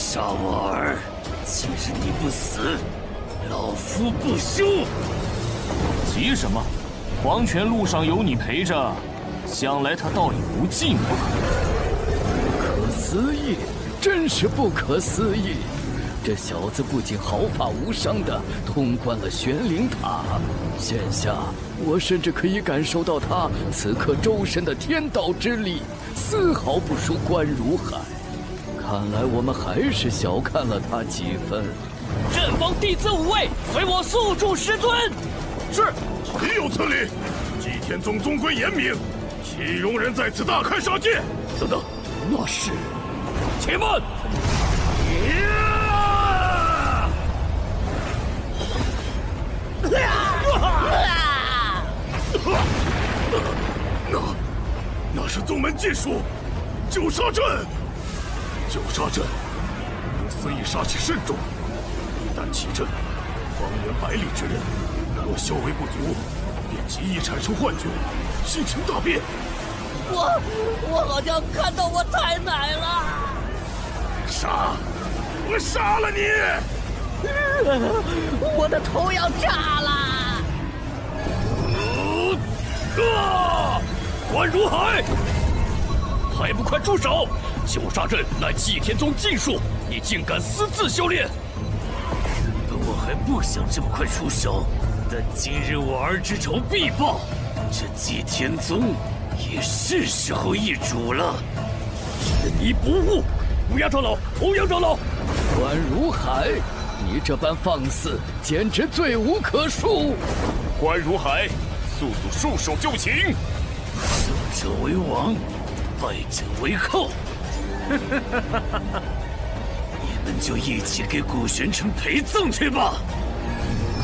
杀我儿！今日你不死，老夫不休！急什么？黄泉路上有你陪着，想来他倒也不寂寞。不可思议，真是不可思议！这小子不仅毫发无伤地通关了玄灵塔，现下我甚至可以感受到他此刻周身的天道之力，丝毫不输关如海。看来我们还是小看了他几分。阵方弟子5位，随我速助师尊。是，岂有此理！祭天宗宗规严明，岂容人在此大开杀戒？等等，那是……且慢！那是宗门禁术，九杀阵。九杀阵，顾思义杀气甚重，一旦起阵，方圆百里之人，若修为不足，便极易产生幻觉，心情大变。我好像看到我太奶了。杀！我杀了你！我的头要炸了！关如海，还不快住手！九杀阵乃祭天宗禁术，你竟敢私自修炼！原本我还不想这么快出手，但今日我儿之仇必报，这祭天宗也是时候易主了。天衣不误！乌鸦长老，红阳长老，关如海，你这般放肆，简直罪无可恕！关如海，速速束手就擒！胜者为王，败者为后。你们就一起给古玄尘陪葬去吧。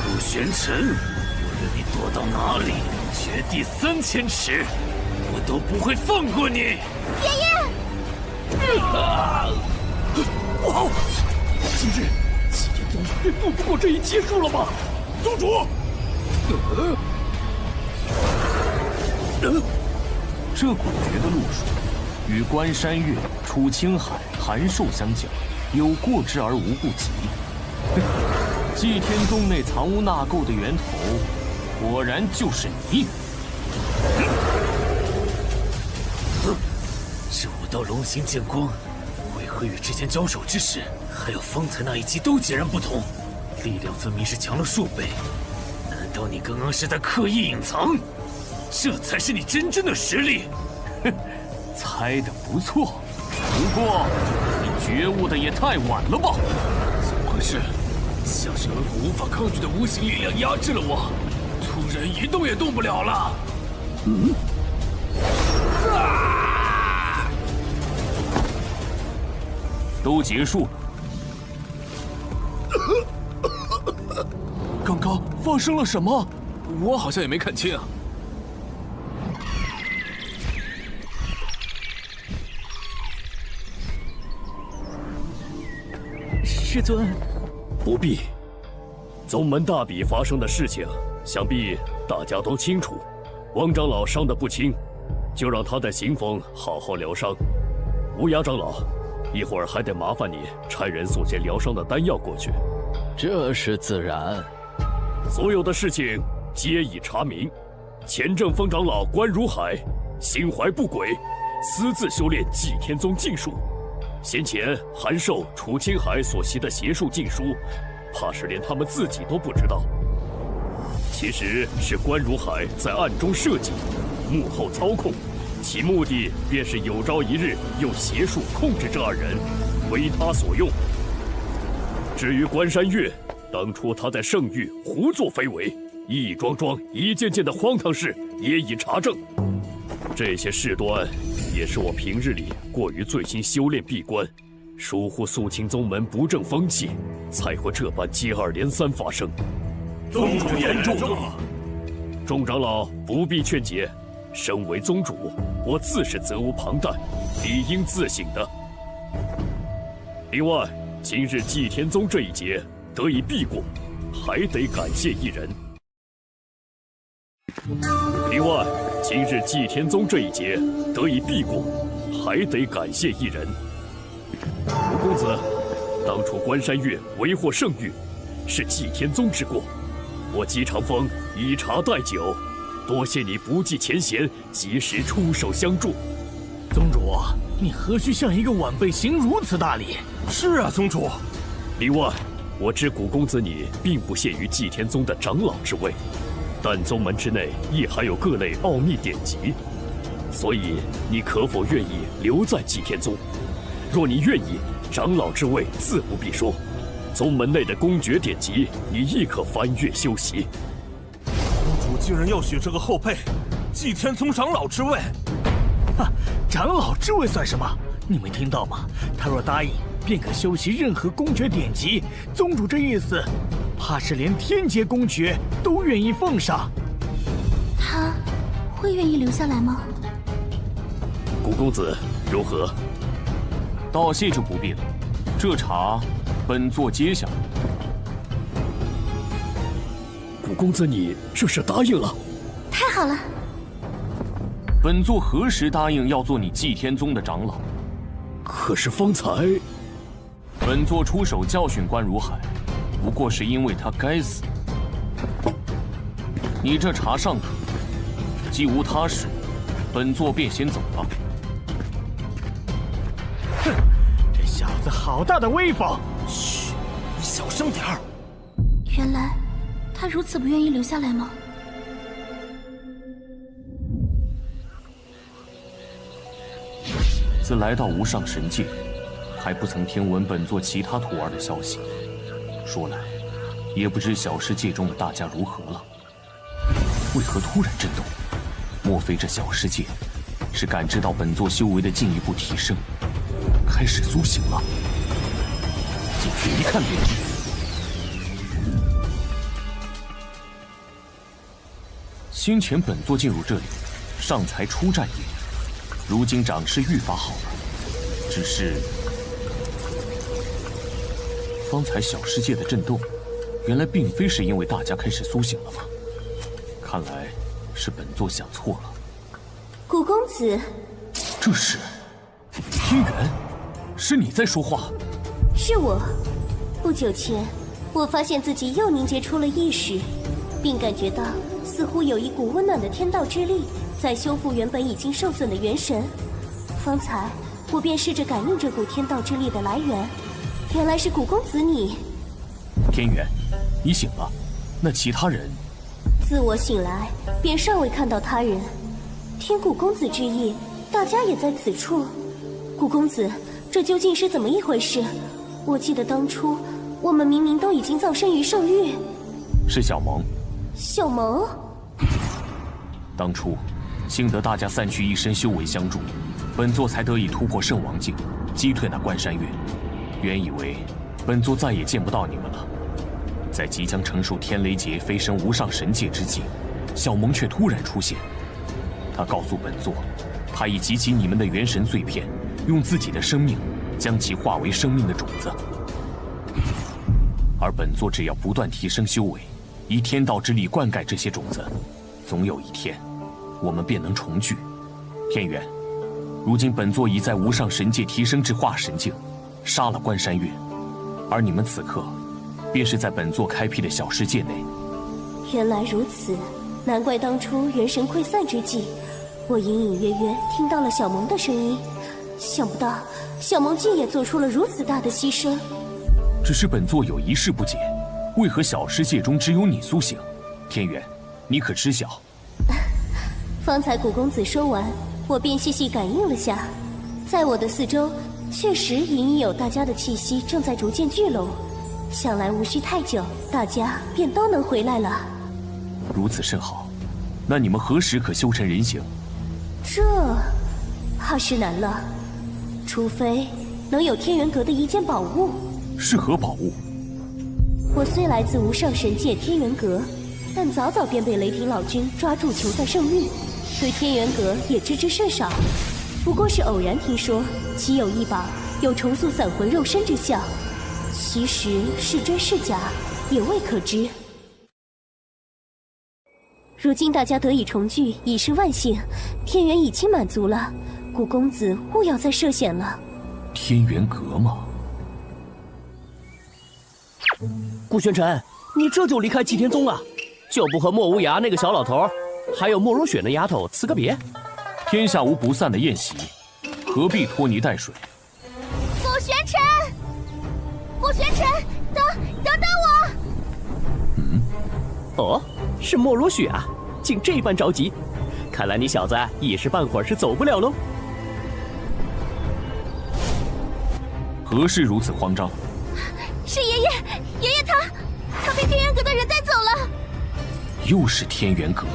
古玄尘，无论你躲到哪里，绝地3000尺，我都不会放过你。爷爷，不好！今日祭天宗便渡不过这一劫数了吧？宗主，这古诀的路数，与关山月、楚青海、韩寿相较，有过之而无不及。祭天宗内藏污纳垢的源头，果然就是你。这武道龙形剑光，为何与之前交手之时，还有方才那一击都截然不同？力量分明是强了数倍。难道你刚刚是在刻意隐藏？这才是你真正的实力。哼，猜得不错，不过你觉悟的也太晚了吧？怎么回事？像是有股无法抗拒的无形力量压制了我，突然一动也动不了了。都结束了。刚刚发生了什么？我好像也没看清啊。师尊，不必。宗门大比发生的事情，想必大家都清楚。王长老伤得不轻，就让他在行风好好疗伤。乌鸦长老，一会儿还得麻烦你差人送些疗伤的丹药过去。这是自然。所有的事情皆已查明。前正风长老关如海心怀不轨，私自修炼祭天宗禁术。先前韩寿、楚青海所习的邪术禁书，怕是连他们自己都不知道。其实是关如海在暗中设计，幕后操控，其目的便是有朝一日用邪术控制这2人，为他所用。至于关山月，当初他在圣域胡作非为，一桩桩、一件件的荒唐事也已查证。这些事端，也是我平日里过于醉心修炼闭关，疏忽肃清宗门不正风气，才会这般接二连三发生。宗主言重了。众长老不必劝解，身为宗主，我自是责无旁贷，理应自省的。另外，今日祭天宗这一劫得以避过，还得感谢一人。另外，今日祭天宗这一劫得以避过，还得感谢一人。吴公子，当初关山月为获圣域，是祭天宗之过。我姬长风以茶代酒，多谢你不计前嫌，及时出手相助。宗主，你何须向一个晚辈行如此大礼？是啊，宗主。另外，我知古公子你并不屑于祭天宗的长老之位，但宗门之内亦还有各类奥秘典籍，所以你可否愿意留在祭天宗？若你愿意，长老之位自不必说，宗门内的公诀典籍你亦可翻阅修习。宗主竟然要许这个后辈祭天宗长老之位！哈，长老之位算什么？你没听到吗？他若答应，便可修习任何公诀典籍。宗主这意思，怕是连天劫公诀都愿意奉上。他会愿意留下来吗？古公子如何？道谢就不必了，这茶本座接下。古公子你这是答应了？太好了！本座何时答应要做你祭天宗的长老？可是方才，本座出手教训关如海，不过是因为他该死。你这茶尚可，既无他事，本座便先走了。哼，这小子好大的威风！嘘，你小声点儿。原来他如此不愿意留下来吗？自来到无上神界，还不曾听闻本座其他徒儿的消息。说来，也不知小世界中的大家如何了。为何突然震动？莫非这小世界是感知到本座修为的进一步提升，开始苏醒了？进去一看便知。先前本座进入这里，尚才初战也。如今长势愈发好了，只是方才小世界的震动，原来并非是因为大家开始苏醒了吗？看来是本座想错了。古公子，这是天元，是你在说话？是我。不久前，我发现自己又凝结出了意识，并感觉到似乎有一股温暖的天道之力在修复原本已经受损的元神。方才我便试着感应这股天道之力的来源，原来是古公子你。天元，你醒了，那其他人？自我醒来，便尚未看到他人。听古公子之意，大家也在此处。古公子，这究竟是怎么一回事？我记得当初我们明明都已经葬身于圣域。是小萌。小萌？当初幸得大家散去一身修为相助，本座才得以突破圣王境，击退那关山月。原以为本座再也见不到你们了，在即将承受天雷劫飞升无上神界之际，小萌却突然出现。他告诉本座，他已集齐你们的元神碎片，用自己的生命将其化为生命的种子。而本座只要不断提升修为，以天道之力灌溉这些种子，总有一天，我们便能重聚。天元，如今本座已在无上神界提升至化神境，杀了关山月，而你们此刻，便是在本座开辟的小世界内。原来如此，难怪当初元神溃散之际，我隐隐约约听到了小萌的声音。想不到小萌竟也做出了如此大的牺牲。只是本座有一事不解，为何小世界中只有你苏醒？天元，你可知晓？方才古公子说完，我便细细感应了下，在我的四周，确实隐隐有大家的气息正在逐渐聚拢。想来无需太久，大家便都能回来了。如此甚好，那你们何时可修成人形？这怕是难了，除非能有天元阁的一件宝物。是何宝物？我虽来自无上神界天元阁，但早早便被雷霆老君抓住囚在圣域，对天元阁也知之甚少。不过是偶然听说其有一宝有重塑散魂肉身之效，其实是真是假也未可知。如今大家得以重聚，已是万幸，天元已经满足了，古公子勿要再涉险了。天元阁吗？顾玄尘，你这就离开祭天宗了，就不和莫无涯那个小老头，还有莫如雪那丫头辞个别？天下无不散的宴席，何必拖泥带水？顾玄尘，顾玄尘，等我！哦，是莫如雪啊，竟这般着急，看来你小子一时半会儿是走不了喽。何事如此慌张？是爷爷他被天元阁的人带走了。又是天元阁。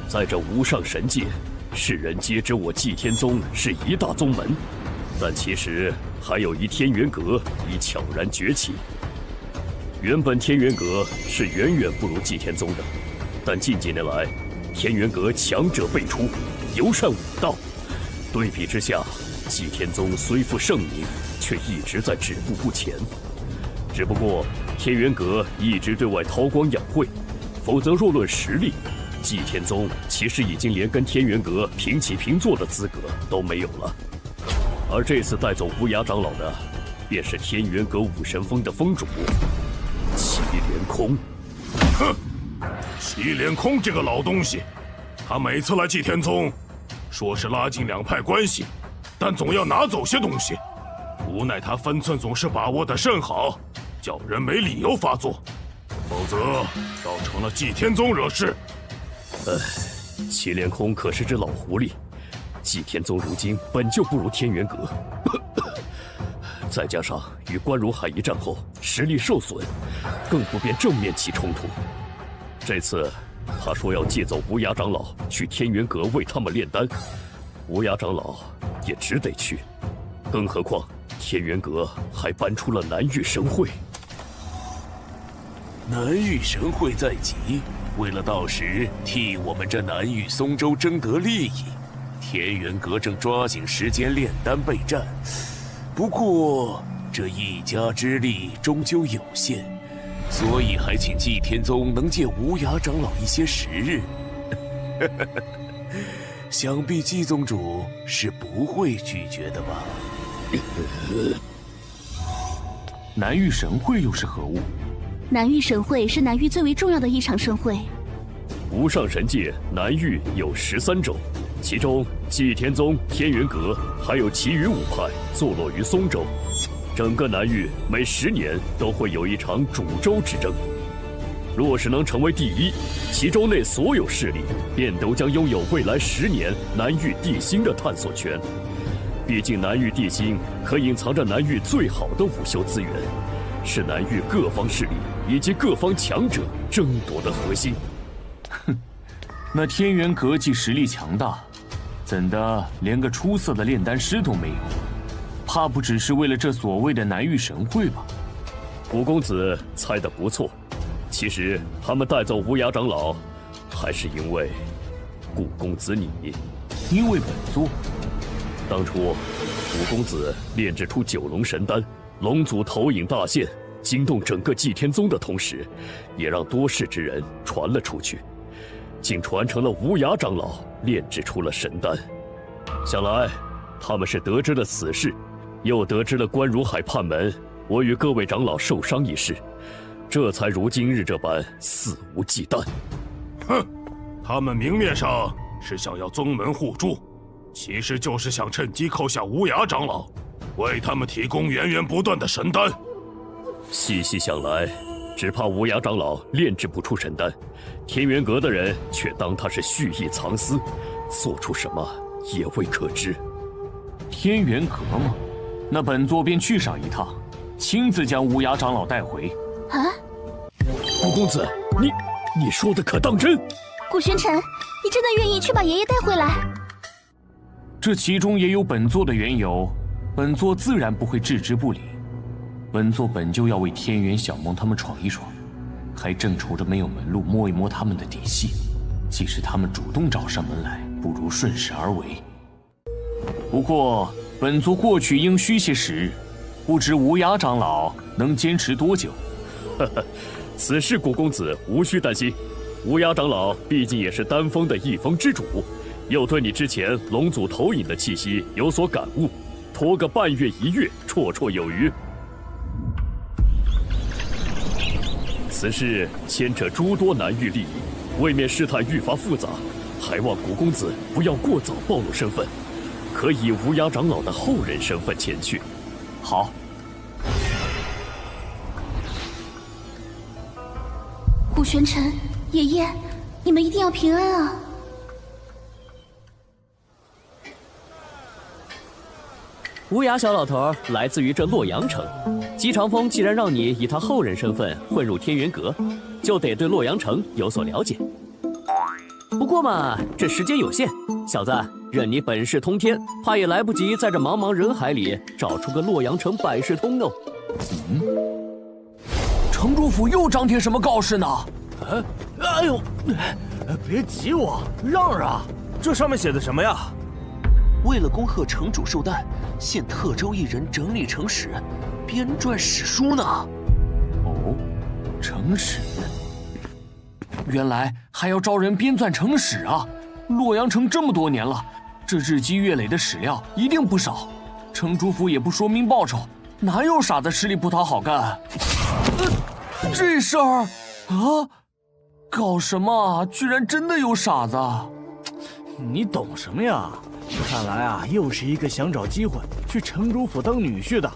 在这无上神界，世人皆知我祭天宗是一大宗门，但其实还有一天元阁已悄然崛起。原本天元阁是远远不如祭天宗的，但近几年来，天元阁强者辈出，尤善武道。对比之下，祭天宗虽负盛名，却一直在止步不前。只不过天元阁一直对外韬光养晦，否则若论实力，祭天宗其实已经连跟天元阁平起平坐的资格都没有了。而这次带走无涯长老的，便是天元阁武神峰的峰主祁连空。哼，祁连空这个老东西，他每次来祭天宗，说是拉近两派关系，但总要拿走些东西。无奈他分寸总是把握得甚好，叫人没理由发作，否则倒成了祭天宗惹事。祁连空可是只老狐狸，祭天宗如今本就不如天元阁，再加上与关如海一战后实力受损，更不便正面起冲突。这次他说要借走无涯长老去天元阁为他们炼丹，无涯长老也只得去，更何况天元阁还搬出了南域神会。南域神会在即，为了到时替我们这南域松州争得利益，天元阁正抓紧时间炼丹备战。不过这一家之力终究有限，所以还请祭天宗能借无涯长老一些时日。想必祭宗主是不会拒绝的吧？南域神会又是何物？南域神会是南域最为重要的一场盛会。无上神界南域有13州，其中祭天宗、天元阁还有其余5派坐落于松州。整个南域每10年都会有一场主州之争，若是能成为第一，其州内所有势力便都将拥有未来10年南域地心的探索权。毕竟南域地心可隐藏着南域最好的武修资源，是南域各方势力以及各方强者争夺的核心。哼，那天元阁既实力强大，怎的连个出色的炼丹师都没有？怕不只是为了这所谓的南域神会吧？古公子猜得不错，其实他们带走无涯长老，还是因为古公子你。因为本座。当初古公子炼制出9龙神丹，龙族头影大现，惊动整个祭天宗的同时，也让多事之人传了出去，竟传成了无涯长老炼制出了神丹。想来他们是得知了此事，又得知了关如海叛门我与各位长老受伤一事，这才如今日这般肆无忌惮。哼，他们明面上是想要宗门互助，其实就是想趁机扣下无涯长老，为他们提供源源不断的神丹。细细想来，只怕无涯长老炼制不出神丹，天元阁的人却当他是蓄意藏私，做出什么也未可知。天元阁吗？那本座便去上一趟，亲自将无涯长老带回。啊！古公子，你说的可当真？顾玄尘，你真的愿意去把爷爷带回来？这其中也有本座的缘由，本座自然不会置之不理。本座本就要为天元小梦他们闯一闯，还正愁着没有门路摸一摸他们的底细。既是他们主动找上门来，不如顺势而为。不过本座过去应需些时日，不知无涯长老能坚持多久？此事古公子无需担心，无涯长老毕竟也是丹峰的一峰之主，又对你之前龙祖投影的气息有所感悟，拖个半月1月，绰绰有余。此事牵扯诸多南域利益，未免事态愈发复杂，还望古公子不要过早暴露身份，可以无涯长老的后人身份前去。好。古玄尘，爷爷，你们一定要平安啊！无涯小老头来自于这洛阳城，姬长风既然让你以他后人身份混入天元阁，就得对洛阳城有所了解。不过嘛，这时间有限，小子，任你本事通天，怕也来不及在这茫茫人海里找出个洛阳城百事通哦。城主府又张贴什么告示呢？哎呦，别急我，让让。这上面写的什么呀？为了恭贺城主寿诞，现特招一人整理城史，编撰史书呢。哦，城史，原来还要招人编纂城史啊！洛阳城这么多年了，这日积月累的史料一定不少。城主府也不说明报酬，哪有傻子吃力不讨好干？这事儿啊，搞什么？居然真的有傻子！你懂什么呀？看来啊，又是一个想找机会去城主府当女婿的。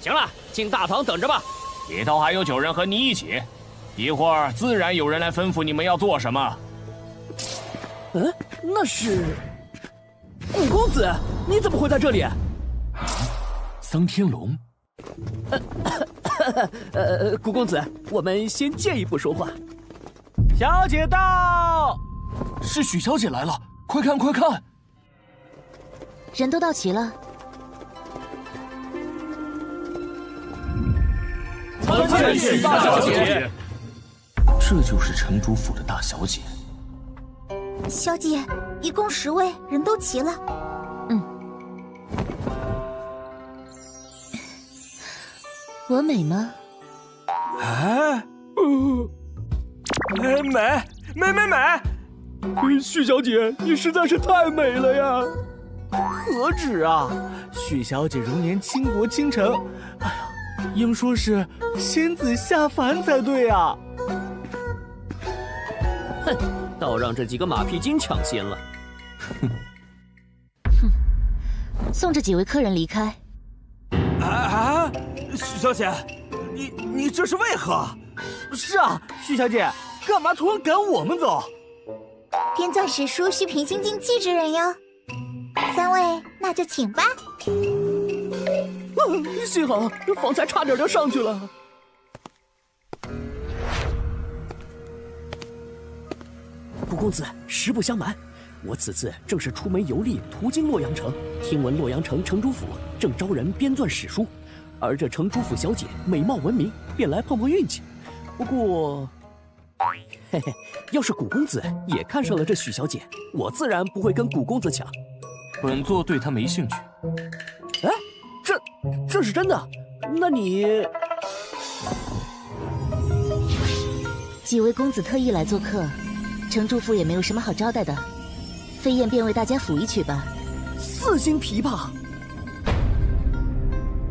行了，进大堂等着吧。里头还有9人和你一起，一会儿自然有人来吩咐你们要做什么。那是古公子，你怎么会在这里？桑天龙，古公子，我们先借一步说话。小姐到。是许小姐来了，快看快看！人都到齐了。参见许大小姐。这就是城主府的大小姐。小姐，一共10位，人都齐了。我美吗？美！许小姐，你实在是太美了呀！何止啊，许小姐容颜倾国倾城，哎呀，应说是仙子下凡才对啊！哼，倒让这几个马屁精抢先了。送这几位客人离开。许小姐，你这是为何？是啊，许小姐，干嘛突然赶我们走？编纂史书需凭心经气之人哟。3位，那就请吧。幸好方才差点就上去了。古公子，实不相瞒，我此次正是出门游历，途经洛阳城，听闻洛阳城城主府正招人编纂史书，而这城主府小姐美貌闻名，便来碰碰运气。不过，嘿嘿，要是古公子也看上了这许小姐，我自然不会跟古公子抢。本座对她没兴趣。哎，这是真的？那你……几位公子特意来做客，城主府也没有什么好招待的，飞燕便为大家抚一曲吧。4星琵琶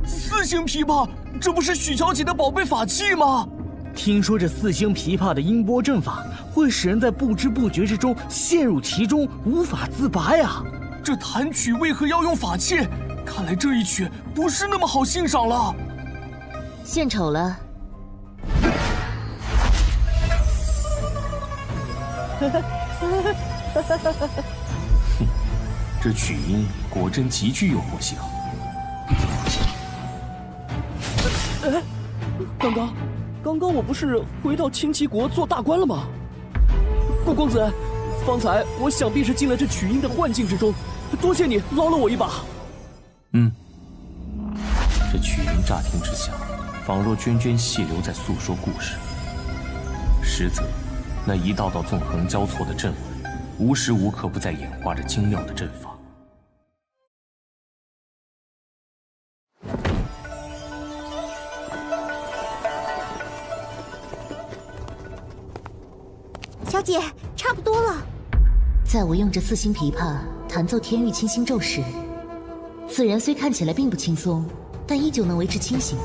，4星琵琶，这不是许小姐的宝贝法器吗？听说这4星琵琶的音波阵法会使人在不知不觉之中陷入其中，无法自拔呀！这弹曲为何要用法器？看来这一曲不是那么好欣赏了。献丑了。这曲音果真极具诱惑性。刚刚我不是回到清齐国做大官了吗？顾公子，方才我想必是进了这曲音的幻境之中，多谢你捞了我一把。这曲音乍听之下，仿若涓涓细流在诉说故事，实则那一道道纵横交错的阵纹，无时无刻不在演化着精妙的阵法。小姐，差不多了。在我用着四星琵琶弹奏天域清心咒时，此人虽看起来并不轻松，但依旧能维持清醒，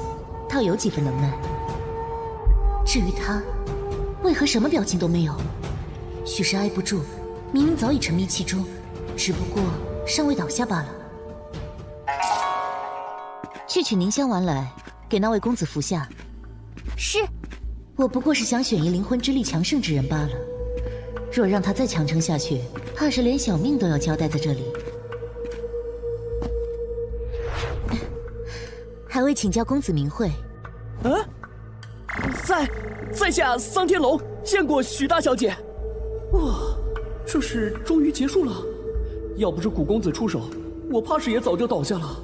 倒有几分能耐。至于他，为何什么表情都没有？许是挨不住，明明早已沉迷其中，只不过尚未倒下罢了。去取凝香丸来，给那位公子服下。是。我不过是想选一灵魂之力强盛之人罢了。若让他再强撑下去，怕是连小命都要交代在这里。还未请教公子名讳。在下桑天龙，见过许大小姐。哇，这事终于结束了。要不是古公子出手，我怕是也早就倒下了。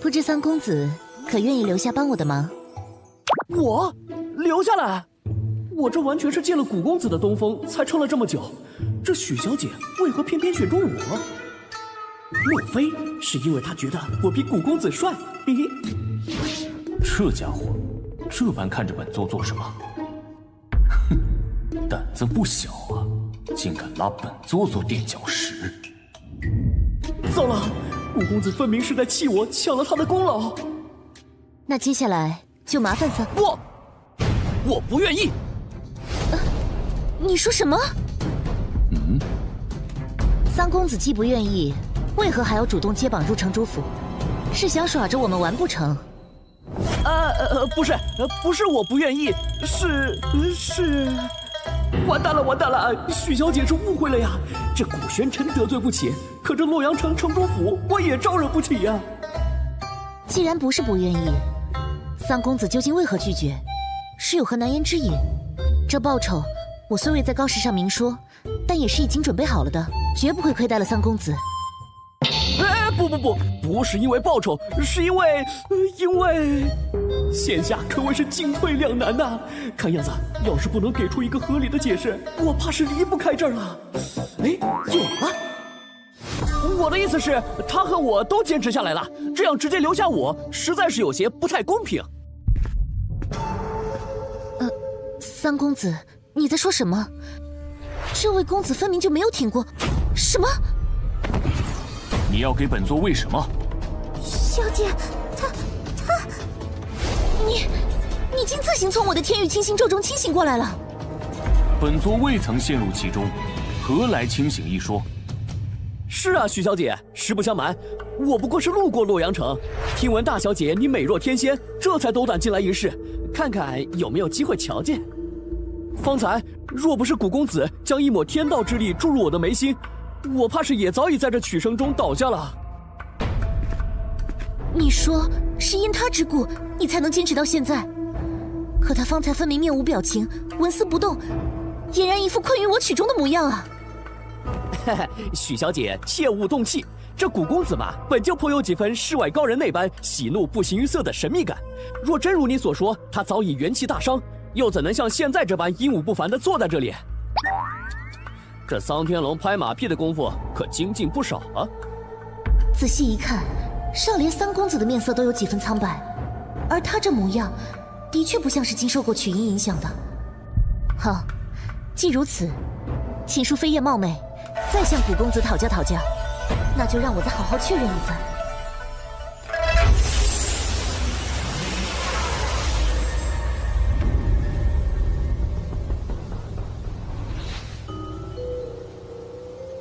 不知三公子可愿意留下帮我的忙？我留下来？我这完全是借了古公子的东风才撑了这么久，这许小姐为何偏偏选中我？莫非是因为她觉得我比古公子帅？这家伙这般看着本座做什么？哼，胆子不小啊，竟敢拉本座做垫脚石！糟了，古公子分明是在气我抢了他的功劳。那接下来就麻烦三……我不愿意。你说什么？三公子既不愿意，为何还要主动接榜入城主府？是想耍着我们玩不成？不是我不愿意，是……完蛋了！许小姐是误会了呀！这古玄尘得罪不起，可这洛阳城城主府我也招惹不起呀。既然不是不愿意，三公子究竟为何拒绝？是有何难言之隐？这报酬我虽未在告示上明说，但也是已经准备好了的，绝不会亏待了三公子。不是因为报酬，是因为现下可谓是进退两难呐。看样子，要是不能给出一个合理的解释，我怕是离不开这儿了。有了！我的意思是，他和我都坚持下来了，这样直接留下我，实在是有些不太公平。三公子，你在说什么？这位公子分明就没有挺过。什么？你要给本座为什么？小姐，他，你竟自行从我的天域清心咒中清醒过来了。本座未曾陷入其中，何来清醒一说？是啊，许小姐，实不相瞒，我不过是路过洛阳城，听闻大小姐你美若天仙，这才斗胆进来一试，看看有没有机会瞧见。方才若不是古公子将一抹天道之力注入我的眉心，我怕是也早已在这曲声中倒下了。你说是因他之故，你才能坚持到现在？可他方才分明面无表情，纹丝不动，俨然一副困于我曲中的模样啊！许小姐切勿动气，这古公子嘛，本就颇有几分世外高人那般喜怒不形于色的神秘感。若真如你所说，他早已元气大伤，又怎能像现在这般英武不凡地坐在这里？这桑天龙拍马屁的功夫可精进不少啊！仔细一看，少连三公子的面色都有几分苍白，而他这模样，的确不像是经受过曲音影响的。好，既如此，秦叔飞燕冒昧，再向古公子讨教讨教，那就让我再好好确认一番。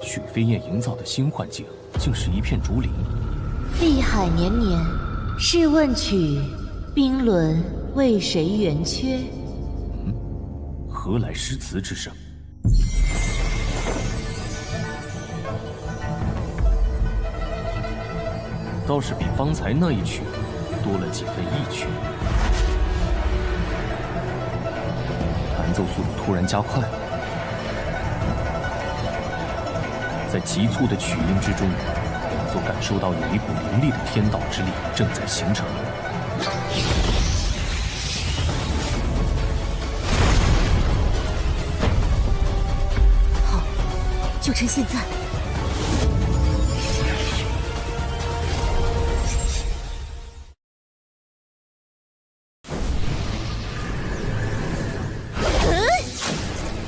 许飞燕营造的新幻境，竟是一片竹林。碧海年年，试问曲，冰轮为谁圆缺？何来诗词之声？倒是比方才那一曲多了几分意趣。弹奏速度突然加快了。在急促的曲音之中，本座感受到有一股凌厉的天道之力正在形成。好，就趁现在。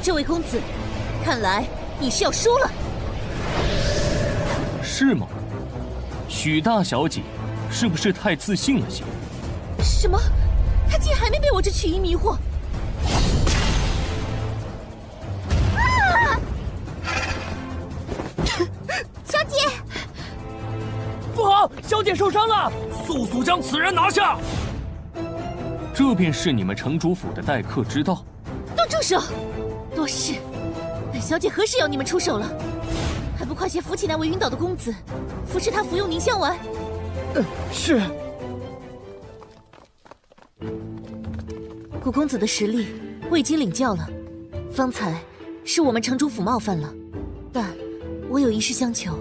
这位公子，看来你是要输了。是吗？许大小姐，是不是太自信了些？什么？他竟然还没被我这曲音迷惑！小姐，不好，小姐受伤了，速速将此人拿下！这便是你们城主府的待客之道。都住手！多事！本小姐何时要你们出手了？还不快些扶起那位晕倒的公子，扶持他服用凝香丸。是。古公子的实力我已经领教了，方才是我们城主府冒犯了，但我有一事相求。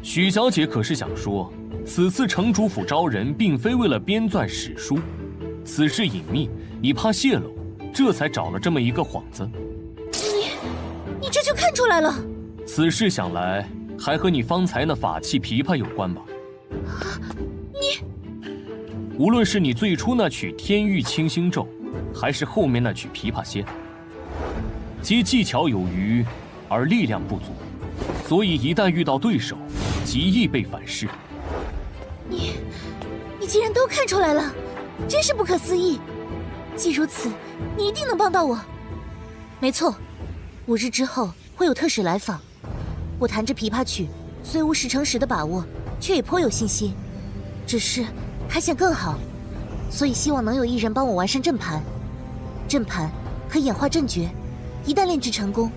许小姐可是想说，此次城主府招人并非为了编纂史书，此事隐秘，你怕泄露，这才找了这么一个幌子。你这就看出来了？此事想来还和你方才那法器琵琶有关吧？无论是你最初那曲天域清心咒，还是后面那曲琵琶仙，皆技巧有余，而力量不足，所以一旦遇到对手，极易被反噬。你竟然都看出来了，真是不可思议。既如此，你一定能帮到我。没错，5日之后会有特使来访。我弹着琵琶曲，虽无10成10的把握，却也颇有信心。只是还想更好，所以希望能有一人帮我完善阵盘。阵盘可演化阵诀，一旦炼制成功，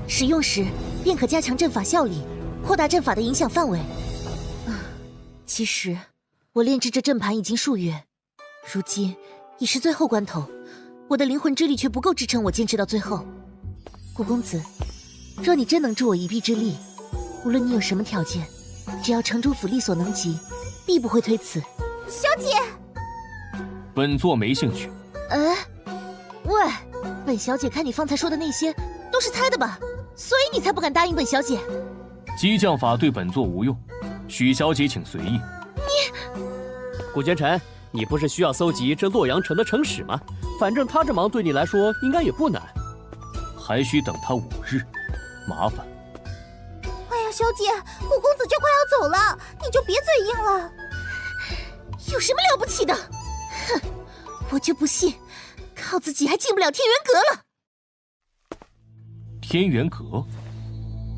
使用时便可加强阵法效力，扩大阵法的影响范围。其实我炼制这阵盘已经数月，如今已是最后关头，我的灵魂之力却不够支撑我坚持到最后。古公子，若你真能助我一臂之力，无论你有什么条件，只要城主府力所能及，必不会推辞。小姐，本座没兴趣。喂，本小姐看你方才说的那些都是猜的吧？所以你才不敢答应本小姐。激将法对本座无用，许小姐请随意。古奸臣，你不是需要搜集这洛阳城的城史吗？反正他这忙对你来说应该也不难。还需等他5日，麻烦。哎呀，小姐，五公子就快要走了，你就别嘴硬了。有什么了不起的？哼，我就不信，靠自己还进不了天元阁了。天元阁？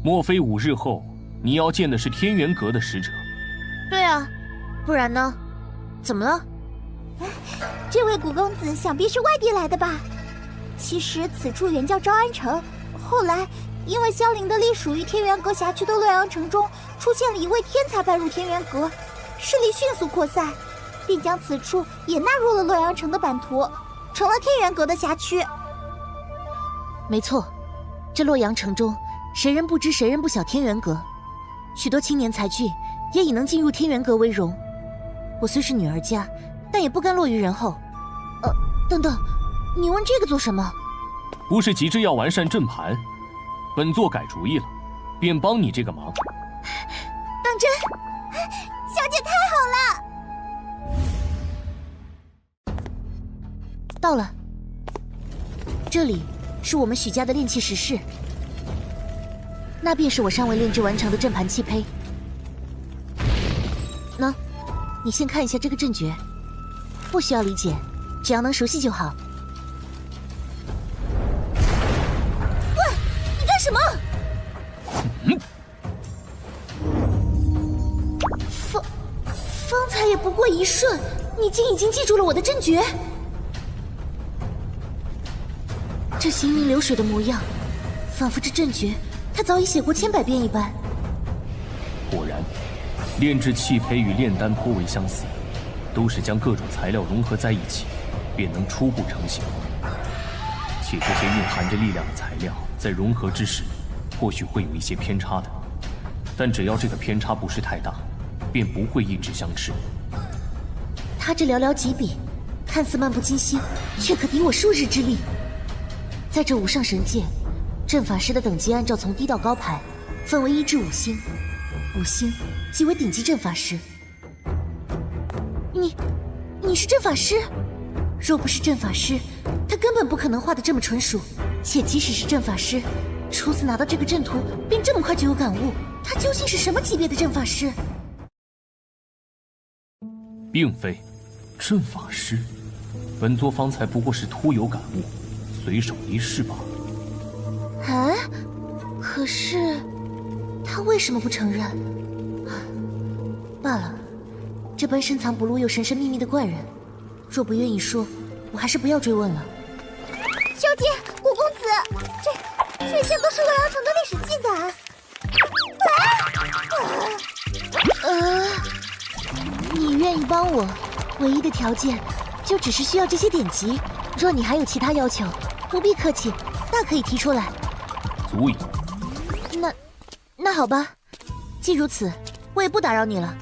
莫非5日后你要见的是天元阁的使者？对啊，不然呢？怎么了？这位古公子想必是外地来的吧？其实此处原叫昭安城，后来因为萧凌的隶属于天元阁辖区的洛阳城中出现了一位天才拜入天元阁，势力迅速扩散，并将此处也纳入了洛阳城的版图，成了天元阁的辖区。没错，这洛阳城中谁人不知谁人不晓天元阁，许多青年才俊也以能进入天元阁为荣。我虽是女儿家，但也不甘落于人后。等等，你问这个做什么？不是急着要完善阵盘，本座改主意了，便帮你这个忙。当真？小姐太好了！到了，这里是我们许家的炼器石室，那便是我尚未炼制完成的阵盘器胚。喏，你先看一下这个阵诀，不需要理解，只要能熟悉就好。喂，你干什么？方才也不过一瞬，你竟已经记住了我的阵诀。这行云流水的模样，仿佛这阵诀他早已写过千百遍一般。果然，炼制器胚与炼丹颇为相似，都是将各种材料融合在一起，便能初步成型。且这些蕴含着力量的材料，在融合之时，或许会有一些偏差的，但只要这个偏差不是太大，便不会一直相斥。他这寥寥几笔，看似漫不经心，却可敌我数日之力。在这五上神界，阵法师的等级按照从低到高排，分为1至5星，5星即为顶级阵法师。你是阵法师？若不是阵法师，他根本不可能画得这么纯熟。且即使是阵法师，初次拿到这个阵图，便这么快就有感悟，他究竟是什么级别的阵法师？并非，阵法师，本座方才不过是突有感悟，随手一试罢了。啊？可是他为什么不承认？罢了，这般深藏不露又神神秘秘的怪人，若不愿意说，我还是不要追问了。小姐，古公子，这些都是洛阳城的历史记载。你愿意帮我，唯一的条件就只是需要这些典籍。若你还有其他要求，不必客气，大可以提出来。足矣。那好吧，既如此，我也不打扰你了，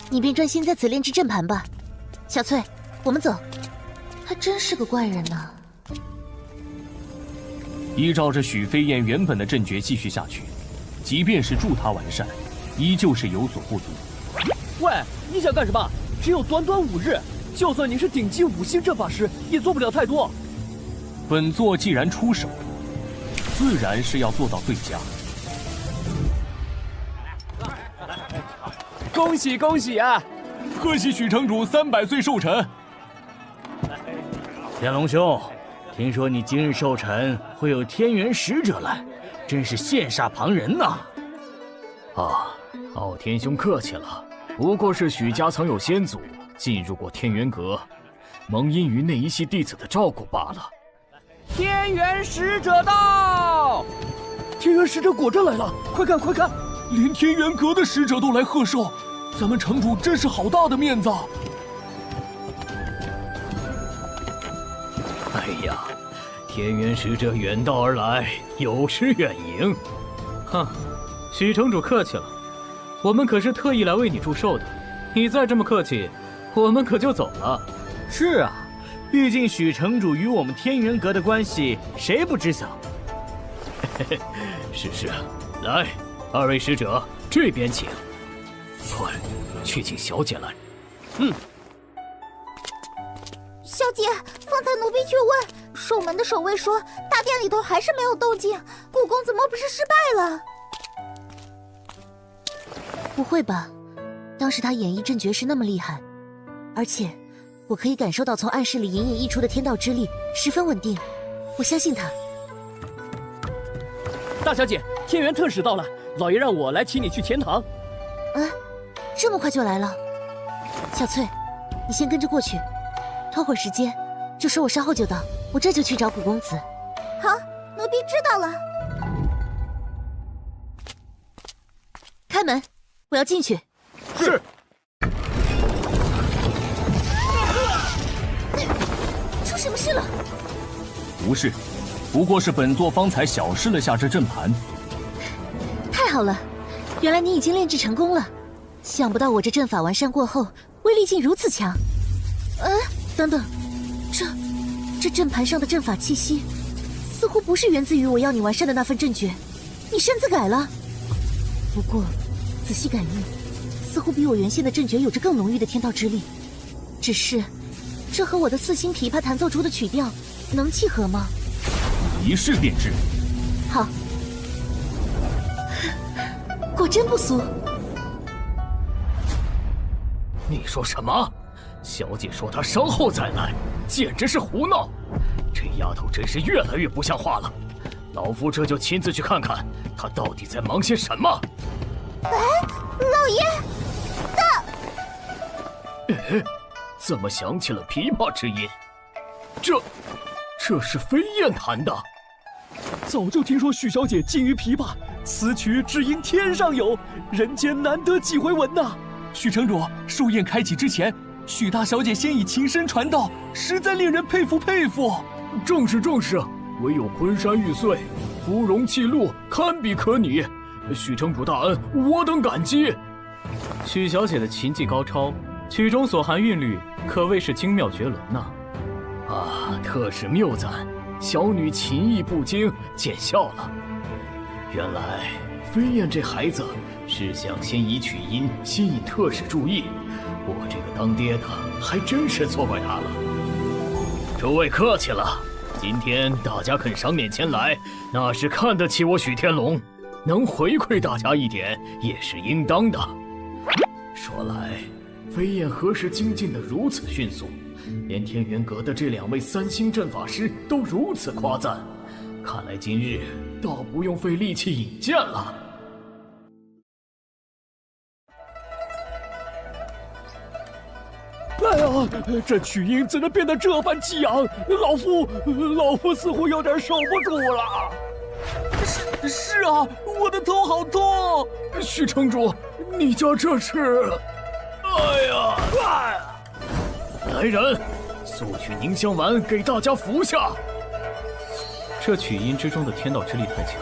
你便专心在此炼制阵盘吧。小翠，我们走。还真是个怪人呢。依照着许飞燕原本的阵诀继续下去，即便是助他完善，依旧是有所不足。喂，你想干什么？只有短短5日，就算你是顶级5星阵法师，也做不了太多。本座既然出手，自然是要做到最佳。恭喜恭喜啊！贺喜许城主300岁寿辰。天龙兄，听说你今日寿辰会有天元使者来，真是羡煞旁人呐！傲天兄客气了，不过是许家曾有先祖进入过天元阁，蒙因于那一系弟子的照顾罢了。天元使者到！天元使者果真来了，快看快看，连天元阁的使者都来贺寿，咱们城主真是好大的面子。哎呀，天元使者远道而来，有失远迎。哼，许城主客气了，我们可是特意来为你祝寿的。你再这么客气，我们可就走了。是啊，毕竟许城主与我们天元阁的关系，谁不知晓？是，来，2位使者这边请。快，去请小姐来。小姐，方才奴婢去问，守门的守卫说，大殿里头还是没有动静，古公子莫不是失败了？不会吧？当时他演绎阵诀是那么厉害，而且我可以感受到从暗室里隐隐溢出的天道之力十分稳定，我相信他。大小姐，天元特使到了，老爷让我来请你去前堂。这么快就来了？小翠，你先跟着过去，拖会儿时间，就说我稍后就到，我这就去找古公子。好，奴婢知道了。开门，我要进去。是。出什么事了？无事，不过是本座方才小试了下这阵盘。太好了，原来你已经炼制成功了。想不到我这阵法完善过后，威力竟如此强。等等，这阵盘上的阵法气息，似乎不是源自于我要你完善的那份阵诀，你擅自改了。不过仔细感应，似乎比我原先的阵诀有着更浓郁的天道之力。只是，这和我的4星琵琶弹奏出的曲调能契合吗？一试便知。好，果真不俗。你说什么？小姐说她稍后再来，简直是胡闹！这丫头真是越来越不像话了。老夫这就亲自去看看，她到底在忙些什么。老爷，怎么响起了琵琶之音？这是飞燕弹的。早就听说许小姐精于琵琶，此曲只应天上有，人间难得几回闻呐。许城主，寿宴开启之前，许大小姐先以琴声传道，实在令人佩服佩服。正是，唯有昆山玉碎，芙蓉泣露，堪比可拟。许城主大恩，我等感激。许小姐的琴技高超，曲中所含韵律可谓是精妙绝伦呐。特使谬赞，小女琴艺不精，见笑了。原来飞燕这孩子是想先以曲音吸引特使注意，我这个当爹的还真是错怪他了。诸位客气了，今天大家肯赏脸前来，那是看得起我许天龙，能回馈大家一点也是应当的。说来，飞燕何时精进得如此迅速？连天元阁的这2位3星阵法师都如此夸赞，看来今日倒不用费力气引荐了。哎呀，这曲音怎能变得这般激昂？老夫似乎有点受不住了。是啊，我的头好痛。许城主，你家这是？哎呀！来人，速取凝香丸给大家服下。这曲音之中的天道之力太强，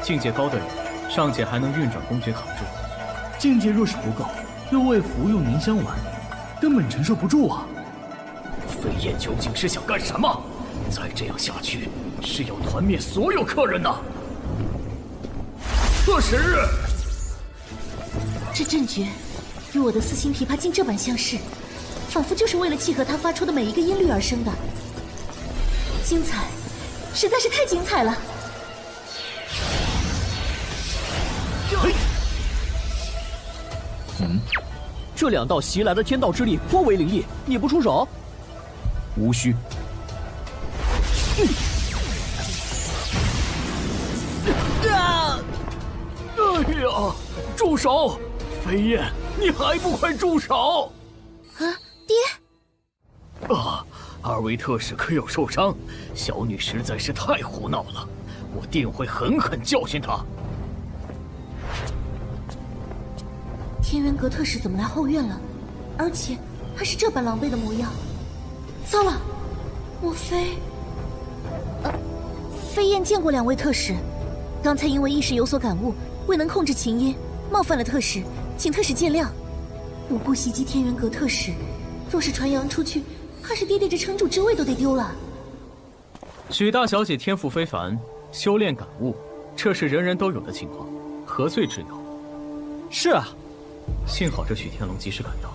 境界高的人尚且还能运转公爵扛住，境界若是不够，又未服用凝香丸，根本承受不住啊！飞燕究竟是想干什么？再这样下去，是要团灭所有客人呐！特使，这阵诀与我的4星琵琶竟这般相似，仿佛就是为了契合它发出的每一个音律而生的。精彩，实在是太精彩了！这2道袭来的天道之力颇为凌厉，你不出手？无需。哎呀！住手！飞燕，你还不快住手！啊，爹！啊，2位特使可有受伤？小女实在是太胡闹了，我定会狠狠教训她。天元阁特使怎么来后院了？而且还是这般狼狈的模样。糟了，莫非……飞燕见过2位特使，刚才因为一时有所感悟，未能控制琴音，冒犯了特使，请特使见谅。无故袭击天元阁特使，若是传扬出去，怕是爹爹这城主之位都得丢了。许大小姐天赋非凡，修炼感悟，这是人人都有的情况，何罪之有？是啊，幸好这许天龙及时赶到，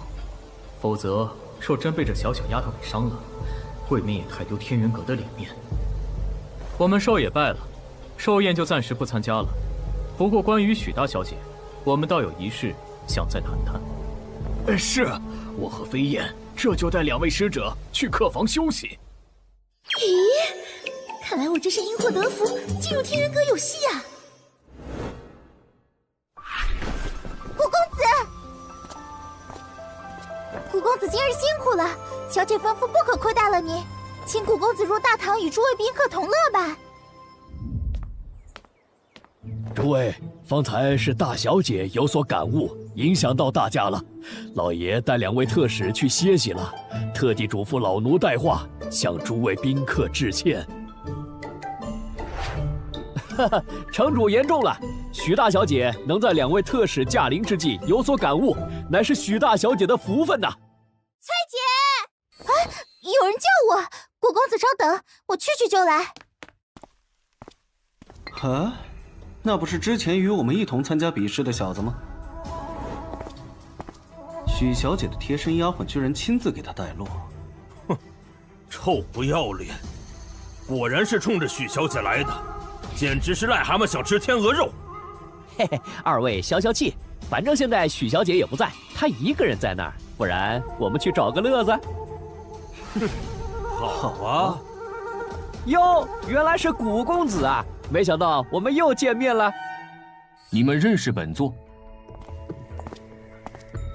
否则若真被这小丫头给伤了，未免也太丢天元阁的脸面。我们寿也拜了，寿宴就暂时不参加了。不过关于许大小姐，我们倒有一事想再谈谈。是，我和飞燕这就带2位使者去客房休息。咦，看来我这是因祸得福，进入天元阁有戏呀！古公子今日辛苦了，小姐吩咐不可亏待了您，请古公子入大堂与诸位宾客同乐吧。诸位，方才是大小姐有所感悟，影响到大家了。老爷带2位特使去歇息了，特地嘱咐老奴带话，向诸位宾客致歉。城主言重了，许大小姐能在2位特使驾临之际有所感悟，乃是许大小姐的福分呐。翠姐，哎，有人叫我，古公子稍等，我去就来。啊，那不是之前与我们一同参加比试的小子吗？许小姐的贴身丫鬟居然亲自给她带路，哼，臭不要脸！果然是冲着许小姐来的，简直是癞蛤蟆想吃天鹅肉。嘿嘿，2位消消气，反正现在许小姐也不在，她一个人在那儿，不然我们去找个乐子。好啊！哟，原来是古公子啊！没想到我们又见面了。你们认识本座？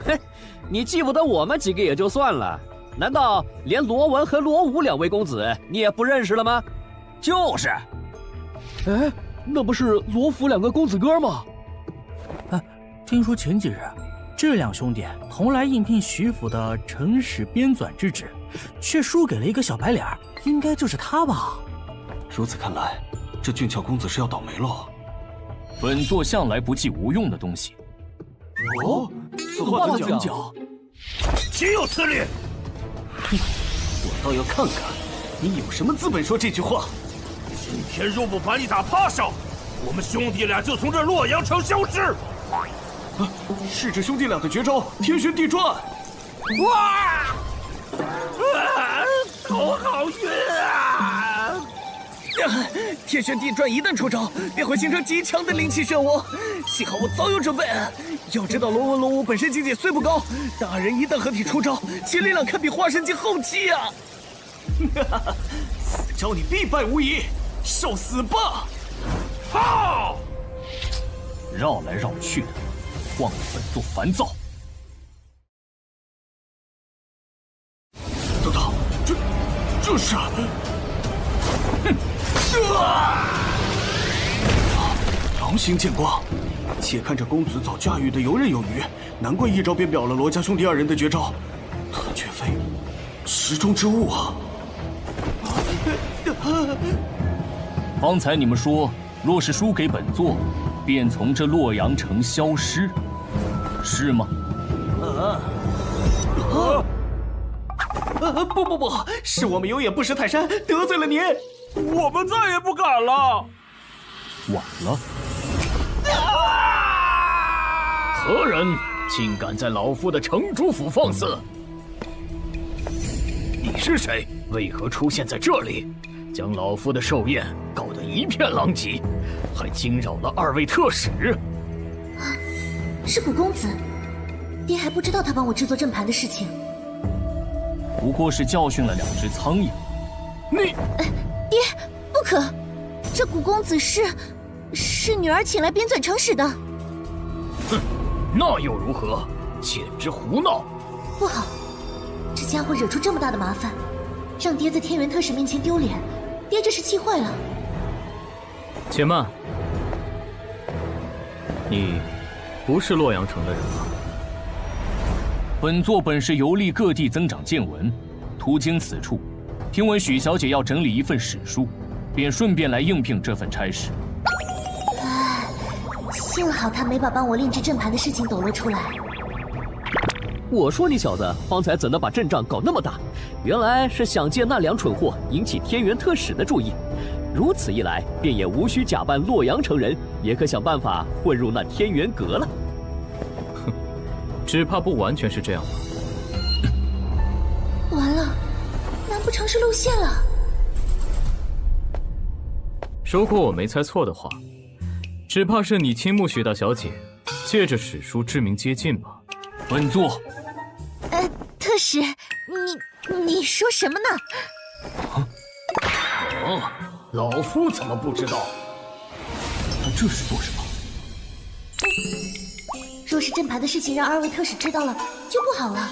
哼，你记不得我们几个也就算了，难道连罗文和罗武2位公子你也不认识了吗？就是。哎，那不是罗府2个公子哥吗？听说前几日这2兄弟同来应聘徐府的城使编纂之职，却输给了一个小白脸，应该就是他吧？如此看来，这俊俏公子是要倒霉喽。本座向来不记无用的东西。哦，此话怎讲？岂有此理！我倒要看看你有什么资本说这句话。今天若不把你打趴下，我们兄弟俩就从这洛阳城消失。是这兄弟俩的绝招天旋地转。哇！头好晕啊！天旋地转一旦出招，便会形成极强的灵气漩涡。幸好我早有准备。要知道龙文龙武本身境界虽不高，但二人一旦合体出招，其力量堪比化神境后期啊！此招你必败无疑，受死吧！好！绕来绕去的，晃得本座烦躁。等等，这是……狼形剑光，且看这公子早驾驭的游刃有余，难怪一招便秒了罗家兄弟二人的绝招，他绝非池中之物啊！方才你们说，若是输给本座，便从这洛阳城消失，是吗？不，是我们有眼不识泰山，得罪了您。我们再也不敢了。晚了。何人竟敢在老夫的城主府放肆？你是谁？为何出现在这里？将老夫的寿宴搞得一片狼藉，还惊扰了二位特使。是古公子，爹还不知道他帮我制作阵盘的事情。不过是教训了2只苍蝇。你，爹，不可！这古公子是女儿请来编纂成使的。哼，那又如何？简直胡闹！不好，这家伙惹出这么大的麻烦，让爹在天元特使面前丢脸，爹这是气坏了。且慢，你不是洛阳城的人吗？本座本是游历各地增长见闻，途经此处，听闻许小姐要整理一份史书，便顺便来应聘这份差事。唉，幸好他没把帮我炼制阵盘的事情抖露出来。我说你小子方才怎能把阵仗搞那么大？原来是想借那2蠢货引起天元特使的注意。如此一来，便也无需假扮洛阳城人，也可想办法混入那天元阁了。哼，只怕不完全是这样吧。完了，难不成是露馅了？如果我没猜错的话，只怕是你倾慕许大小姐，借着史书之名接近吧。本座，特使，你说什么呢？老夫怎么不知道？他这是做什么？若是阵盘的事情让2位特使知道了，就不好了。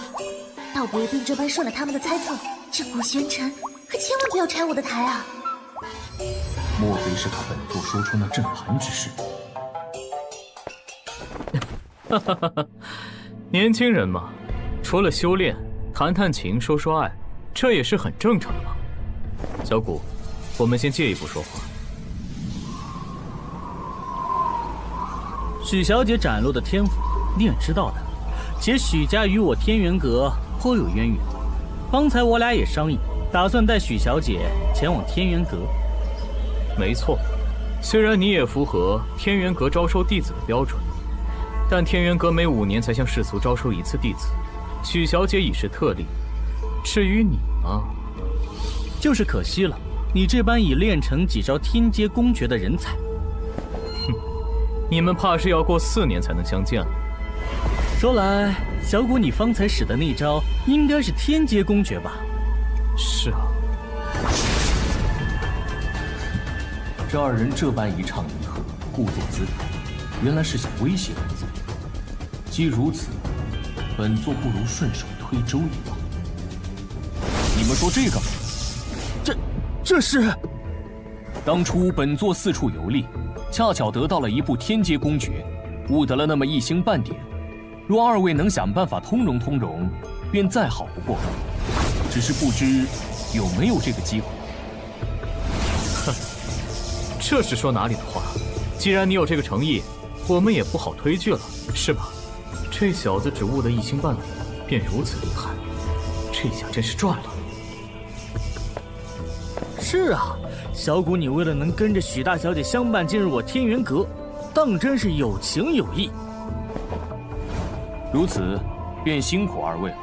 倒不如并这般顺了他们的猜测。这古玄尘可千万不要拆我的台啊！莫非是怕本座说出那阵盘之事？哈哈哈哈，年轻人嘛，除了修炼，谈谈情，说说爱，这也是很正常的嘛。小谷，我们先借一步说话。许小姐展露的天赋，你也知道的。且许家与我天元阁颇有渊源，方才我俩也商议，打算带许小姐前往天元阁。没错，虽然你也符合天元阁招收弟子的标准，但天元阁每5年才向世俗招收1次弟子，许小姐已是特例。至于你嘛，就是可惜了，你这般已练成几招天阶公诀的人才。哼，你们怕是要过4年才能相见了。说来，小谷，你方才使的那招应该是天阶公诀吧？是啊。这2人这般一唱一和，故作姿态，原来是想威胁本座。既如此，本座不如顺手推舟一把。你们说这个？这是……当初本座四处游历，恰巧得到了一部天阶公诀，悟得了那么1星半点。若2位能想办法通融，便再好不过。只是不知有没有这个机会。哼，这是说哪里的话？既然你有这个诚意，我们也不好推拒了，是吧？这小子只悟得1星半点，便如此厉害，这下真是赚了。是啊，小谷，你为了能跟着许大小姐相伴进入我天元阁，当真是有情有义。如此，便辛苦2位了。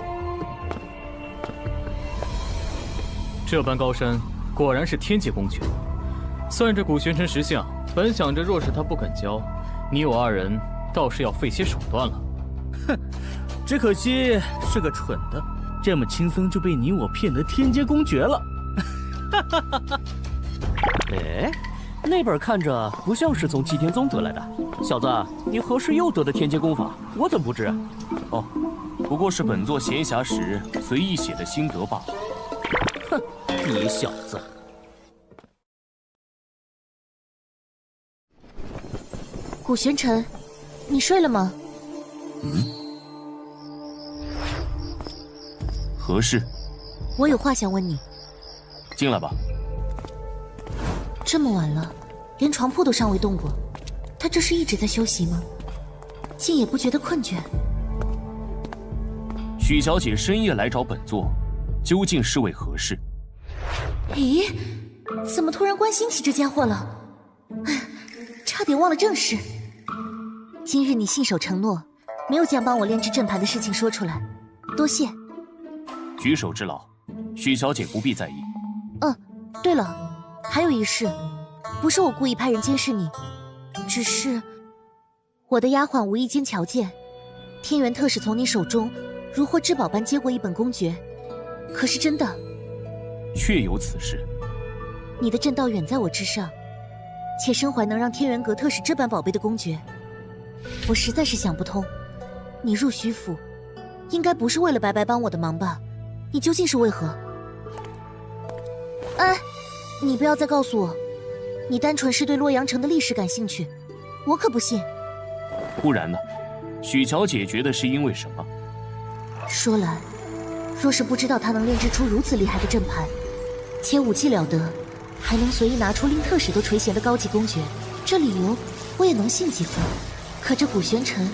这般高山，果然是天阶公诀。算这古玄尘识相，本想着若是他不肯交，你我二人倒是要费些手段了。哼，只可惜是个蠢的，这么轻松就被你我骗得天阶公爵了。哈哈哈哈！哎，那本看着不像是从祭天宗得来的。小子，你何时又得的天阶功法？我怎么不知？哦，不过是本座闲暇时随意写的心得罢了。哼，你小子！古玄尘，你睡了吗？何事？我有话想问你。进来吧。这么晚了，连床铺都尚未动过，他这是一直在休息吗？竟也不觉得困倦。许小姐深夜来找本座，究竟是为何事？咦，怎么突然关心起这家伙了？哎，差点忘了正事。今日你信守承诺，没有将帮我炼制阵盘的事情说出来，多谢。举手之劳，许小姐不必在意。对了，还有一事，不是我故意派人监视你，只是我的丫鬟无意间瞧见天元特使从你手中如获至宝般接过一本公诀，可是真的？确有此事。你的正道远在我之上，且身怀能让天元阁特使这般宝贝的公诀，我实在是想不通，你入虚府，应该不是为了白白帮我的忙吧？你究竟是为何？哎，你不要再告诉我，你单纯是对洛阳城的历史感兴趣，我可不信。不然呢？许小姐觉得是因为什么？说来，若是不知道他能炼制出如此厉害的阵盘，且武器了得，还能随意拿出令特使都垂涎的高级公诀，这理由我也能信几分。可这古玄尘，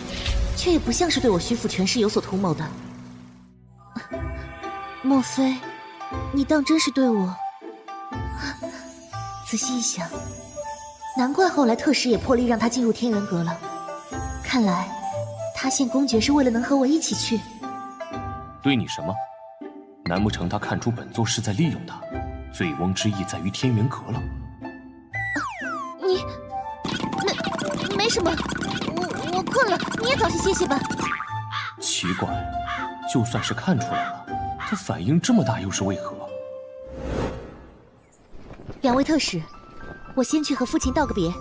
却也不像是对我虚府权势有所图谋的。莫非，你当真是对我？仔细一想，难怪后来特使也破例让他进入天元阁了。看来，他献公爵是为了能和我一起去。对你什么？难不成他看出本座是在利用他，醉翁之意在于天元阁了？你，没什么，我困了，你也早些歇歇吧。奇怪，就算是看出来了，他反应这么大又是为何？两位特使，我先去和父亲道个别。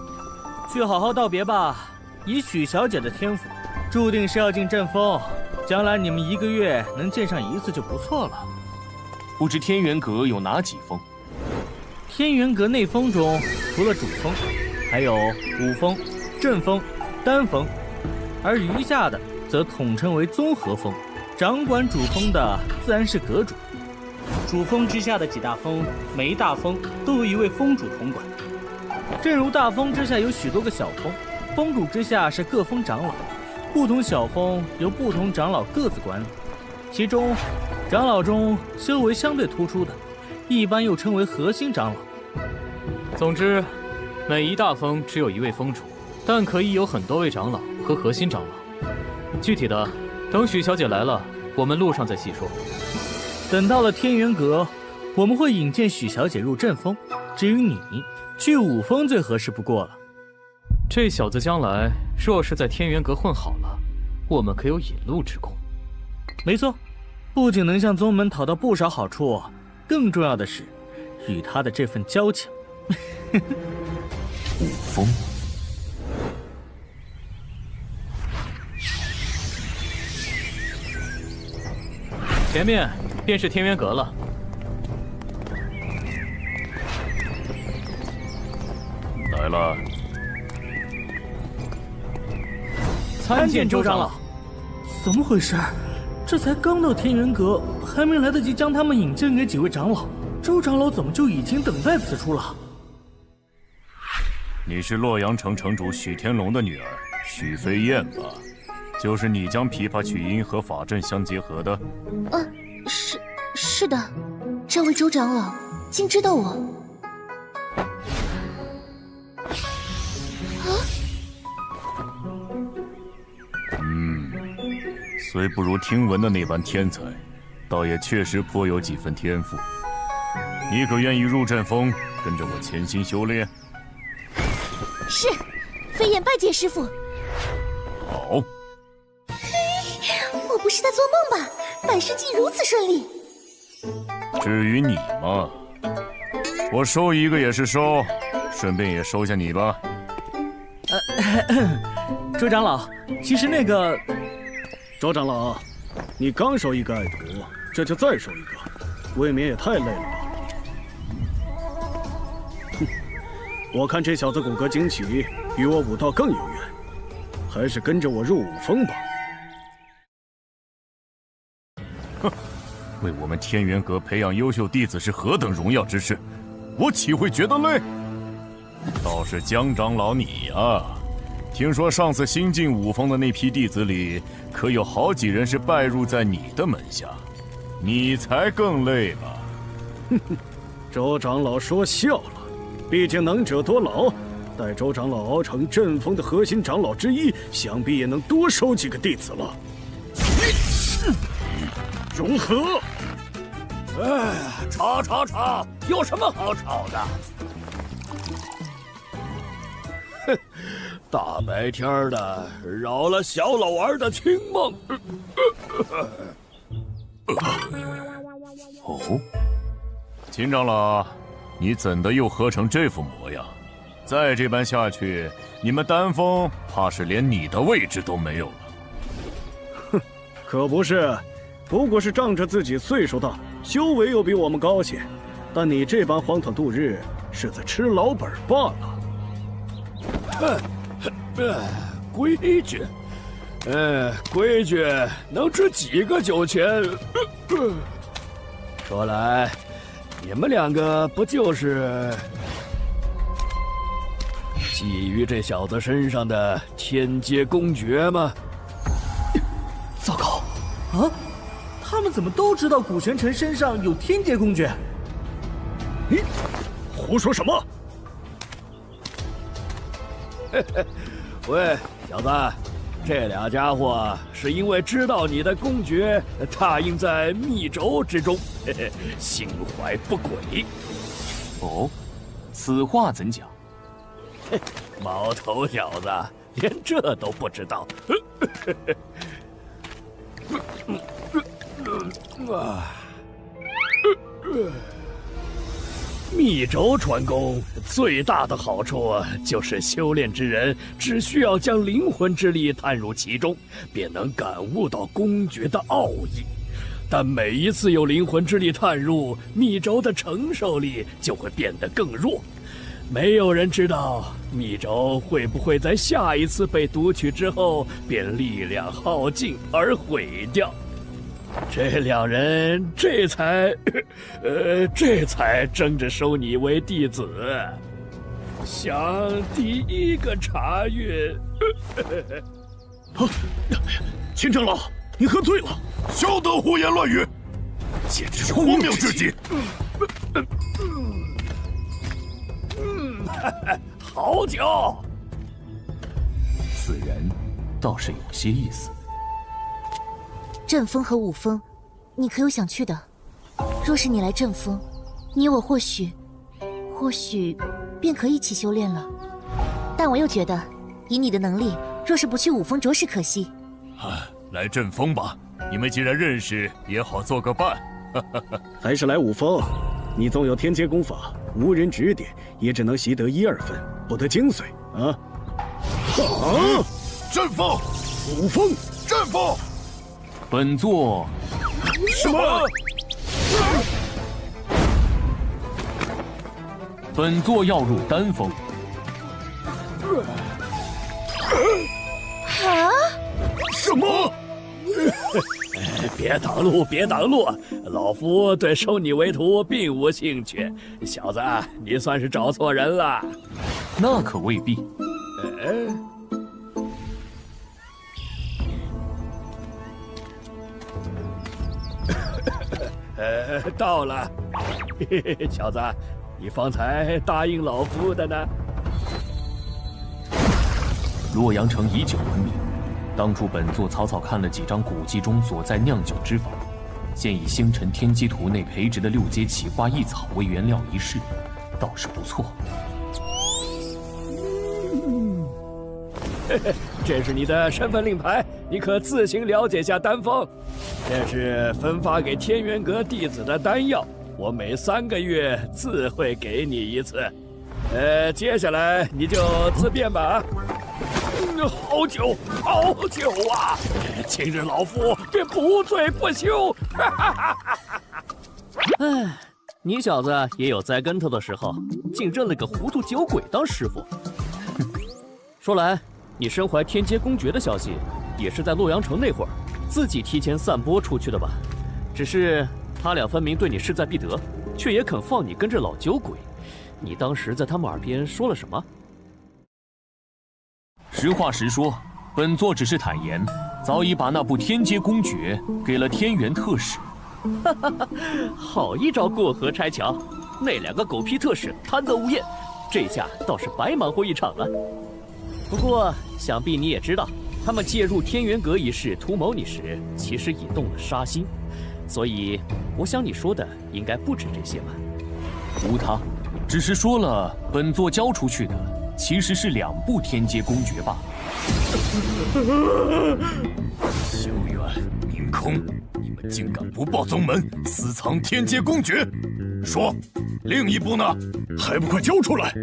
去好好道别吧。以许小姐的天赋，注定是要进阵风，将来你们1个月能见上1次就不错了。不知天元阁有哪几峰？天元阁内峰中，除了主峰，还有武峰、正峰、丹峰，而余下的则统称为综合峰。掌管主峰的自然是阁主。主峰之下的几大峰，每一大峰都有一位峰主统管。正如大峰之下有许多个小峰，峰主之下是各峰长老，不同小峰由不同长老各自管理。其中，长老中修为相对突出的，一般又称为核心长老。总之，每一大峰只有1位峰主，但可以有很多位长老和核心长老。具体的，等许小姐来了，我们路上再细说。等到了天元阁，我们会引荐许小姐入阵风。至于你，去武峰最合适不过了。这小子将来若是在天元阁混好了，我们可有引路之功。没错，不仅能向宗门讨到不少好处，更重要的是，与他的这份交情。武峰。前面便是天元阁了。来了。参见周长老。怎么回事？这才刚到天元阁，还没来得及将他们引荐给几位长老，周长老怎么就已经等在此处了？你是洛阳城城主许天龙的女儿许飞燕吧？就是你将琵琶曲音和法阵相结合的？是的，这位周长老竟知道我。虽不如听闻的那般天才，倒也确实颇有几分天赋。你可愿意入阵风，跟着我潜心修炼。是，飞燕拜见师傅。好。我不是在做梦吧？百事竟如此顺利。至于你嘛，我收一个也是收，顺便也收下你吧。周长老，其实那个，周长老，你刚收一个爱徒，这就再收一个，未免也太累了吧？哼，我看这小子骨骼惊奇，与我武道更有缘，还是跟着我入武峰吧。哼，为我们天元阁培养优秀弟子是何等荣耀之事，我岂会觉得累？倒是江长老你呀，听说上次新进武峰的那批弟子里，可有好几人是拜入在你的门下，你才更累吧？哼哼，周长老说笑了，毕竟能者多劳，待周长老熬成阵风的核心长老之一，想必也能多收几个弟子了。融合！哎，吵，有什么好吵的？哼，大白天的扰了小老儿的清梦。哦，秦长老，你怎的又喝成这副模样？再这般下去，你们丹峰怕是连你的位置都没有了。哼，可不是，不过是仗着自己岁数大，修为又比我们高些，但你这般荒唐度日，是在吃老本罢了。规矩，规矩能值几个酒钱？说来，你们两个不就是觊觎这小子身上的天阶公诀吗？糟糕，啊！他们怎么都知道古玄尘身上有天阶公诀？胡说什么？喂，小子，这俩家伙是因为知道你的公诀踏印在密轴之中，心怀不轨。哦，此话怎讲？毛头小子，连这都不知道。密轴传功最大的好处就是修炼之人只需要将灵魂之力探入其中，便能感悟到公诀的奥义。但每一次有灵魂之力探入，密轴的承受力就会变得更弱。没有人知道密轴会不会在下一次被读取之后便力量耗尽而毁掉。这两人这才争着收你为弟子，想第一个查阅。秦长老，你喝醉了，休得胡言乱语，简直是荒谬至极。好酒，此人倒是有些意思。阵风和武峰，你可有想去的？若是你来阵风，你我或许便可一起修炼了。但我又觉得，以你的能力，若是不去武峰，着实可惜。来阵风吧，你们既然认识，也好做个伴。还是来武峰，你纵有天阶功法，无人指点，也只能习得1、2分，不得精髓啊！阵风，武峰，阵风。本座什么？本座要入丹峰。啊？什么？别挡路，别挡路！老夫对收你为徒并无兴趣。小子，你算是找错人了。那可未必。到了。小子，你方才答应老夫的呢？洛阳城以酒闻名，当初本座草草看了几张古籍中所在酿酒之法，现以星辰天机图内培植的6阶奇花异草为原料一试，倒是不错。这是你的身份令牌，你可自行了解下丹方。这是分发给天元阁弟子的丹药，我每3个月自会给你一次。接下来你就自便吧。好酒，好酒啊！今日老夫便不醉不休。哎，你小子也有栽跟头的时候，竟认了个糊涂酒鬼当师傅。说来，你身怀天阶公爵的消息，也是在洛阳城那会儿自己提前散播出去的吧？只是他俩分明对你势在必得，却也肯放你跟着老酒鬼。你当时在他们耳边说了什么？实话实说，本座只是坦言，早已把那部天阶公爵给了天元特使。哈哈哈，好一招过河拆桥！那2个狗屁特使贪得无厌，这下倒是白忙活一场了。不过，想必你也知道，他们介入天元阁一事图谋你时，其实已动了杀心。所以，我想你说的应该不止这些吧？无他，只是说了本座交出去的其实是2部天阶公爵罢了。修远、明空，你们竟敢不报宗门，私藏天阶公爵！说，另一部呢？还不快交出来！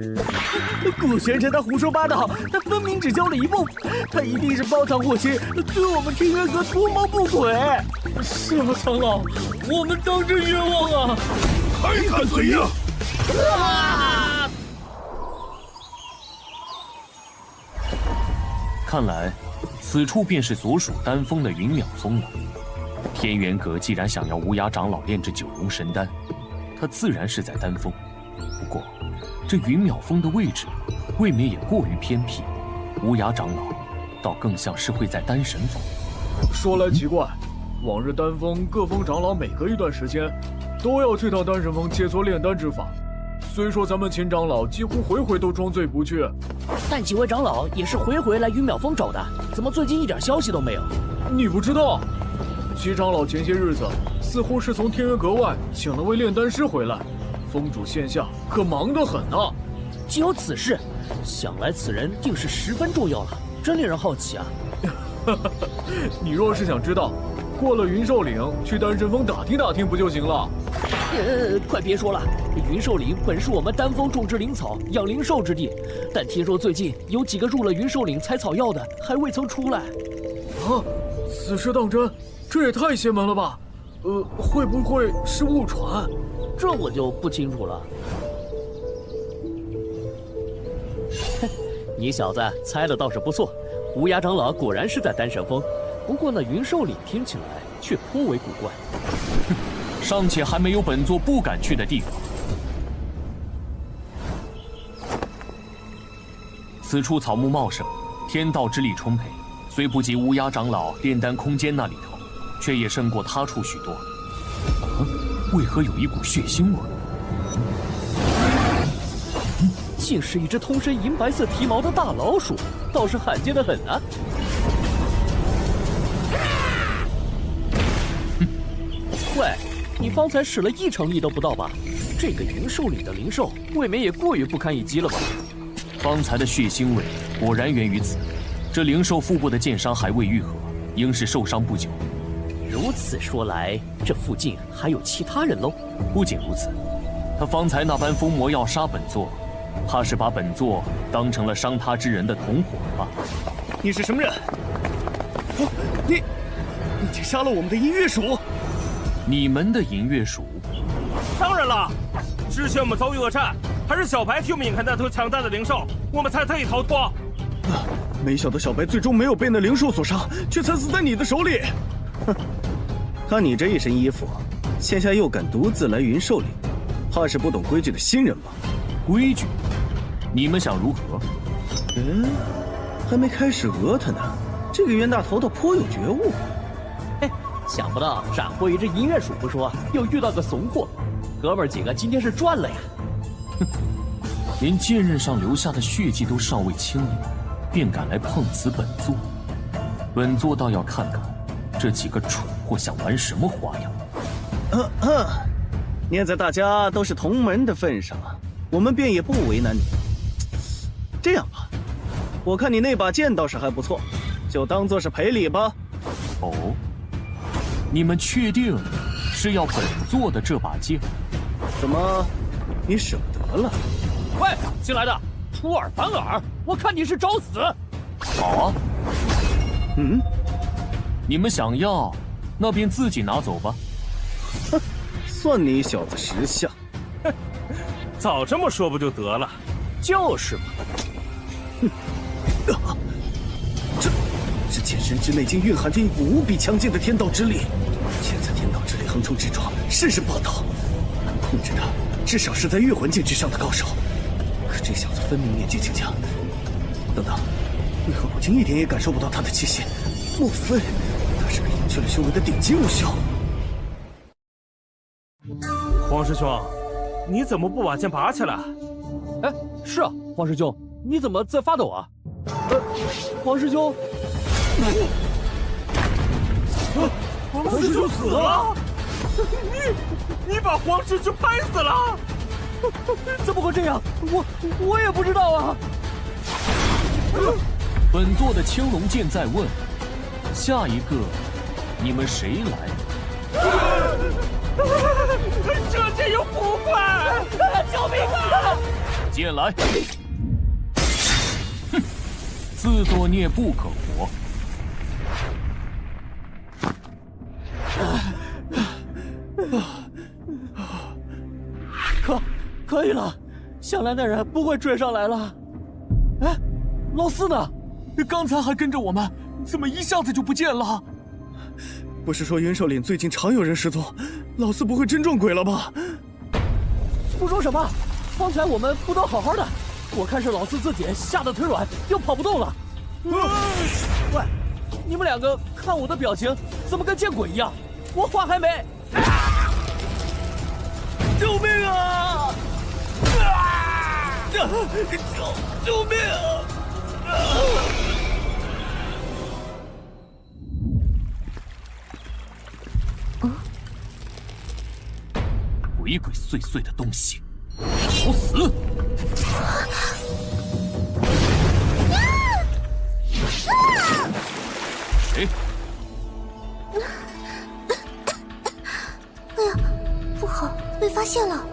顾玄尘他胡说八道，他分明只交了1部，他一定是包藏祸心，对我们天元阁图谋不轨。是啊，长老，我们当真冤枉啊！还敢嘴硬！看来，此处便是所属丹峰的云淼峰了。天元阁既然想要无涯长老炼制9龙神丹，他自然是在丹峰。不过，这云淼峰的位置，未免也过于偏僻。无涯长老，倒更像是会在丹神峰。说来奇怪，往日丹峰各峰长老每隔一段时间，都要去趟丹神峰切磋炼丹之法。虽说咱们秦长老几乎回回都装醉不去，但几位长老也是回回来云淼峰找的，怎么最近一点消息都没有？你不知道？齐长老前些日子似乎是从天元阁外请了位炼丹师回来，峰主线下可忙得很呢。既有此事，想来此人定是十分重要了，真令人好奇啊！你若是想知道，过了云兽岭去丹神峰打听打听不就行了？快别说了，云兽岭本是我们丹峰种植灵草、养灵兽之地，但听说最近有几个入了云兽岭采草药的还未曾出来。啊，此事当真？这也太邪门了吧！会不会是误传？这我就不清楚了。你小子猜的倒是不错，无涯长老果然是在丹神峰，不过那云兽岭听起来却颇为古怪。尚且还没有本座不敢去的地方。此处草木茂盛，天道之力充沛，虽不及无涯长老炼丹空间那里头，却也胜过他处许多。为何有一股血腥味？竟是一只通身银白色蹄毛的大老鼠，倒是罕见的很啊！喂，你方才使了1成力都不到吧？这个云兽岭的灵兽，未免也过于不堪一击了吧？方才的血腥味果然源于此。这灵兽腹部的剑伤还未愈合，应是受伤不久。如此说来，这附近还有其他人喽？不仅如此，他方才那般疯魔要杀本座，怕是把本座当成了伤他之人的同伙吧？你是什么人？你竟杀了我们的银月鼠！你们的银月鼠？当然了，之前我们遭遇恶战，还是小白替我们引开那头强大的灵兽，我们才得以逃脱。没想到小白最终没有被那灵兽所杀，却惨死在你的手里。哼，看你这一身衣服，现下又敢独自来云兽岭，怕是不懂规矩的新人吧？规矩？你们想如何？还没开始讹他呢，这个冤大头头颇有觉悟。想不到斩获一只银月鼠不说，又遇到个怂货，哥们儿几个今天是赚了呀！哼，连剑刃上留下的血迹都尚未清理，便敢来碰瓷本座，本座倒要看看这几个蠢货想玩什么花样。念在大家都是同门的份上，我们便也不为难你。这样吧，我看你那把剑倒是还不错，就当做是赔礼吧。哦，你们确定是要本座的这把剑？怎么，你舍不得了？喂，新来的，出尔反尔，我看你是找死！好啊。你们想要，那便自己拿走吧。哼，算你小子识相。哼，早这么说不就得了？就是嘛。这剑身之内竟蕴含着一股无比强劲的天道之力，潜在天道之力横冲直撞，甚是霸道。能控制他，至少是在月魂境之上的高手。可这小子分明年纪轻轻。等等，为何我竟一点也感受不到他的气息？莫非他是个隐去了修为的顶级武修？黄师兄，你怎么不把剑拔起来？哎，是啊，黄师兄，你怎么在发抖啊？黄师兄，黄师兄死了！你把黄师兄拍死了！怎么会这样？我也不知道啊。本座的青龙剑在问，下一个你们谁来？这剑有古怪！救命啊！剑来！哼，自作孽不可活。可以了，想来那人不会追上来了。哎，老四呢？刚才还跟着我们，怎么一下子就不见了？不是说云兽岭最近常有人失踪，老四不会真撞鬼了吧？不说什么，方才我们不都好好的？我看是老四自己吓得腿软，又跑不动了。喂，你们两个看我的表情，怎么跟见鬼一样？我话还没。救命啊！救命啊！鬼鬼祟祟的东西，找死！谁？哎呀，不好，被发现了！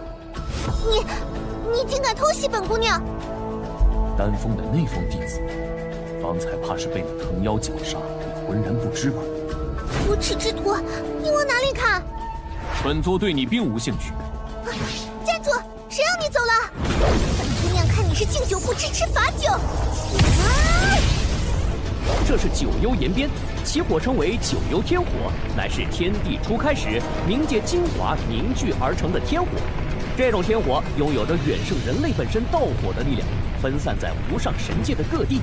你竟敢偷袭本姑娘！丹峰的内封弟子，方才怕是被那藤妖绞杀，也浑然不知吧？无耻之徒，你往哪里砍？本座对你并无兴趣。站住！谁让你走了？本姑娘看你是敬酒不吃吃罚酒。这是九幽岩边，其火称为九幽天火，乃是天地初开始冥界精华凝聚而成的天火。这种天火拥有着远胜人类本身道火的力量，分散在无上神界的各地。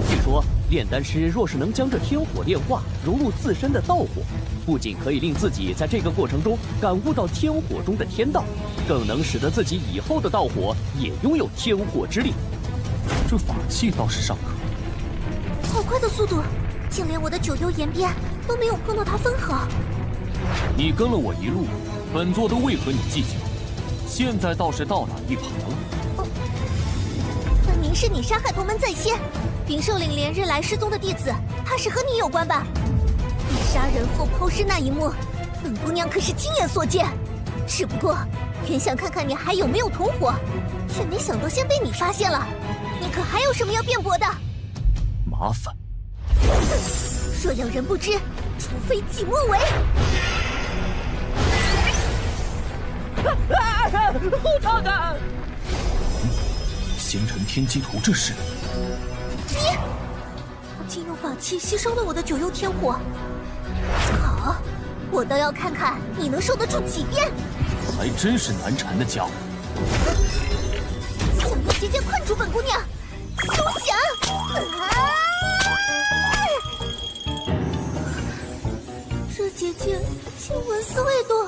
据说炼丹师若是能将这天火炼化，融入自身的道火，不仅可以令自己在这个过程中感悟到天火中的天道，更能使得自己以后的道火也拥有天火之力。这法器倒是尚可。好快的速度，竟连我的九幽岩边都没有碰到它分毫。你跟了我一路，本座都未和你计较，现在倒是倒打一耙了。分明是你杀害同门在先，云兽岭连日来失踪的弟子，怕是和你有关吧？你杀人后抛尸那一幕，本姑娘可是亲眼所见。只不过原想看看你还有没有同伙，却没想到先被你发现了。你可还有什么要辩驳的？麻烦。若要人不知，除非己莫为。后头的！星辰天机图，这是你竟用法器吸收了我的九幽天火。好，我倒要看看你能受得住几遍。还真是难缠的家伙。想要直接困住本姑娘，休想！这姐姐竟闻思未堕。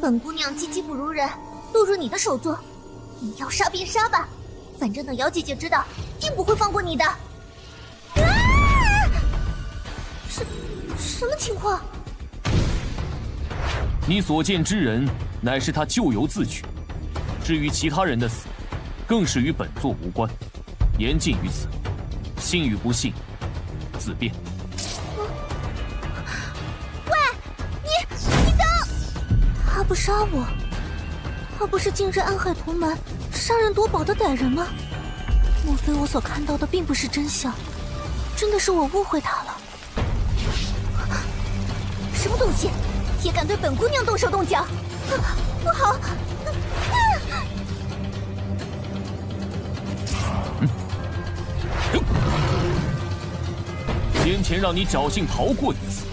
本姑娘技不如人，落入你的手中，你要杀便杀吧，反正等姚姐姐知道，定不会放过你的。什么情况？你所见之人，乃是他咎由自取。至于其他人的死，更是与本座无关，言尽于此。信与不信，自便。喂，你等！他不杀我，他不是近日暗害同门、杀人夺宝的歹人吗？莫非我所看到的并不是真相？真的是我误会他了？什么东西，也敢对本姑娘动手动脚？不好！先前让你侥幸逃过一次，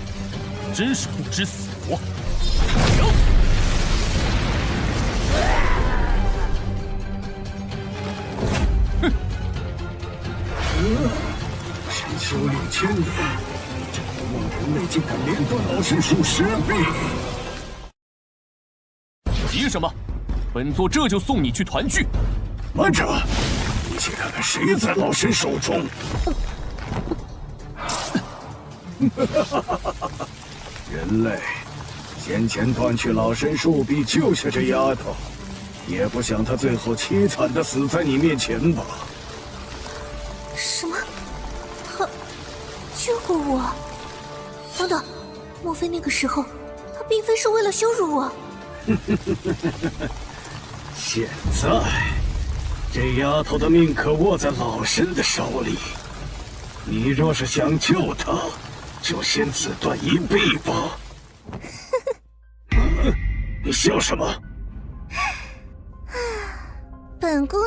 真是不知死活。谁修炼1000年，这个梦人类竟敢连断老神术10臂！急什么？本座这就送你去团聚。慢着，一起看看谁在老神手中。人类，先前断去老神术臂救下这丫头，也不想她最后凄惨的死在你面前吧？什么？他救过我？等等，莫非那个时候他并非是为了羞辱我？现在，这丫头的命可握在老神的手里，你若是想救她，就先自断一臂吧。你笑什么？本姑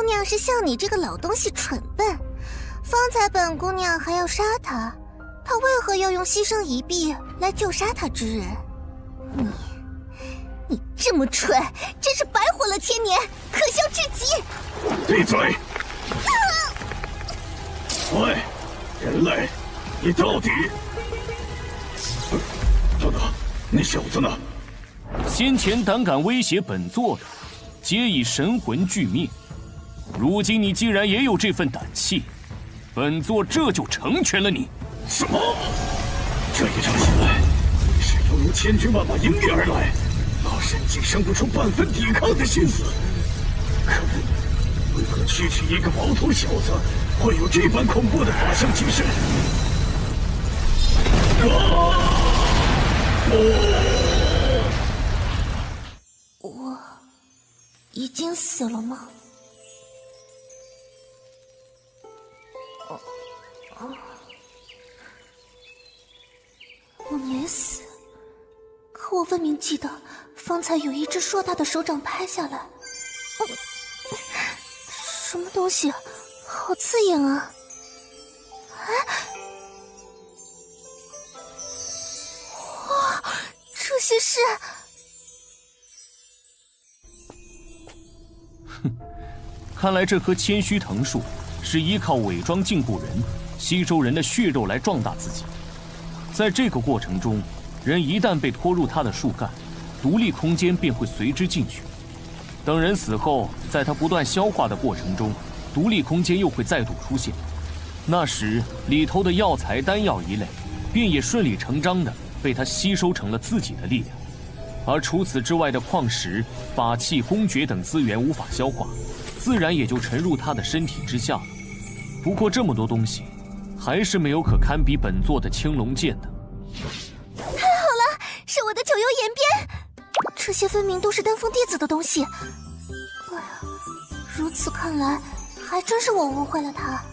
娘是笑你这个老东西蠢笨。方才本姑娘还要杀他，她为何要用牺牲一臂来救杀他之人？你这么蠢，真是白活了1000年，可笑至极！闭嘴！喂，人类，你到底……等等，那小子呢？先前胆敢威胁本座的，皆已神魂俱灭。如今你既然也有这份胆气，本座这就成全了你。什么？这一仗下来，你是犹如千军万马迎面而来，老神竟生不出半分抵抗的心思。可恶！为何区区一个毛头小子，会有这般恐怖的法相精神？我已经死了吗？我没死，可我分明记得方才有一只硕大的手掌拍下来。什么东西，好刺眼啊！哇，这些是……看来这棵千须藤树是依靠伪装禁锢人、吸收人的血肉来壮大自己。在这个过程中，人一旦被拖入它的树干，独立空间便会随之进去。等人死后，在它不断消化的过程中，独立空间又会再度出现。那时里头的药材、丹药一类，便也顺理成章地被它吸收成了自己的力量。而除此之外的矿石、法器、公爵等资源无法消化，自然也就沉入他的身体之下了。不过这么多东西，还是没有可堪比本座的青龙剑的。太好了，是我的九幽岩鞭，这些分明都是丹峰弟子的东西。哎呀，如此看来，还真是我误会了他。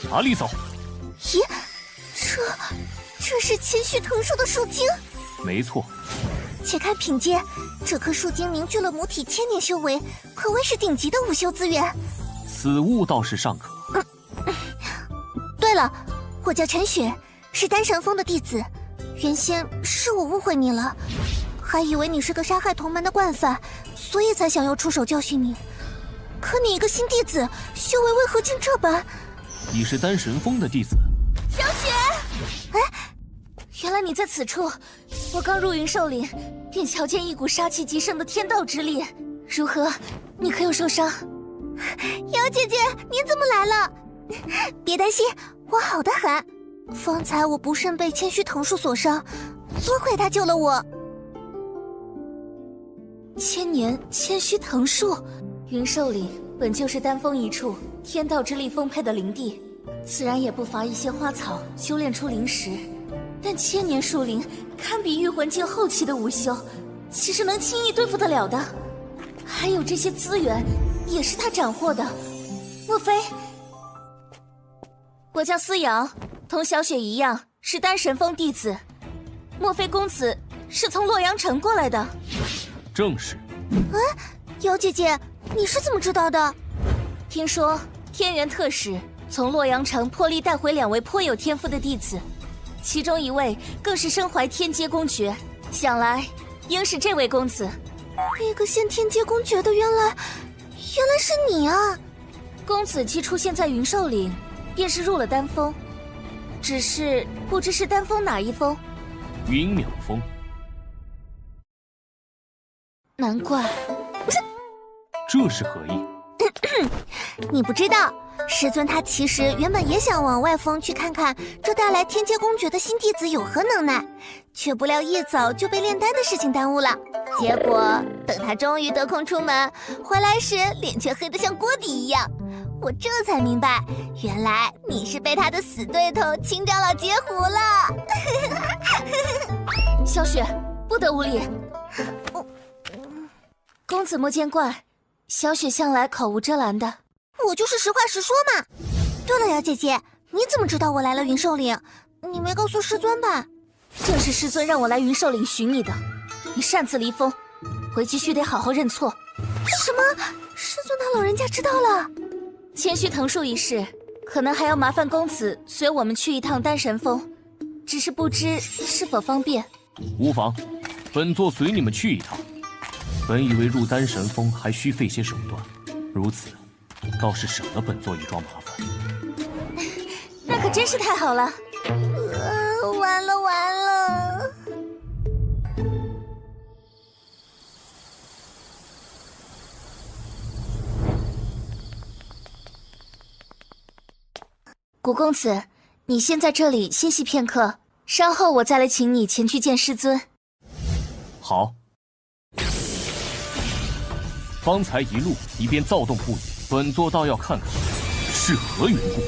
哪里走？咦，这是千须藤树的树精？没错。且看品阶，这棵树精凝聚了母体1000年修为，可谓是顶级的武修资源。此物倒是尚可。对了，我叫陈雪，是丹神峰的弟子。原先是我误会你了，还以为你是个杀害同门的惯犯，所以才想要出手教训你。可你一个新弟子，修为为何竟这般？你是丹神峰的弟子？小雪，哎，原来你在此处。我刚入云兽岭，便瞧见一股杀气极盛的天道之力。如何？你可有受伤？瑶姐姐，你怎么来了？别担心，我好得很。方才我不慎被千须藤树所伤，多亏他救了我。千年千须藤树，云兽岭本就是丹峰一处天道之力丰沛的灵地，自然也不乏一些花草修炼出灵石。但千年树林堪比御魂境后期的武修，岂是能轻易对付得了的？还有这些资源，也是他斩获的。莫非？我叫思瑶，同小雪一样是丹神峰弟子。莫非公子是从洛阳城过来的？正是。哎，瑶姐姐，你是怎么知道的？听说天元特使从洛阳城破例带回2位颇有天赋的弟子，其中一位更是身怀天阶公爵，想来应是这位公子。那个现天阶公爵的原来是你啊！公子既出现在云兽岭，便是入了丹峰，只是不知是丹峰哪一峰。云淼峰。难怪。这是何意？你不知道，师尊他其实原本也想往外峰去看看这带来天阶公爵的新弟子有何能耐，却不料一早就被炼丹的事情耽误了。结果等他终于得空出门回来时，脸却黑得像锅底一样。我这才明白，原来你是被他的死对头秦长老截胡了。小雪，不得无礼。公子莫见怪，小雪向来口无遮拦的。我就是实话实说嘛。对了，瑶姐姐，你怎么知道我来了云兽岭？你没告诉师尊吧？正是师尊让我来云兽岭寻你的。你擅自离峰，回去须得好好认错。什么？师尊他老人家知道了？千须藤树一事，可能还要麻烦公子随我们去一趟丹神峰，只是不知是否方便。无妨，本座随你们去一趟。本以为入丹神峰还需费些手段，如此倒是省了本座一桩麻烦。那可真是太好了。完了完了。古公子，你先在这里歇息片刻，稍后我再来请你前去见师尊。好。方才一路一边躁动不已，本座倒要看看是何缘故。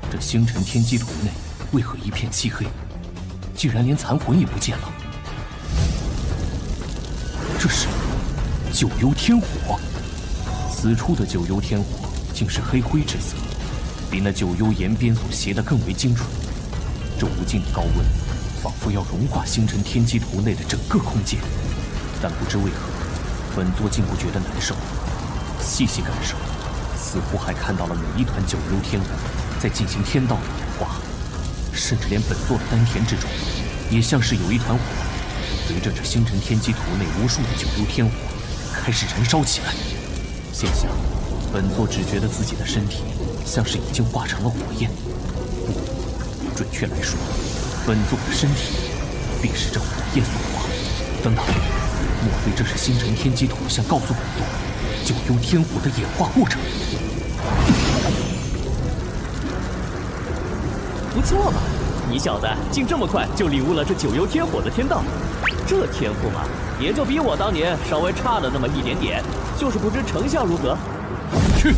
这星辰天机图内为何一片漆黑？竟然连残魂也不见了。这是九幽天火，此处的九幽天火竟是黑灰之色，比那九幽岩边所写的更为精准。这无尽的高温，仿佛要融化星辰天机图内的整个空间。但不知为何，本座竟不觉得难受。细细感受，似乎还看到了每一团九幽天火在进行天道的演化，甚至连本座的丹田之中，也像是有一团火，随着这星辰天机图内无数的九幽天火开始燃烧起来。现下，本座只觉得自己的身体像是已经化成了火焰。不，准确来说，本座的身体便是这火焰所化。等等，莫非这是星辰天机图想告诉本座九幽天火的演化过程？不错嘛，你小子竟这么快就领悟了这九幽天火的天道，这天赋嘛，也就比我当年稍微差了那么一点点，就是不知成效如何。去！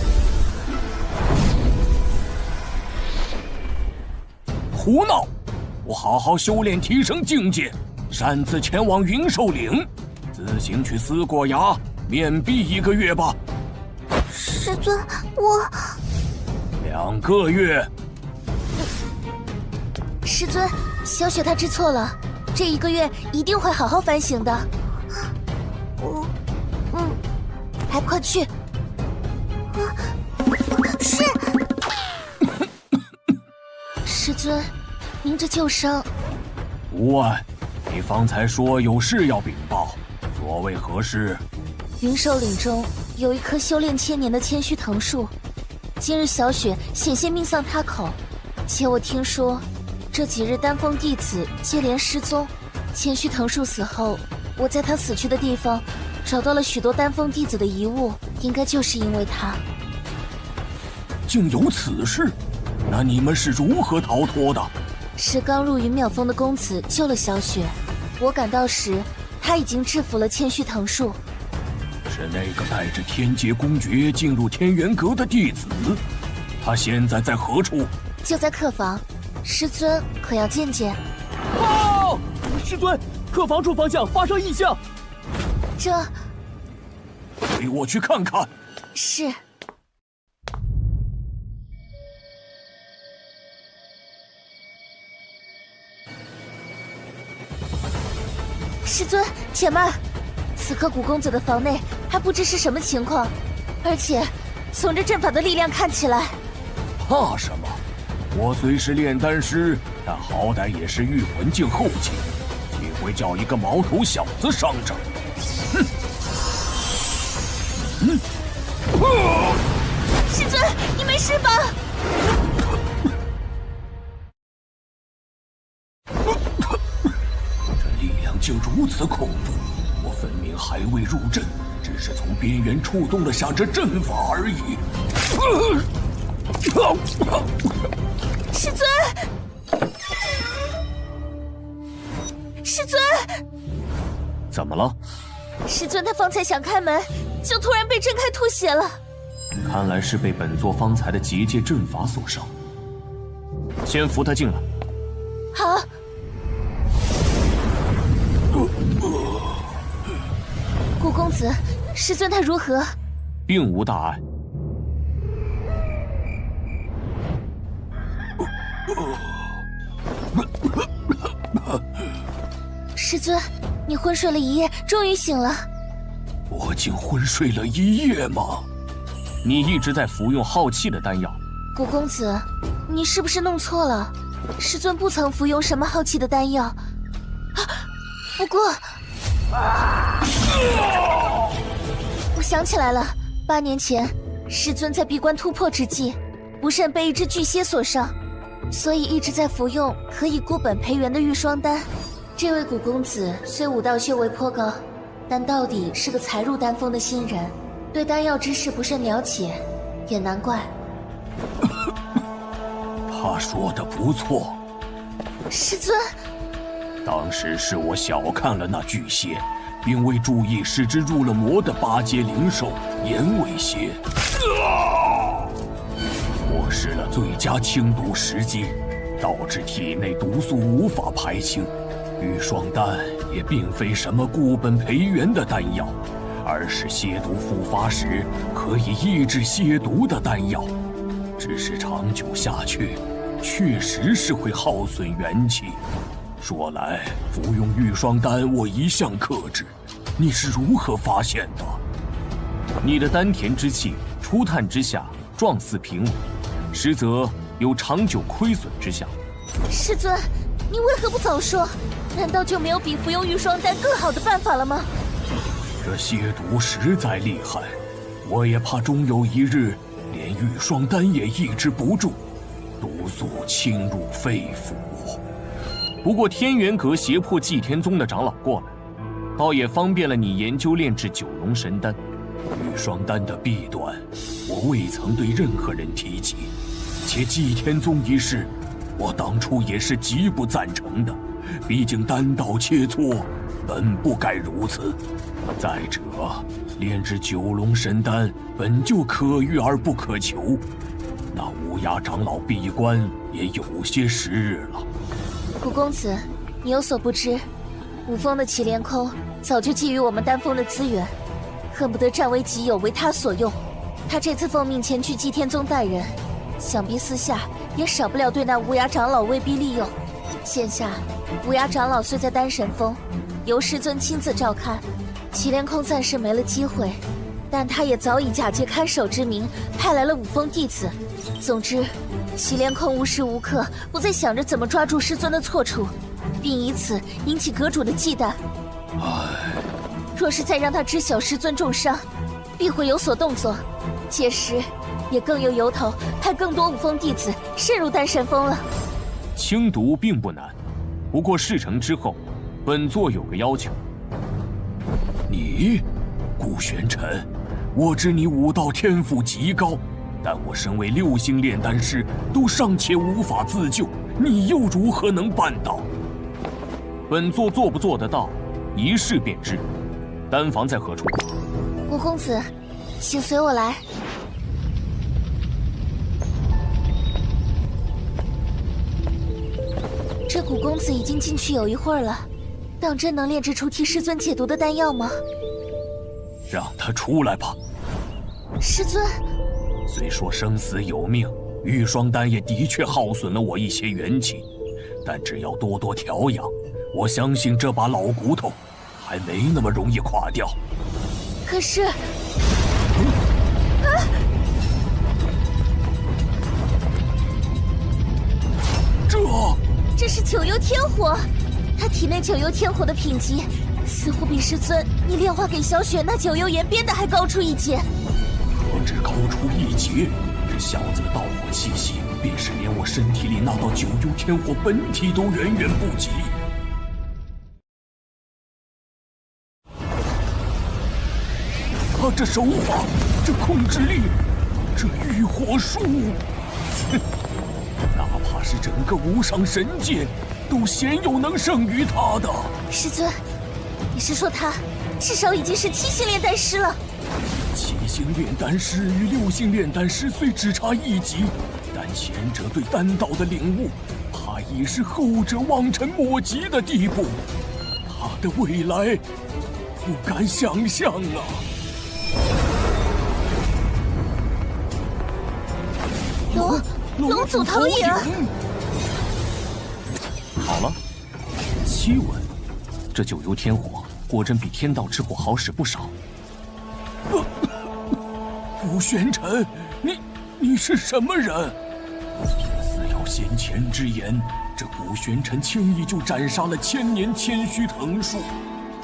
胡闹！我好好修炼，提升境界，擅自前往云兽岭，自行去思过崖，面壁1个月吧。师尊，我2个月。师尊，小雪她知错了，这1个月一定会好好反省的。还快去！是。师尊，您这旧伤。无碍，你方才说有事要禀报，所谓何事？云兽岭中有一棵修炼千年的千须藤树，今日小雪险些命丧他口，且我听说这几日丹峰弟子接连失踪。千须藤树死后，我在他死去的地方找到了许多丹峰弟子的遗物，应该就是因为他。竟有此事？那你们是如何逃脱的？是刚入云淼峰的公子救了小雪，我赶到时，他已经制服了千须藤树。是那个带着天阶公爵进入天元阁的弟子，他现在在何处？就在客房，师尊可要见见？哦，师尊，客房处方向发生异象。这，陪我去看看。是。师尊，且慢！此刻古公子的房内还不知是什么情况，而且从这阵法的力量看起来，怕什么？我虽是炼丹师，但好歹也是御魂境后期，岂会叫一个毛头小子伤着？哼！师尊，你没事吧？竟如此恐怖！我分明还未入阵，只是从边缘触动了下这阵法而已。师尊，师尊，怎么了？师尊他方才想开门，就突然被震开吐血了。看来是被本座方才的结界阵法所伤。先扶他进来。好。顾公子，师尊他如何？并无大碍。师尊，你昏睡了一夜，终于醒了。我竟昏睡了一夜吗？你一直在服用耗气的丹药。顾公子，你是不是弄错了？师尊不曾服用什么耗气的丹药。不过，我想起来了，8年前，师尊在闭关突破之际，不慎被一只巨蝎所伤，所以一直在服用可以固本培元的玉霜丹。这位古公子虽武道修为颇高，但到底是个才入丹峰的新人，对丹药知识不甚了解，也难怪。他说的不错。师尊。当时是我小看了那巨蝎，并未注意使之入了魔的8阶灵兽岩尾蝎，错失了最佳清毒时机，导致体内毒素无法排清。玉霜丹也并非什么固本培元的丹药，而是蝎毒复发时可以抑制蝎毒的丹药，只是长久下去，确实是会耗损元气。说来，服用玉霜丹我一向克制，你是如何发现的？你的丹田之气初探之下状似平稳，实则有长久亏损之象。师尊，你为何不早说？难道就没有比服用玉霜丹更好的办法了吗？这蝎毒实在厉害，我也怕终有一日连玉霜丹也抑制不住，毒素侵入肺腑。不过天元阁胁迫祭天宗的长老过来，倒也方便了你研究炼制九龙神丹。玉霜丹的弊端，我未曾对任何人提及，且祭天宗一事，我当初也是极不赞成的。毕竟丹道切磋，本不该如此。再者，炼制九龙神丹本就可遇而不可求，那乌鸦长老闭关也有些时日了。古公子，你有所不知，五峰的祁连空早就觊觎我们丹峰的资源，恨不得占为己有，为他所用。他这次奉命前去祭天宗带人，想必私下也少不了对那乌鸦长老威逼利诱。现下乌鸦长老虽在丹神峰，由师尊亲自照看，祁连空暂时没了机会，但他也早已假借看守之名派来了五峰弟子。总之，祁连空无时无刻不在想着怎么抓住师尊的错处，并以此引起阁主的忌惮。若是再让他知晓师尊重伤，必会有所动作，届时也更有由头派更多五峰弟子渗入丹神峰了。清毒并不难，不过事成之后，本座有个要求。你顾玄尘，我知你武道天赋极高，但我身为6星炼丹师，都尚且无法自救，你又如何能办到？本座做不做得到，一试便知。丹房在何处？顾公子，请随我来。这古公子已经进去有一会儿了，当真能炼制出替师尊解毒的丹药吗？让他出来吧。师尊，虽说生死有命，玉霜丹也的确耗损了我一些元气，但只要多多调养，我相信这把老骨头还没那么容易垮掉。可是，这是九幽天火，他体内九幽天火的品级，似乎比师尊你炼化给小雪那九幽岩边的还高出一截。何止高出一截，这小子的道火气息，便是连我身体里那道九幽天火本体都远远不及。他这手法，这控制力，这御火术，哪怕是整个无上神界，都鲜有能胜于他的。师尊，你是说他至少已经是7星炼丹师了？7星炼丹师与6星炼丹师虽只差一级，但前者对丹道的领悟，怕已是后者望尘莫及的地步。他的未来，不敢想象啊！龙祖投影。好了，7文，这九幽天火果真比天道之火好使不少。顾玄尘，你是什么人？似有先前之言，这顾玄尘轻易就斩杀了千年千虚藤树，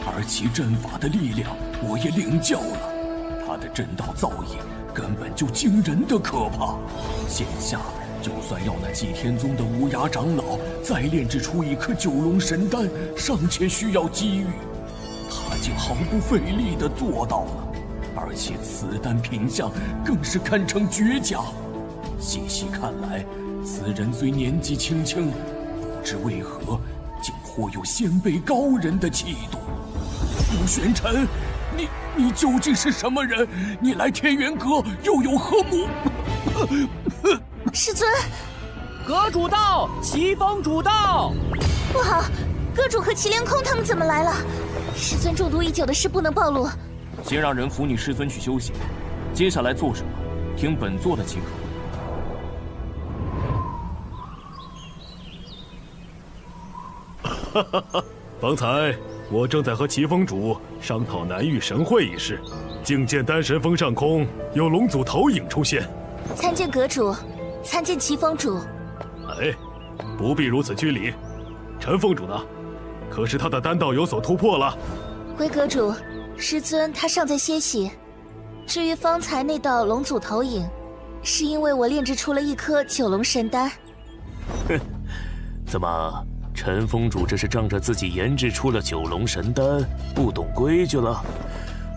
而其阵法的力量我也领教了，他的阵道造诣根本就惊人的可怕。现下就算要那祭天宗的无涯长老再炼制出一颗九龙神丹，尚且需要机遇，他竟毫不费力地做到了，而且此丹品相更是堪称绝佳。细细看来，此人虽年纪轻轻，不知为何竟颇有先辈高人的气度。顾玄尘，你究竟是什么人？你来天元阁又有何目？师尊，阁主到，齐峰主到。不好，阁主和祁连空他们怎么来了？师尊中毒已久的事不能暴露。先让人扶你师尊去休息，接下来做什么，听本座的即可。方才我正在和齐峰主商讨南域神会一事，竟见丹神峰上空有龙祖投影出现。参见阁主，参见齐峰主。哎，不必如此拘礼。陈峰主呢？可是他的丹道有所突破了？回阁主，师尊他尚在歇息。至于方才那道龙祖投影，是因为我炼制出了一颗九龙神丹。哼，怎么？陈峰主这是仗着自己研制出了九龙神丹，不懂规矩了？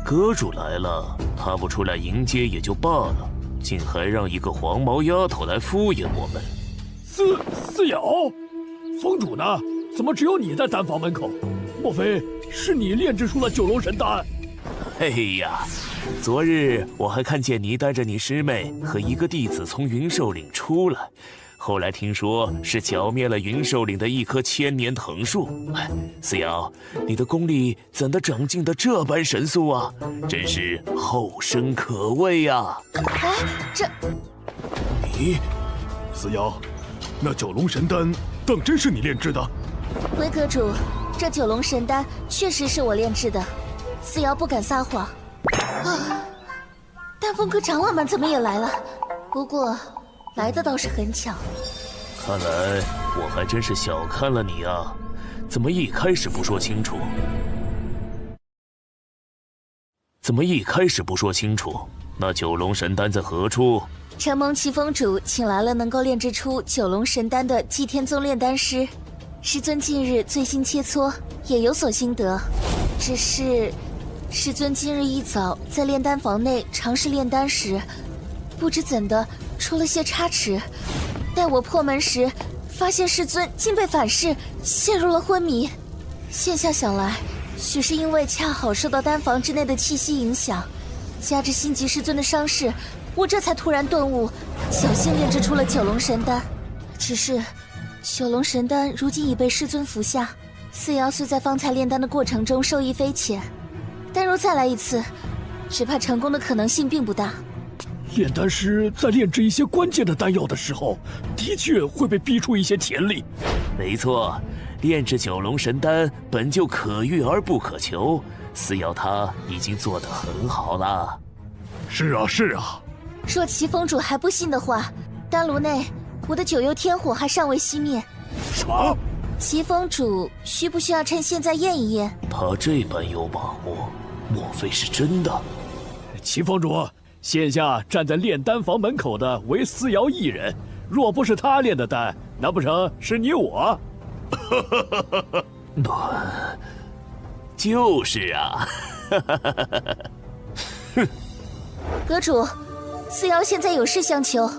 阁主来了，他不出来迎接也就罢了，竟还让一个黄毛丫头来敷衍我们。思瑶，峰主呢？怎么只有你在丹房门口？莫非是你炼制出了九龙神丹？哎呀，昨日我还看见你带着你师妹和一个弟子从云兽岭出来。后来听说是剿灭了云兽岭的一棵千年藤树。哎，思瑶，你的功力怎的长进的这般神速啊？真是后生可畏呀！哎，这……你，思瑶，那九龙神丹当真是你炼制的？回阁主，这九龙神丹确实是我炼制的，思瑶不敢撒谎。啊，丹峰阁长老们怎么也来了？不过……来的倒是很巧，看来我还真是小看了你啊！怎么一开始不说清楚？那九龙神丹在何处？承蒙齐峰主请来了能够炼制出九龙神丹的祭天宗炼丹师，师尊近日最新切磋，也有所心得。只是师尊今日一早在炼丹房内尝试炼丹时，不知怎的出了些差池。待我破门时，发现师尊竟被反噬，陷入了昏迷。现下想来，许是因为恰好受到丹房之内的气息影响，加之心急师尊的伤势，我这才突然顿悟，侥幸炼制出了九龙神丹。只是九龙神丹如今已被师尊服下，四瑶虽在方才炼丹的过程中受益匪浅，但若再来一次，只怕成功的可能性并不大。炼丹师在炼制一些关键的丹药的时候，的确会被逼出一些潜力。没错，炼制九龙神丹本就可遇而不可求，四瑶他已经做得很好了。是啊，是啊。若齐峰主还不信的话，丹炉内我的九幽天火还尚未熄灭。什么？齐峰主需不需要趁现在验一验？他这般有把握，莫非是真的？齐峰主，现下站在炼丹房门口的唯思瑶一人，若不是他炼的丹，难不成是你我？就是啊。哼。阁主，思瑶现在有事相求。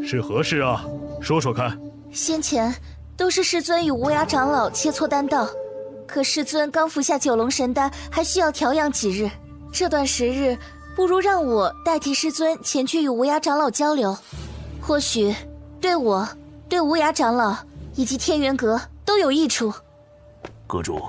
是何事啊？说说看。先前都是师尊与无涯长老切磋丹道，可师尊刚服下九龙神丹，还需要调养几日。这段时日，不如让我代替师尊前去与无涯长老交流，或许对我、对无涯长老以及天元阁都有益处。阁主，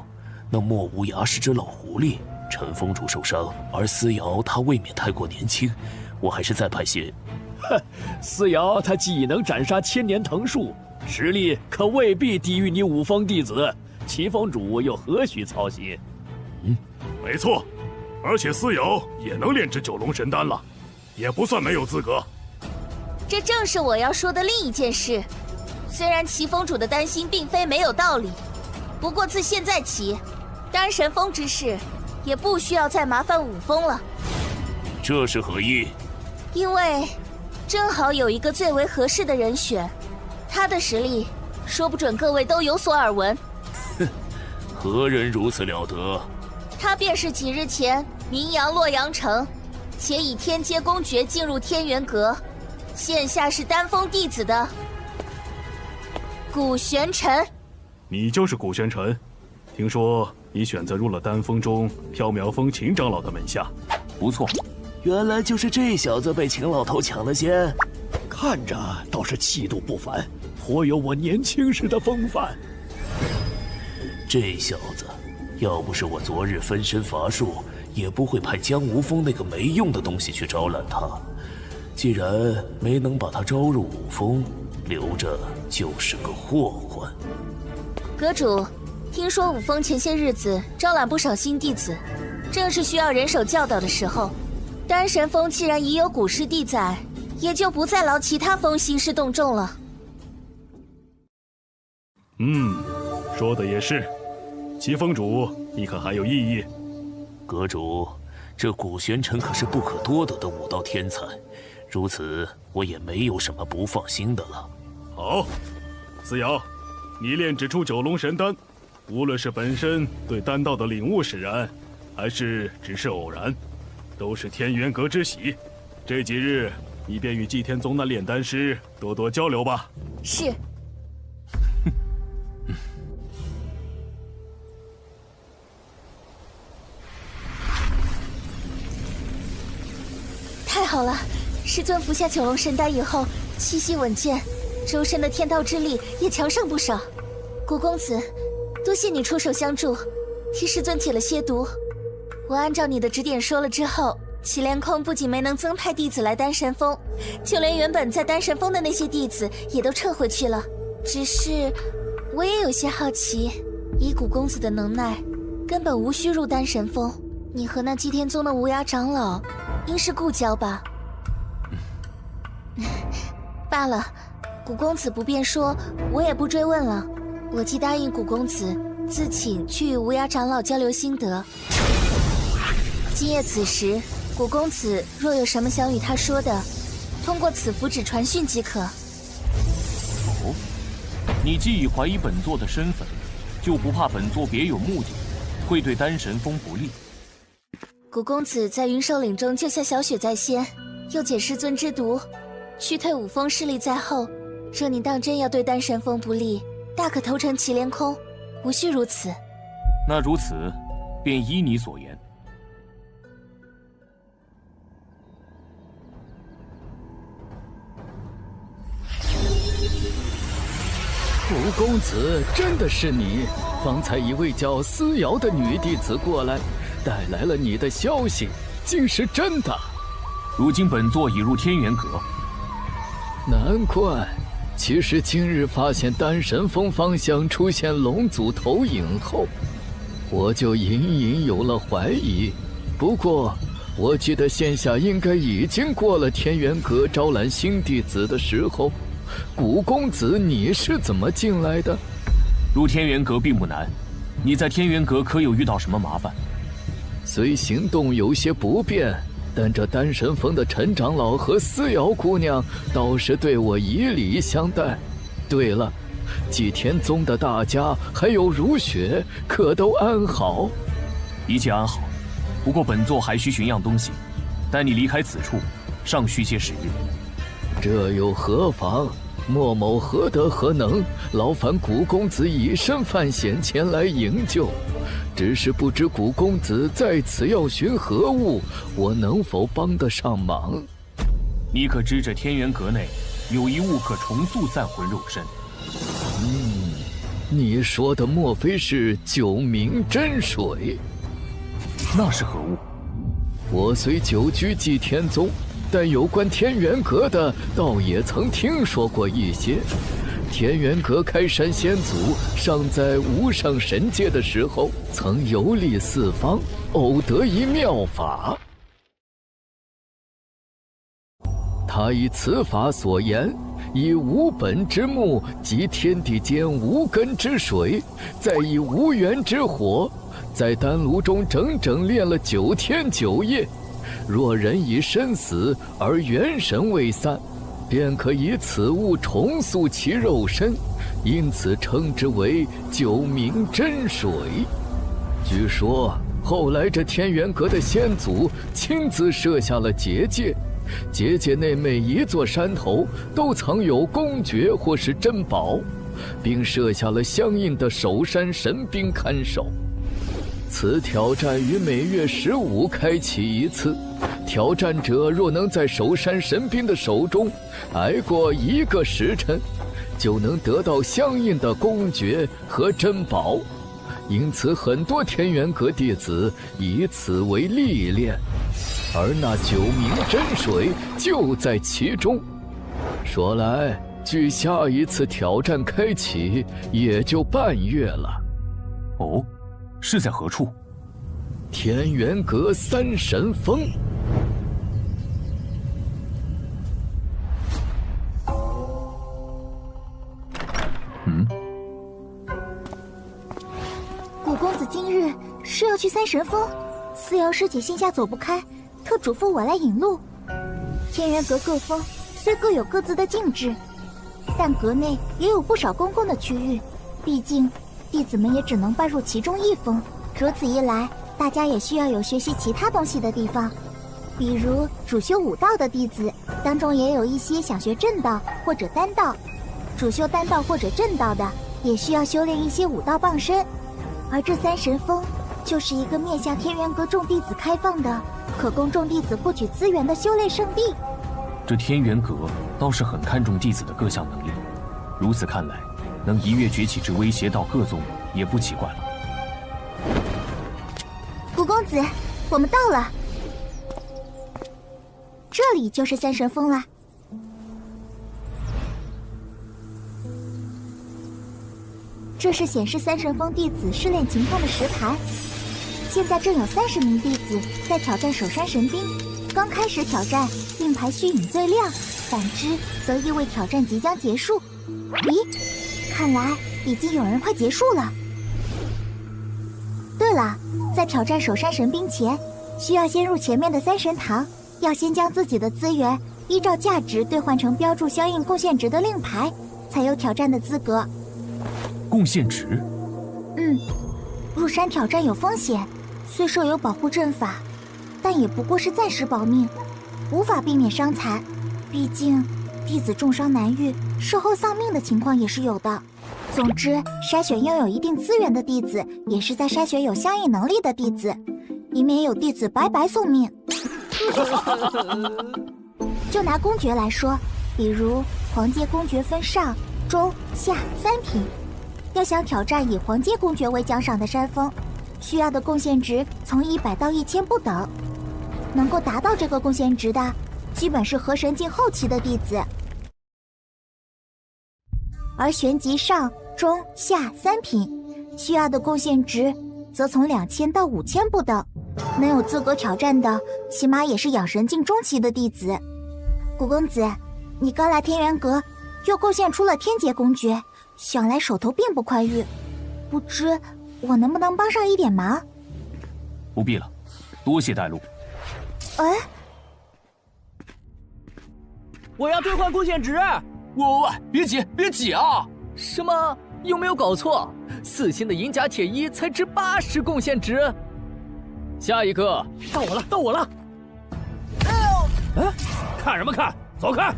那莫无涯是只老狐狸，陈峰主受伤，而思瑶她未免太过年轻，我还是再派些。哼，思瑶她既能斩杀千年藤树，实力可未必低于你五峰弟子，齐峰主又何须操心？没错，而且思瑶也能炼制九龙神丹了，也不算没有资格。这正是我要说的另一件事。虽然齐峰主的担心并非没有道理，不过自现在起，丹神峰之事也不需要再麻烦五峰了。这是何意？因为正好有一个最为合适的人选，他的实力说不准各位都有所耳闻。哼，何人如此了得？他便是几日前名扬洛阳城，且以天阶公爵进入天元阁，现下是丹峰弟子的古玄尘。你就是古玄尘？听说你选择入了丹峰中缥缈峰秦长老的门下。不错，原来就是这小子被秦老头抢了先。看着倒是气度不凡，颇有我年轻时的风范。这小子，要不是我昨日分身乏术，也不会派江无风那个没用的东西去招揽他。既然没能把他招入五峰，留着就是个祸患。阁主，听说五峰前些日子招揽不少新弟子，正是需要人手教导的时候。丹神峰既然已有古师弟在，也就不再劳其他峰兴师动众了。说的也是。齐峰主，你可还有异议？阁主，这古玄尘可是不可多得的武道天才，如此我也没有什么不放心的了。好，思瑶，你炼制出九龙神丹，无论是本身对丹道的领悟使然，还是只是偶然，都是天元阁之喜。这几日你便与祭天宗那炼丹师多多交流吧。是。太好了！师尊服下九龙神丹以后，气息稳健，周身的天道之力也强盛不少。古公子，多谢你出手相助，替师尊解了些毒。我按照你的指点说了之后，祁连空不仅没能增派弟子来丹神峰，就连原本在丹神峰的那些弟子也都撤回去了。只是我也有些好奇，以古公子的能耐，根本无需入丹神峰。你和那祭天宗的无涯长老应是故交吧？罢了，古公子不便说，我也不追问了。我既答应古公子自请去与无涯长老交流心得，今夜此时，古公子若有什么想与他说的，通过此符纸传讯即可。哦，你既已怀疑本座的身份，就不怕本座别有目的，会对丹神峰不利？古公子在云兽岭中救下小雪在先，又解师尊之毒，驱退五峰势力在后。若你当真要对丹神峰不利，大可投诚祁连空，无需如此。那如此，便依你所言。古公子，真的是你！方才一位叫思瑶的女弟子过来，带来了你的消息，竟是真的。如今本座已入天元阁。难怪，其实今日发现丹神峰方向出现龙族投影后，我就隐隐有了怀疑。不过，我记得现下应该已经过了天元阁招揽新弟子的时候。古公子，你是怎么进来的？入天元阁并不难，你在天元阁可有遇到什么麻烦？虽行动有些不便，但这丹神峰的陈长老和思瑶姑娘倒是对我以礼相待。对了，祭天宗的大家还有如雪，可都安好？一切安好，不过本座还需寻样东西，待你离开此处，尚需些时日。这又何妨？莫某何德何能，劳烦古公子以身犯险前来营救。只是不知古公子在此要寻何物，我能否帮得上忙？你可知这天元阁内有一物可重塑散魂肉身？你说的莫非是九冥真水？那是何物？我虽久居祭天宗，但有关天元阁的，倒也曾听说过一些。天元阁开山先祖尚在无上神界的时候，曾游历四方，偶得一妙法。他以此法所言，以无本之木及天地间无根之水，再以无源之火，在丹炉中整整炼了9天9夜。若人已身死而元神未散，便可以此物重塑其肉身，因此称之为九冥真水。据说后来这天元阁的先祖亲自设下了结界，结界内每一座山头都藏有公爵或是珍宝，并设下了相应的守山神兵看守。此挑战于每月15开启一次，挑战者若能在守山神兵的手中挨过1个时辰，就能得到相应的公爵和珍宝。因此很多天元阁弟子以此为历练，而那九冥真水就在其中。说来，距下一次挑战开启也就半月了。哦，是在何处？天元阁三神峰。古公子今日是要去三神峰，思瑶师姐心下走不开，特嘱咐我来引路。天元阁各峰虽各有各自的禁制，但阁内也有不少公共的区域，毕竟弟子们也只能拜入其中一峰。如此一来，大家也需要有学习其他东西的地方，比如主修武道的弟子当中也有一些想学正道或者丹道，主修丹道或者正道的也需要修炼一些武道傍身。而这三神峰就是一个面向天元阁众弟子开放的，可供众弟子获取资源的修炼圣地。这天元阁倒是很看重弟子的各项能力，如此看来，能一跃崛起至威胁到各宗也不奇怪了。古公子，我们到了，这里就是三神峰了。这是显示三神峰弟子试炼情况的石牌，现在正有30名弟子在挑战守山神兵。刚开始挑战，令牌须隐最亮，反之则意味挑战即将结束。咦，看来已经有人快结束了。对了，在挑战守山神兵前，需要先入前面的三神堂，要先将自己的资源依照价值兑换成标注相应贡献值的令牌，才有挑战的资格。贡献值？入山挑战有风险，虽设有保护阵法，但也不过是暂时保命，无法避免伤残。毕竟，弟子重伤难愈，事后丧命的情况也是有的。总之，筛选拥有一定资源的弟子，也是在筛选有相应能力的弟子，以免有弟子白白送命。就拿公爵来说，比如皇阶公爵分上、中、下3品，要想挑战以皇阶公爵为奖赏的山峰，需要的贡献值从100到1000不等。能够达到这个贡献值的，基本是河神境后期的弟子。而旋级上、中、下3品，需要的贡献值则从2000到5000不等。能有资格挑战的，起码也是养神境中期的弟子。古公子，你刚来天元阁，又贡献出了天劫公爵，想来手头并不宽裕，不知我能不能帮上一点忙？不必了，多谢带路。哎，我要兑换贡献值！喂，别挤，别挤啊！什么？有没有搞错？4星的银甲铁衣才值80贡献值。下一个，到我了，到我了！哎，看什么看？走开！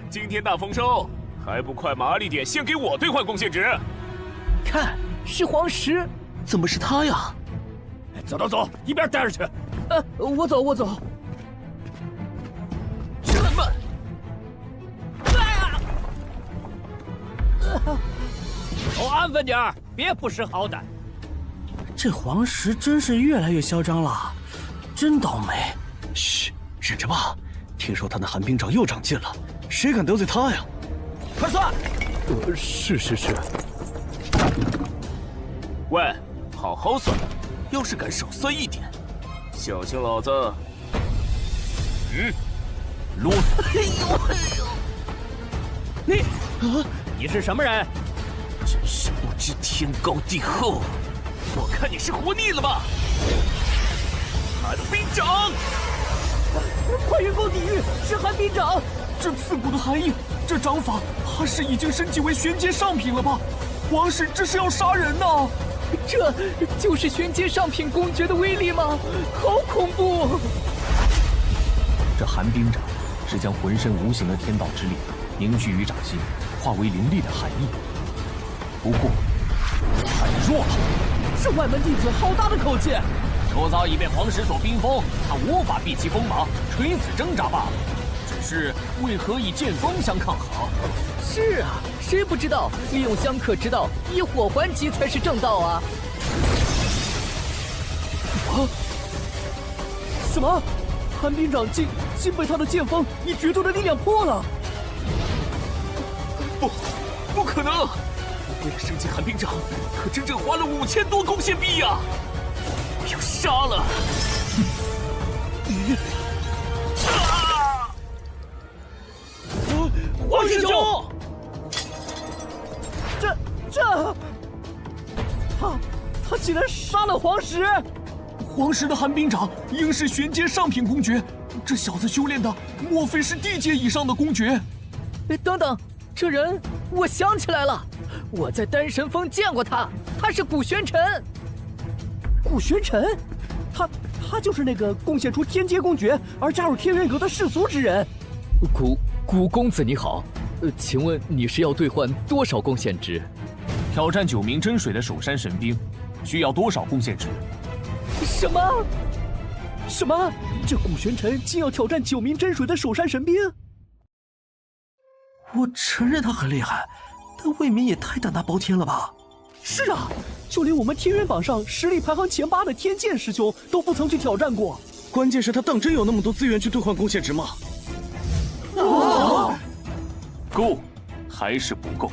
今天大丰收，还不快麻利点，先给我兑换贡献值！看，是黄石，怎么是他呀？走走走，一边待着去！我走，我走。真闷！都安分点儿，别不识好歹。这黄石真是越来越嚣张了，真倒霉。嘘，忍着吧。听说他那寒冰掌又长进了，谁敢得罪他呀？快算！是。喂，好好算，要是敢少算一点，小心老子……啰嗦！你是什么人？真是不知天高地厚！我看你是活腻了吧？寒冰掌！快运功抵御，是寒冰掌！这刺骨的寒意，这掌法怕是已经升级为玄阶上品了吧？皇室这是要杀人呐！这就是玄阶上品公爵的威力吗？好恐怖！这寒冰掌是将浑身无形的天道之力凝聚于掌心，化为凌厉的寒意。不过太弱了。这外门弟子好大的口气！周遭已被皇石所冰封，他无法避其锋芒，垂死挣扎罢了。只是为何以剑锋相抗衡？是啊，谁不知道利用相克之道，以火还击才是正道啊！什么？寒冰掌竟被他的剑锋以绝对的力量破了！不可能！为了升级寒冰掌，可整整花了5000多贡献币呀！我要杀了！黄师兄，他竟然杀了黄石！黄石的寒冰掌应是玄阶上品公爵，这小子修炼的莫非是地阶以上的公爵？等等，这人我想起来了，我在丹神峰见过他，他是古玄尘。古玄尘，他就是那个贡献出天阶公爵而加入天元阁的世俗之人。古公子你好，请问你是要兑换多少贡献值？挑战9名真水的守山神兵，需要多少贡献值？什么？这古玄尘竟要挑战9名真水的守山神兵？我承认他很厉害，但未免也太胆大包天了吧？是啊，就连我们天元榜上实力排行前8的天剑师兄都不曾去挑战过。关键是他当真有那么多资源去兑换贡献值吗？够，还是不够？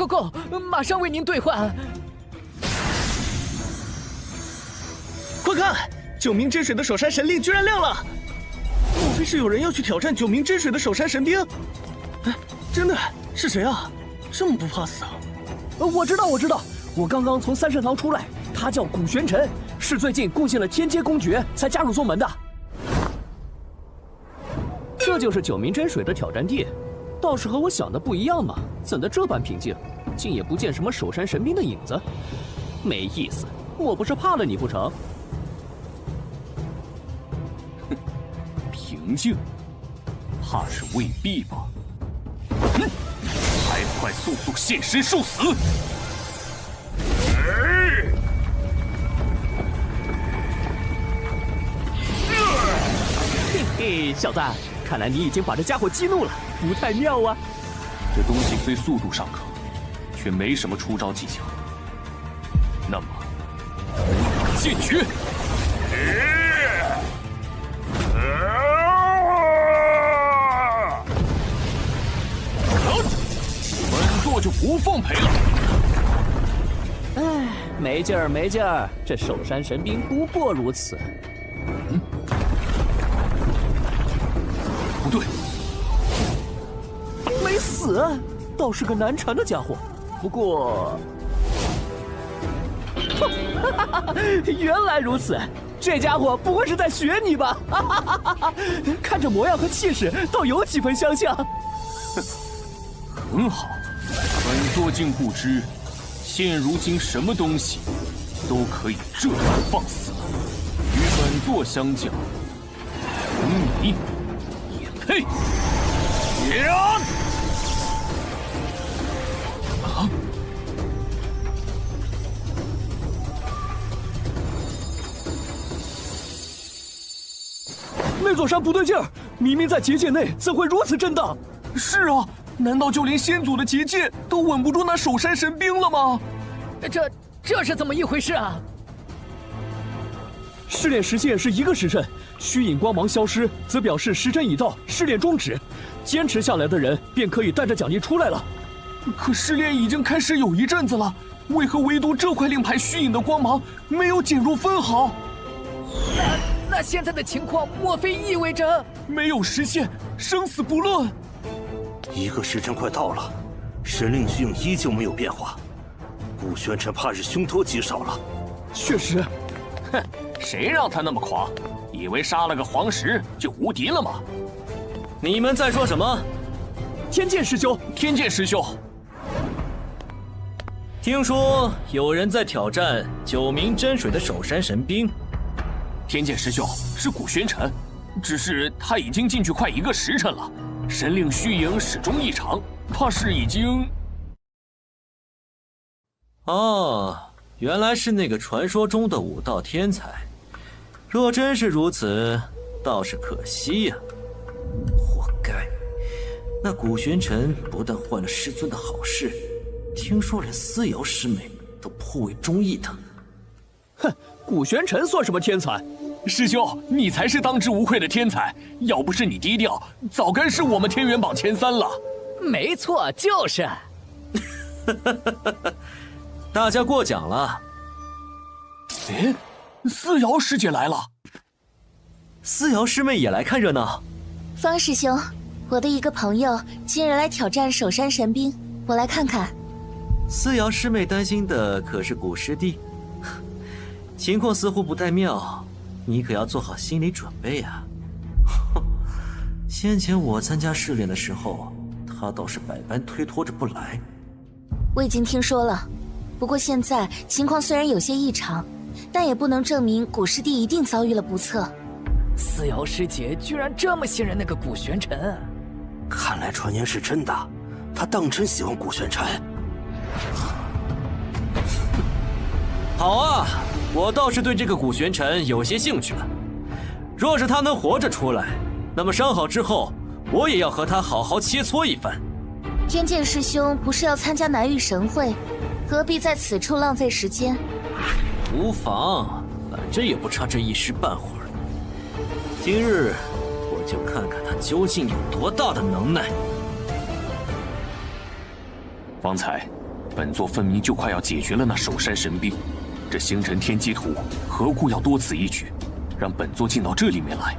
够，马上为您兑换。快看，9名真水的守山神令居然亮了！莫非是有人要去挑战9名真水的守山神兵？哎，真的是谁啊？这么不怕死啊？我知道，我刚刚从三圣堂出来，他叫古玄尘，是最近贡献了天阶公爵才加入宗门的。这就是9名真水的挑战地，倒是和我想的不一样嘛！怎的这般平静，竟也不见什么守山神兵的影子，没意思。莫不是怕了你不成？哼，平静，怕是未必吧？快快速速现身受死！嘿嘿，小子，看来你已经把这家伙激怒了，不太妙啊。这东西虽速度尚可，却没什么出招技巧。那么，剑诀！本座就不奉陪了。唉，没劲儿，没劲儿，这守山神兵不过如此。不对，没死，倒是个难缠的家伙。不过，原来如此，这家伙不会是在学你吧？看这模样和气势，倒有几分相像。很好，本座竟不知，现如今什么东西都可以这样放肆，与本座相较，你也配？呀！啊！那座山不对劲儿，明明在结界内，怎会如此震荡？是啊，难道就连先祖的结界都稳不住那守山神兵了吗？这是怎么一回事啊？试炼时限是1个时辰，虚影光芒消失，则表示时辰已到，试炼终止。坚持下来的人便可以带着奖励出来了。可试炼已经开始有一阵子了，为何唯独这块令牌虚影的光芒没有减弱分毫？那现在的情况，莫非意味着没有实现，生死不论？1个时辰快到了，神令虚影依旧没有变化，顾玄尘怕是凶多吉少了。确实，哼，谁让他那么狂？以为杀了个黄石就无敌了吗？你们在说什么？天剑师兄，天剑师兄，听说有人在挑战9名真水的守山神兵。天剑师兄是古玄尘，只是他已经进去快1个时辰了，神令虚影始终异常，怕是已经……哦，原来是那个传说中的武道天才。若真是如此，倒是可惜呀。活该！那古玄尘不但坏了师尊的好事，听说连思瑶师妹都颇为中意他。哼，古玄尘算什么天才？师兄，你才是当之无愧的天才！要不是你低调，早该是我们天元榜前3了。没错，就是。大家过奖了。哎，思瑶师姐来了。思瑶师妹也来看热闹。方师兄，我的一个朋友今日来挑战守山神兵，我来看看。思瑶师妹担心的可是古师弟，情况似乎不太妙，你可要做好心理准备啊。先前我参加试炼的时候，他倒是百般推脱着不来。我已经听说了，不过现在情况虽然有些异常，但也不能证明古师弟一定遭遇了不测。思瑶师姐居然这么信任那个古玄尘，看来传言是真的，他当真喜欢古玄尘。好啊，我倒是对这个古玄尘有些兴趣了。若是他能活着出来，那么伤好之后，我也要和他好好切磋一番。天剑师兄不是要参加南域神会，何必在此处浪费时间？无妨，反正也不差这一时半会儿。今日我就看看他究竟有多大的能耐。方才，本座分明就快要解决了那守山神兵，这星辰天机图何故要多此一举，让本座进到这里面来？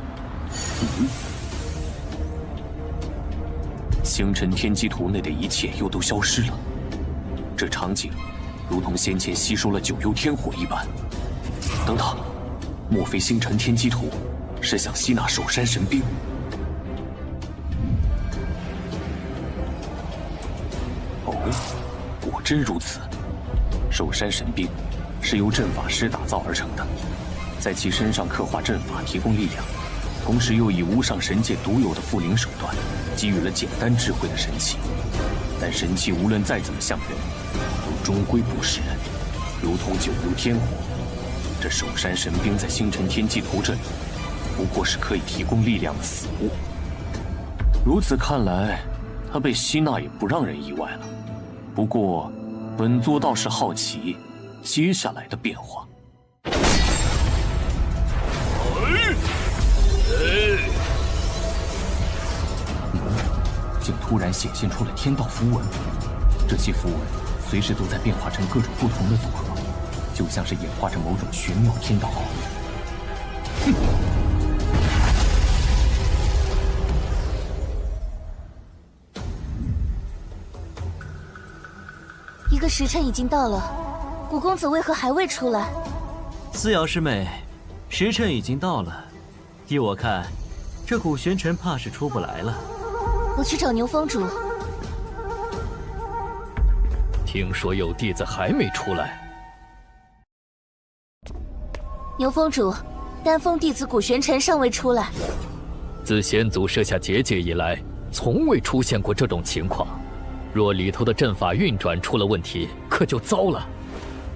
星辰天机图内的一切又都消失了，这场景如同先前吸收了九幽天火一般。等等，莫非星辰天机图是想吸纳守山神兵？哦，果真如此。守山神兵是由阵法师打造而成的，在其身上刻画阵法，提供力量，同时又以无上神界独有的附灵手段，给予了简单智慧的神器。但神器无论再怎么像人，都终归不是人，如同九幽天火。这守山神兵在星辰天际图这里，不过是可以提供力量的死物。如此看来，他被吸纳也不让人意外了。不过，本座倒是好奇接下来的变化。竟突然显现出了天道符文，这些符文随时都在变化成各种不同的组合，就像是演化成某种玄妙天道奥秘。一个时辰已经到了，古公子为何还未出来？思瑶师妹，时辰已经到了，依我看，这古玄尘怕是出不来了。我去找牛峰主。听说有弟子还没出来。牛峰主，丹峰弟子古玄尘尚未出来。自先祖设下结界以来，从未出现过这种情况。若里头的阵法运转出了问题，可就糟了。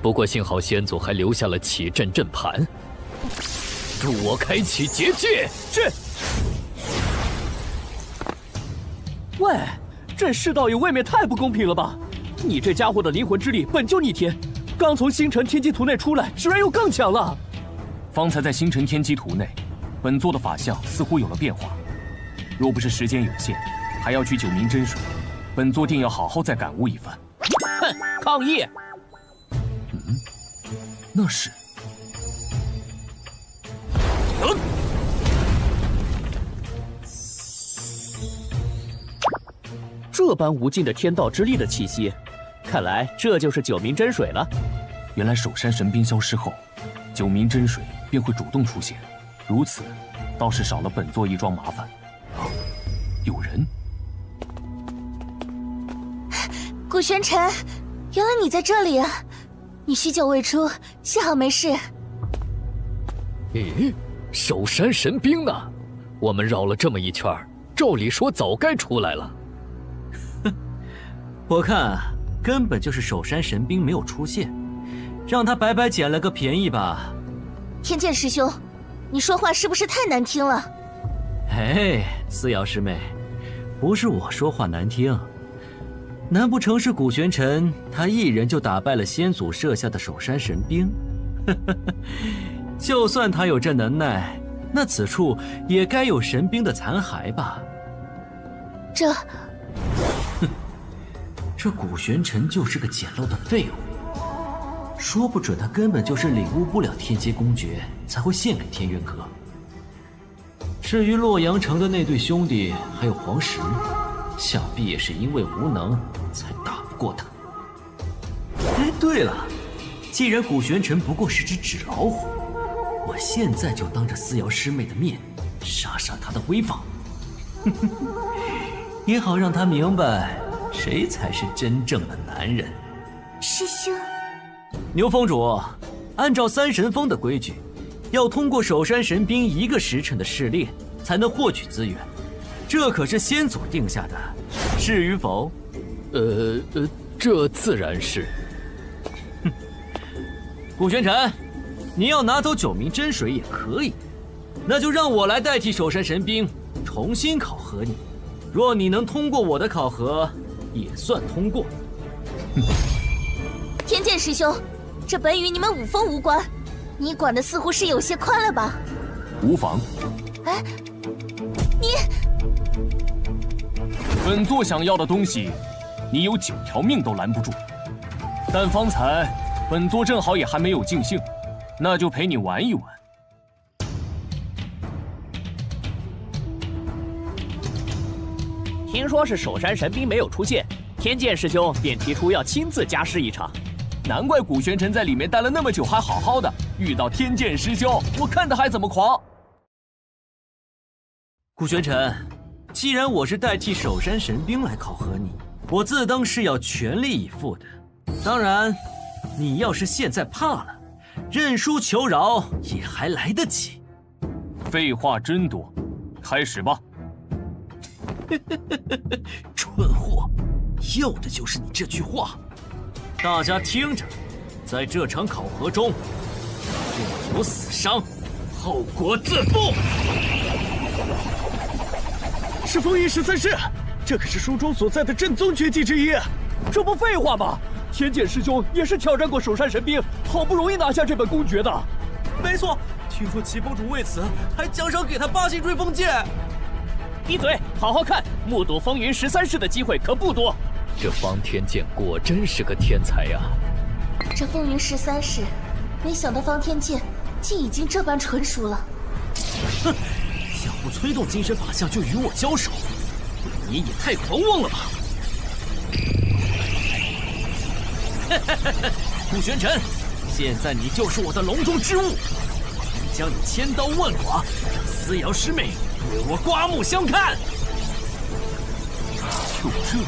不过幸好先祖还留下了启阵阵盘，助我开启结界。是。喂，这世道也未免太不公平了吧？你这家伙的灵魂之力本就逆天，刚从星辰天机图内出来，居然又更强了。方才在星辰天机图内，本座的法相似乎有了变化。若不是时间有限，还要去九明真水，本座定要好好再感悟一番。哼，抗议！那是。这般无尽的天道之力的气息，看来这就是九明真水了。原来守山神兵消失后，九明真水便会主动出现，如此倒是少了本座一桩麻烦。有人。古玄尘，原来你在这里啊！你许久未出，幸好没事。咦，守山神兵呢？我们绕了这么一圈，照理说早该出来了。我看根本就是守山神兵没有出现，让他白白捡了个便宜吧。天剑师兄，你说话是不是太难听了？哎，思瑶师妹，不是我说话难听，难不成是古玄尘他一人就打败了先祖设下的守山神兵？就算他有这能耐，那此处也该有神兵的残骸吧？这古玄尘就是个简陋的废物，说不准他根本就是领悟不了天阶公诀，才会献给天渊阁。至于洛阳城的那对兄弟还有黄石，想必也是因为无能才打不过他。哎，对了，既然古玄尘不过是只纸老虎，我现在就当着思瑶师妹的面杀杀他的威风，也好让他明白谁才是真正的男人。师兄，牛峰主，按照三神峰的规矩，要通过守山神兵1个时辰的试炼，才能获取资源。这可是先祖定下的，是与否？这自然是。古玄尘，你要拿走九明真水也可以，那就让我来代替守山神兵重新考核你。若你能通过我的考核，也算通过。天剑师兄，这本与你们武峰无关，你管的似乎是有些宽了吧？无妨。哎，你……本座想要的东西，你有9条命都拦不住。但方才本座正好也还没有尽兴，那就陪你玩一玩。听说是守山神兵没有出现，天剑师兄便提出要亲自加试一场。难怪古玄尘在里面待了那么久还好好的，遇到天剑师兄，我看他还怎么狂。古玄尘，既然我是代替守山神兵来考核你，我自当是要全力以赴的。当然，你要是现在怕了，认输求饶也还来得及。废话真多，开始吧。蠢货，要的就是你这句话。大家听着，在这场考核中，若有死伤，后果自负。是风云13式，这可是书中所在的正宗绝技之一。这不废话吗？天剑师兄也是挑战过首山神兵，好不容易拿下这本公爵的。没错，听说齐峰主为此还奖赏给他8星追风剑。闭嘴，好好看，目睹风云13式的机会可不多。这方天剑果真是个天才呀！这风云13式，没想到方天剑竟已经这般纯熟了。哼，想不催动精神法相就与我交手，你也太狂妄了吧！顾玄尘，现在你就是我的笼中之物，将你千刀万剐，让思瑶师妹对我刮目相看。就这，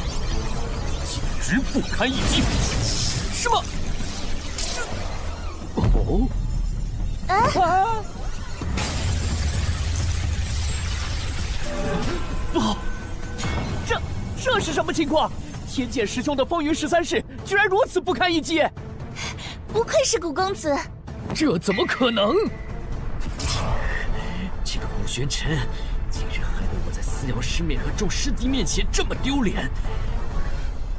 简直不堪一击！什么？哦？啊！不好，这是什么情况？天剑师兄的风云13式居然如此不堪一击！不愧是古公子，这怎么可能？这个顾玄尘竟然害得我在思瑶师妹和众师弟面前这么丢脸！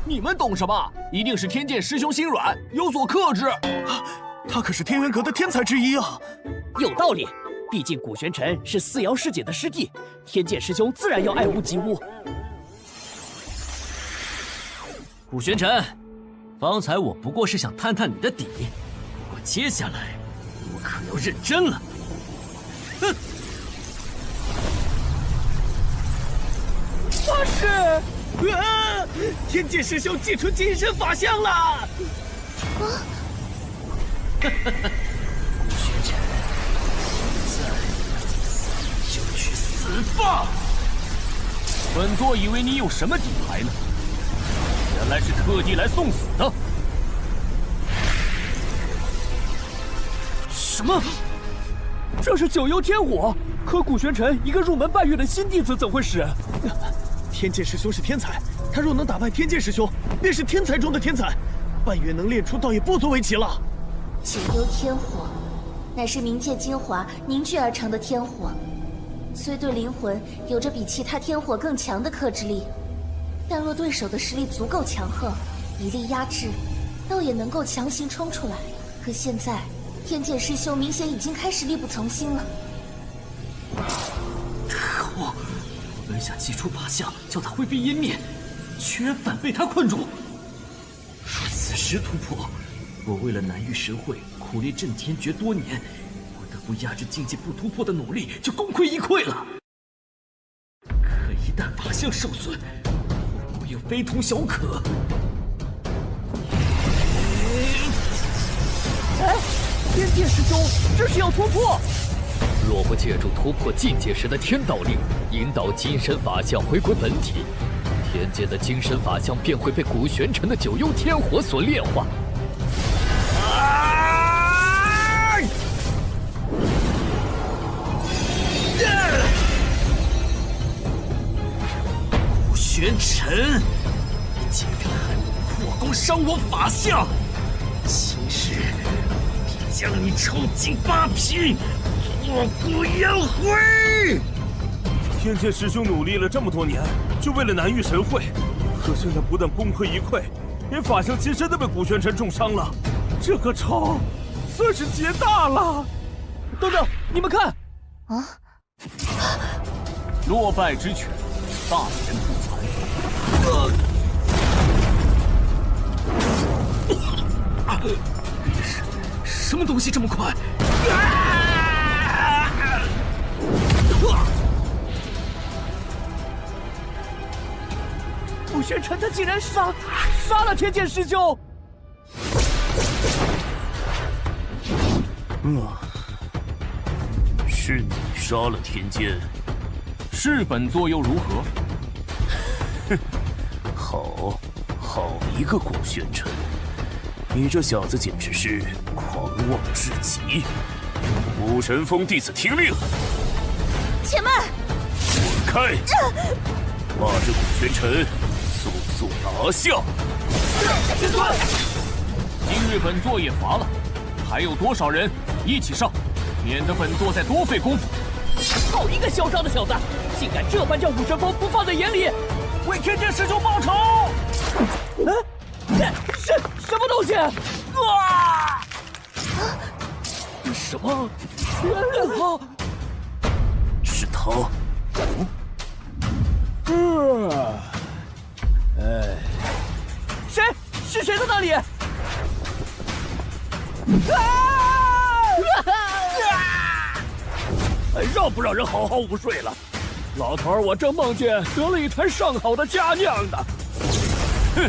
你们懂什么？一定是天剑师兄心软，有所克制。他可是天元阁的天才之一啊！有道理，毕竟古玄尘是思瑶师姐的师弟，天剑师兄自然要爱屋及乌。顾玄尘，方才我不过是想探探你的底，不过接下来我可要认真了。哼！发誓！天剑师兄祭出金身法相了！顾玄尘，现在就去死吧！本座以为你有什么底牌呢？原来是特地来送死的！什么？这是九幽天火，可古玄尘一个入门半月的新弟子怎会使？天剑师兄是天才，他若能打败天剑师兄，便是天才中的天才，半月能练出，倒也不足为奇了。九幽天火，乃是冥界精华凝聚而成的天火，虽对灵魂有着比其他天火更强的克制力。但若对手的实力足够强横，一力压制，倒也能够强行冲出来。可现在，天剑师兄明显已经开始力不从心了。可恶！我本想祭出法相，叫他灰飞烟灭，居然反被他困住。若此时突破，我为了南域神会苦练震天诀多年，不得不压制境界不突破的努力就功亏一篑了。可一旦法相受损，我也非同小可。哎，天剑师兄，这是要突破！若不借助突破境界时的天道力，引导金身法相回归本体，天界的金身法相便会被古玄尘的九幽天火所炼化。古玄尘，你竟敢害我破功，伤我法相！今日必将你抽尽八皮，挫骨扬灰！天剑师兄努力了这么多年，就为了南域神会，可现在不但功亏一篑，连法相金身都被古玄尘重伤了，这个仇算是结大了。等等，你们看！啊！落败之犬，大言不惭。什么东西这么快？古玄尘他竟然杀了天剑师兄！是你杀了天剑，是本座又如何？哼，好一个古玄尘！你这小子简直是狂妄至极！武神峰弟子听令，且慢！滚开！把这古玄尘速速拿下！师尊，今日本座也乏了，还有多少人一起上，免得本座再多费功夫。好一个嚣张的小子，竟敢这般将武神峰不放在眼里，为天剑师兄报仇！这什么东西？啊！什么？是他。谁？是谁在那里？让不让人好好午睡了？老头儿，我正梦见得了一坛上好的佳酿呢。哼！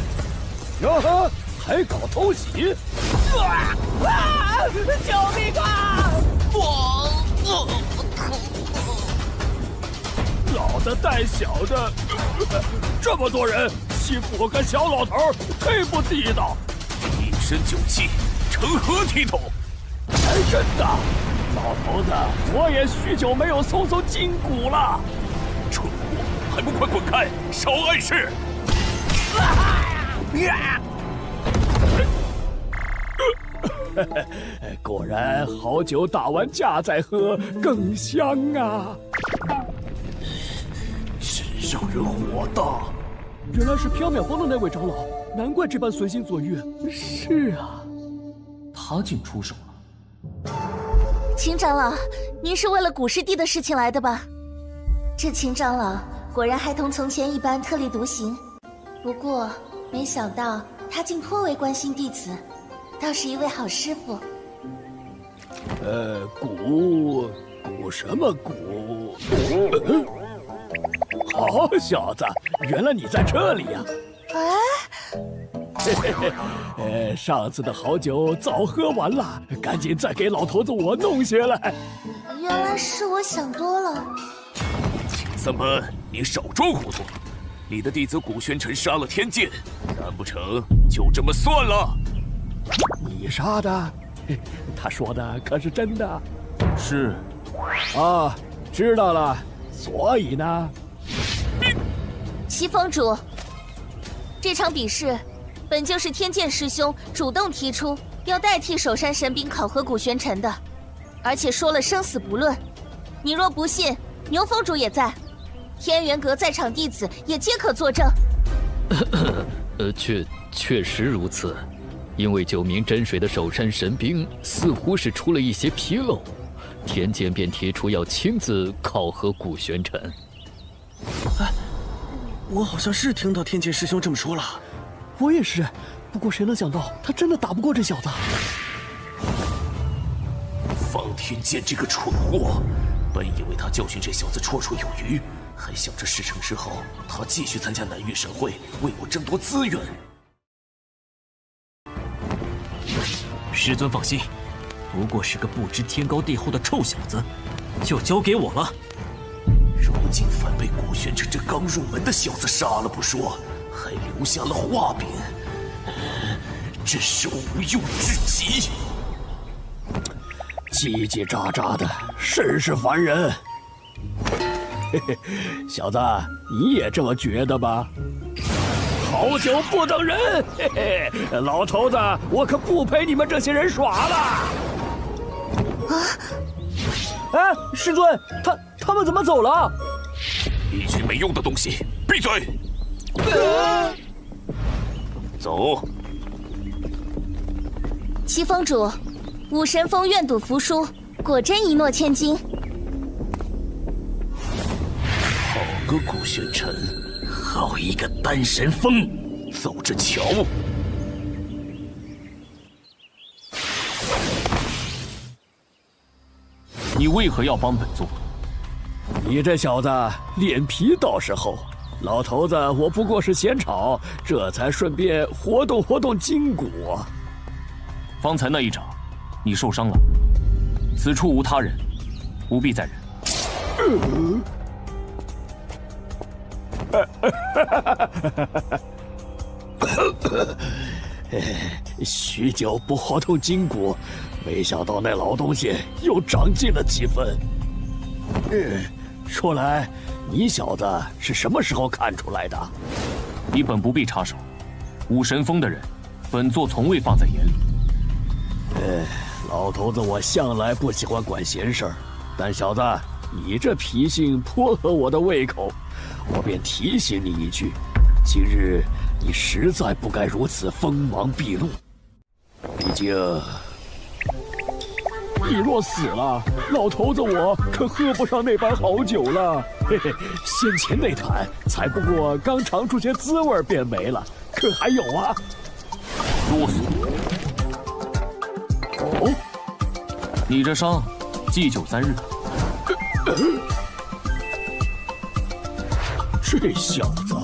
哟呵，还搞偷袭！救命啊！老的带小的，这么多人欺负我个小老头儿，忒不地道。一身酒气，成何体统？还真的，老头子，我也许久没有松松筋骨了。蠢货，还不快滚开！少碍事！果然，好酒打完架再喝更香啊！真让人火大。原来是缥缈峰的那位长老，难怪这般随心所欲。是啊，他竟出手了。秦长老，您是为了古师弟的事情来的吧？这秦长老果然还同从前一般特立独行，不过没想到他竟颇为关心弟子，倒是一位好师傅。古什么古？好小子，原来你在这里呀！上次的好酒早喝完了，赶紧再给老头子我弄些来。原来是我想多了。秦三班，你少装糊涂！你的弟子古玄尘杀了天剑，难不成就这么算了？你杀的？他说的可是真的？是。啊，知道了。所以呢？齐峰主，这场比试本就是天剑师兄主动提出要代替守山神兵考核古玄尘的，而且说了生死不论。你若不信，牛峰主也在，天元阁在场弟子也皆可作证。确实如此，因为9名真水的守山神兵似乎是出了一些纰漏，天剑便提出要亲自考核古玄尘。我好像是听到天剑师兄这么说了。我也是，不过谁能想到他真的打不过这小子？方天剑这个蠢货，本以为他教训这小子绰绰有余，还想着事成之后他继续参加南域神会，为我争夺资源。师尊放心，不过是个不知天高地厚的臭小子，就交给我了。如今反被古玄尘这刚入门的小子杀了不说，还留下了画柄，真是无用至极。叽叽喳喳的，甚是烦人。嘿嘿，小子，你也这么觉得吧？好酒不等人，嘿嘿，老头子，我可不陪你们这些人耍了。哎，师尊，他们怎么走了？一群没用的东西，闭嘴！走。齐峰主，武神峰愿赌服输，果真一诺千金。好个古玄尘，好一个丹神峰，走着瞧。你为何要帮本座？你这小子脸皮倒是厚，老头子我不过是闲吵，这才顺便活动活动筋骨。方才那一掌，你受伤了，此处无他人，不必再忍。许久不活动筋骨，没想到那老东西又长进了几分。说来，你小子是什么时候看出来的？你本不必插手，武神峰的人，本座从未放在眼里。老头子，我向来不喜欢管闲事儿，但小子，你这脾性颇合我的胃口，我便提醒你一句：今日你实在不该如此锋芒毕露。毕竟，你若死了，老头子我可喝不上那般好酒了。嘿嘿，先前那坛才不过刚尝出些滋味便没了，可还有啊？啰嗦！哦，你这伤，忌酒3日。这小子！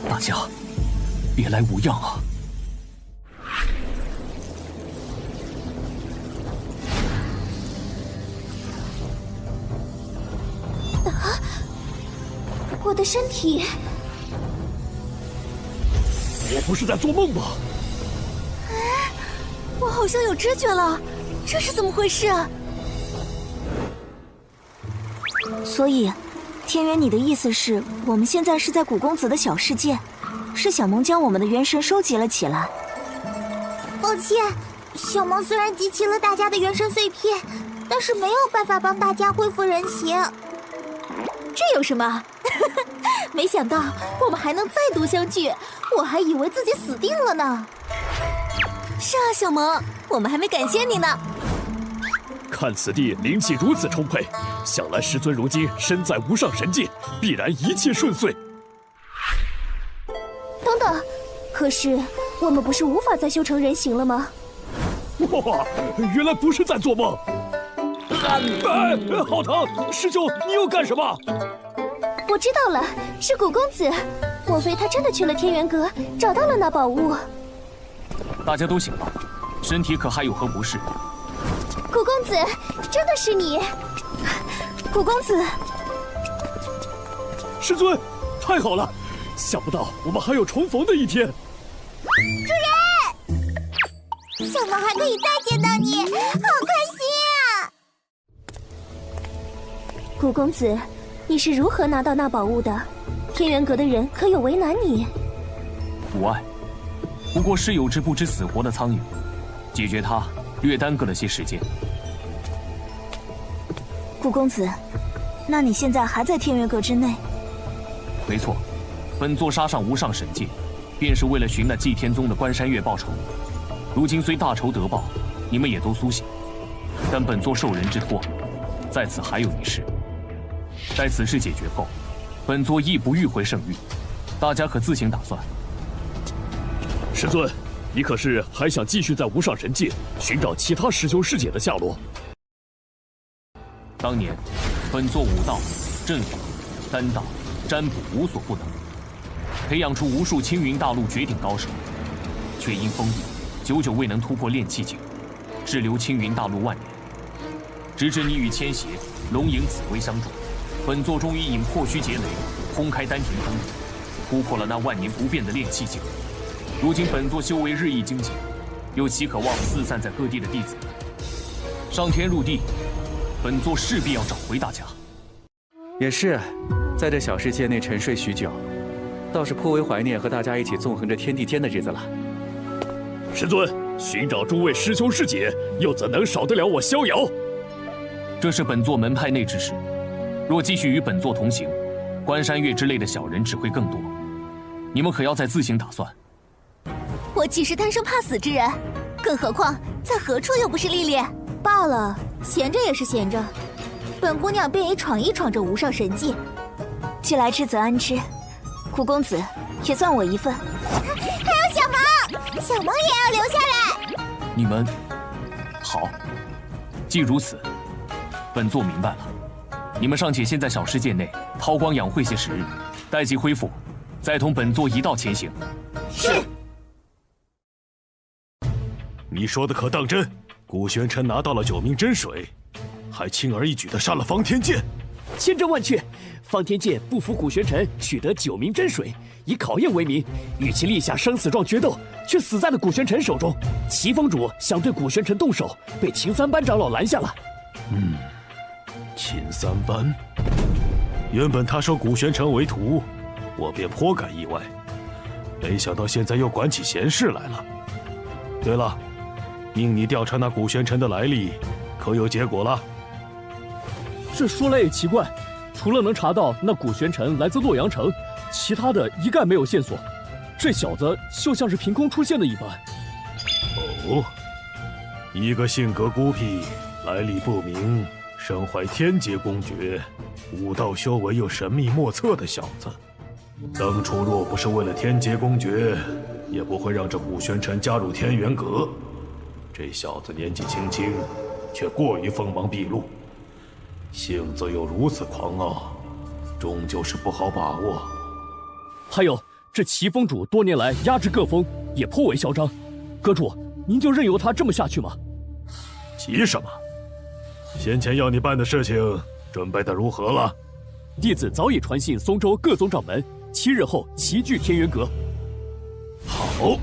大家，别来无恙啊！我的身体，我不是在做梦吧？我好像有知觉了，这是怎么回事啊？所以，天元，你的意思是，我们现在是在古公子的小世界，是小萌将我们的元神收集了起来。抱歉，小萌虽然集齐了大家的元神碎片，但是没有办法帮大家恢复人形。这有什么？没想到我们还能再度相聚，我还以为自己死定了呢。是啊，小萌，我们还没感谢你呢。看此地灵气如此充沛，想来师尊如今身在无上神界，必然一切顺遂。等等，可是我们不是无法再修成人形了吗？哇，原来不是在做梦！好疼！师兄，你又干什么？我知道了，是古公子。莫非他真的去了天元阁，找到了那宝物？大家都醒了，身体可还有何不适？古公子，真的是你！古公子，师尊，太好了！想不到我们还有重逢的一天。主人，小萌还可以再见到你，好开心啊！古公子，你是如何拿到那宝物的？天元阁的人可有为难你？无碍，不过是有只不知死活的苍蝇，解决它略耽搁了些时间。古公子，那你现在还在天元阁之内？没错，本座杀上无上神界，便是为了寻那祭天宗的关山月报仇。如今虽大仇得报，你们也都苏醒，但本座受人之托，在此还有一事。待此事解决后，本座亦不欲回圣域，大家可自行打算。师尊，你可是还想继续在无上神界寻找其他师兄师姐的下落？当年，本座武道、阵法、丹道、占卜无所不能，培养出无数青云大陆绝顶高手，却因封闭，久久未能突破炼气境，滞留青云大陆万年。直至你与千邪、龙影、紫薇相助，本座终于引破虚劫雷，轰开丹田通路，突破了那万年不变的炼气境。如今本座修为日益精进，又岂可忘了四散在各地的弟子？上天入地，本座势必要找回大家。也是，在这小世界内沉睡许久，倒是颇为怀念和大家一起纵横着天地间的日子了。师尊，寻找诸位师兄师姐，又怎能少得了我逍遥？这是本座门派内之事，若继续与本座同行，关山月之类的小人只会更多。你们可要再自行打算。我岂是贪生怕死之人？更何况在何处又不是历练？罢了，闲着也是闲着，本姑娘便也闯一闯这无上神界。既来之则安之，古公子也算我一份。还有小萌，小萌也要留下来。你们好，既如此，本座明白了。你们尚且先在小世界内韬光养晦些时日，待其恢复，再同本座一道前行。是。你说的可当真？古玄尘拿到了9名真水，还轻而易举地杀了方天剑。千真万确，方天剑不服古玄尘，取得9名真水，以考验为名，与其立下生死状决斗，却死在了古玄尘手中。齐峰主想对古玄尘动手，被秦三班长老拦下了。秦三班，原本他收古玄尘为徒，我便颇感意外，没想到现在又管起闲事来了。对了，命你调查那古玄尘的来历，可有结果了？这说来也奇怪，除了能查到那古玄尘来自洛阳城，其他的一概没有线索。这小子就像是凭空出现的一般。哦，一个性格孤僻、来历不明、身怀天阶公爵、武道修为又神秘莫测的小子，当初若不是为了天阶公爵，也不会让这古玄尘加入天元阁。这小子年纪轻轻，却过于锋芒毕露，性子又如此狂傲，终究是不好把握。还有这齐峰主多年来压制各峰，也颇为嚣张。阁主，您就任由他这么下去吗？急什么？先前要你办的事情准备的如何了？弟子早已传信松州各宗掌门，7日后齐聚天元阁。好，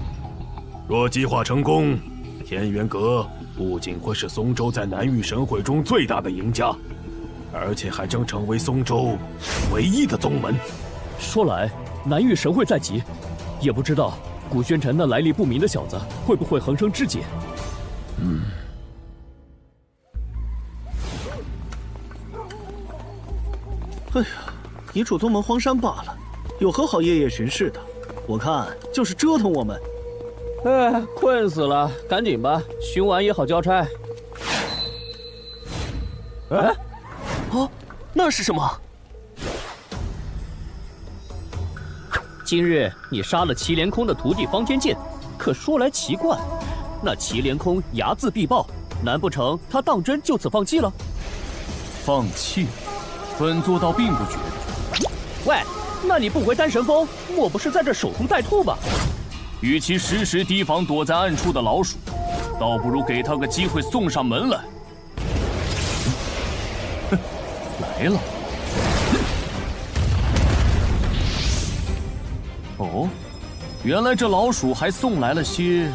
若计划成功，天元阁不仅会是松州在南域神会中最大的赢家，而且还将成为松州唯一的宗门。说来，南域神会在即，也不知道古玄尘那来历不明的小子会不会横生枝节。哎呀，一处宗门荒山罢了，有何好夜夜巡视的？我看就是折腾我们。哎，困死了，赶紧吧，巡完也好交差。哎，哦，那是什么？今日你杀了祁连空的徒弟方天剑，可说来奇怪，那祁连空睚眦必报，难不成他当真就此放弃了？放弃？本座倒并不觉得。喂，那你不回丹神峰，莫不是在这守株待兔吧？与其时时提防躲在暗处的老鼠，倒不如给他个机会送上门来。哼，来了。哦，原来这老鼠还送来了些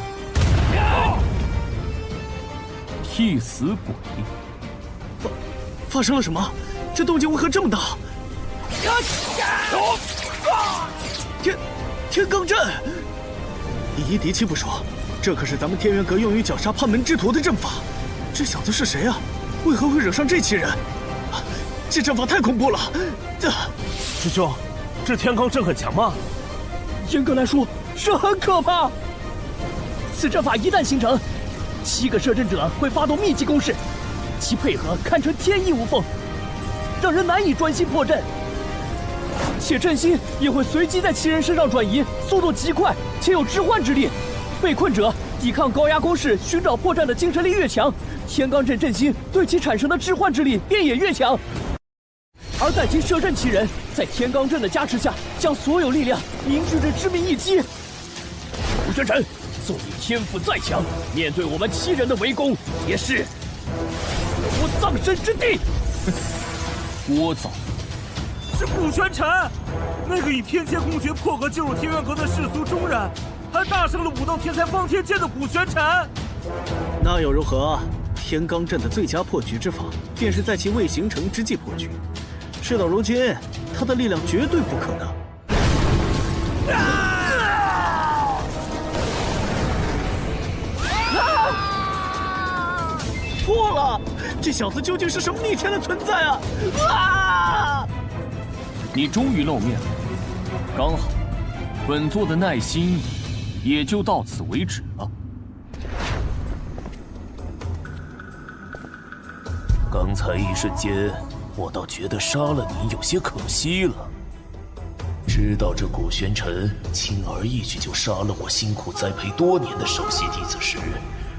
替死鬼。发生了什么？这动静为何这么大？天罡阵！以一敌七不说，这可是咱们天元阁用于绞杀叛门之徒的阵法。这小子是谁啊？为何会惹上这奇人？这阵法太恐怖了！师兄，这天罡阵很强吗？严格来说，是很可怕。此阵法一旦形成，7个摄阵者会发动密集攻势，其配合堪称天衣无缝，让人难以专心破阵。且阵心也会随机在其人身上转移，速度极快，且有置换之力。被困者抵抗高压攻势、寻找破绽的精神力越强，天罡阵阵心对其产生的置换之力便也越强。而待其摄阵其人，在天罡阵的加持下，将所有力量凝聚至致命一击。古玄尘，纵你天赋再强，面对我们7人的围攻，也是死无葬身之地。聒噪！是古玄尘，那个以天阶公爵破格进入天元阁的世俗中人，还大胜了武道天才方天剑的古玄尘。那又如何？天罡阵的最佳破局之法，便是在其未形成之际破局。事到如今，他的力量绝对不可能。错了！这小子究竟是什么逆天的存在啊！你终于露面了，刚好，本座的耐心也就到此为止了。刚才一瞬间，我倒觉得杀了你有些可惜了。知道这古玄尘轻而易举就杀了我辛苦栽培多年的首席弟子时，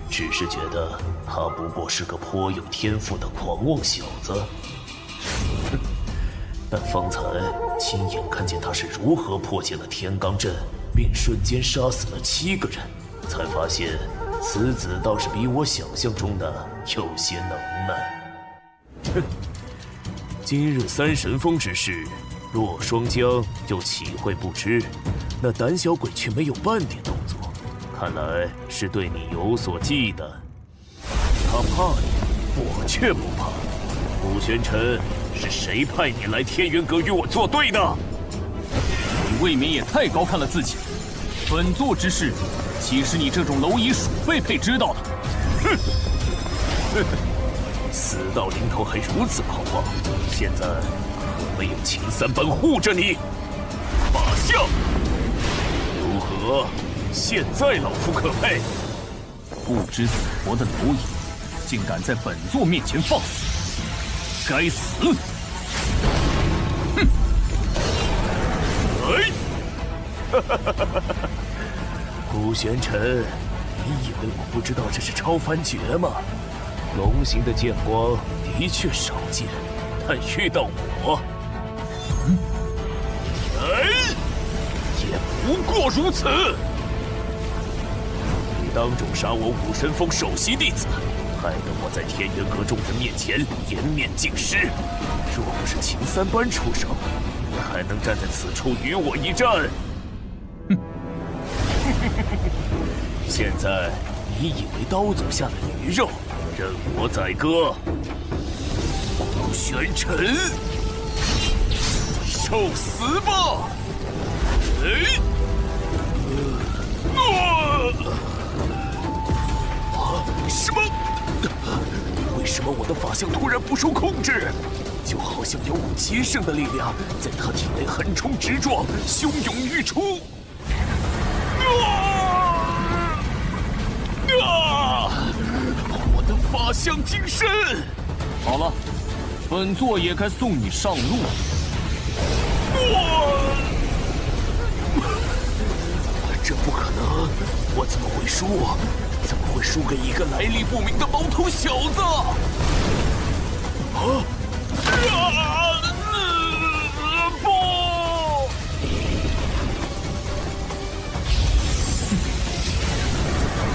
只是觉得他不过是个颇有天赋的狂妄小子。但方才亲眼看见他是如何破解了天罡阵，并瞬间杀死了7个人，才发现此子倒是比我想象中的有些能耐。哼，今日三神峰之事，洛双江又岂会不知？那胆小鬼却没有半点动作，看来是对你有所忌惮。他怕你，我却不怕。顾玄尘，是谁派你来天元阁与我作对的？你未免也太高看了自己。本座之事，岂是你这种蝼蚁鼠辈配知道的？哼！哼！死到临头还如此狂妄，现在可没有秦三班护着你。法相，如何？现在老夫可配？不知死活的蝼蚁，竟敢在本座面前放肆！该死！哼！哎！哈哈哈哈哈！顾玄尘，你以为我不知道这是超凡诀吗？龙形的剑光的确少见，但遇到我，哎，也不过如此。你当众杀我武神峰首席弟子，害得我在天元阁众人面前颜面尽失。若不是秦三班出手，你还能站在此处与我一战？哼！现在你以为刀俎下的鱼肉？任我宰割！顾玄尘，受死吧！哎！什么？为什么我的法相突然不受控制？就好像有股极盛的力量在他体内横冲直撞，汹涌欲出。我的法相精神！好了，本座也该送你上路。这不可能！我怎么会输？怎么会输给一个来历不明的毛头小子？不！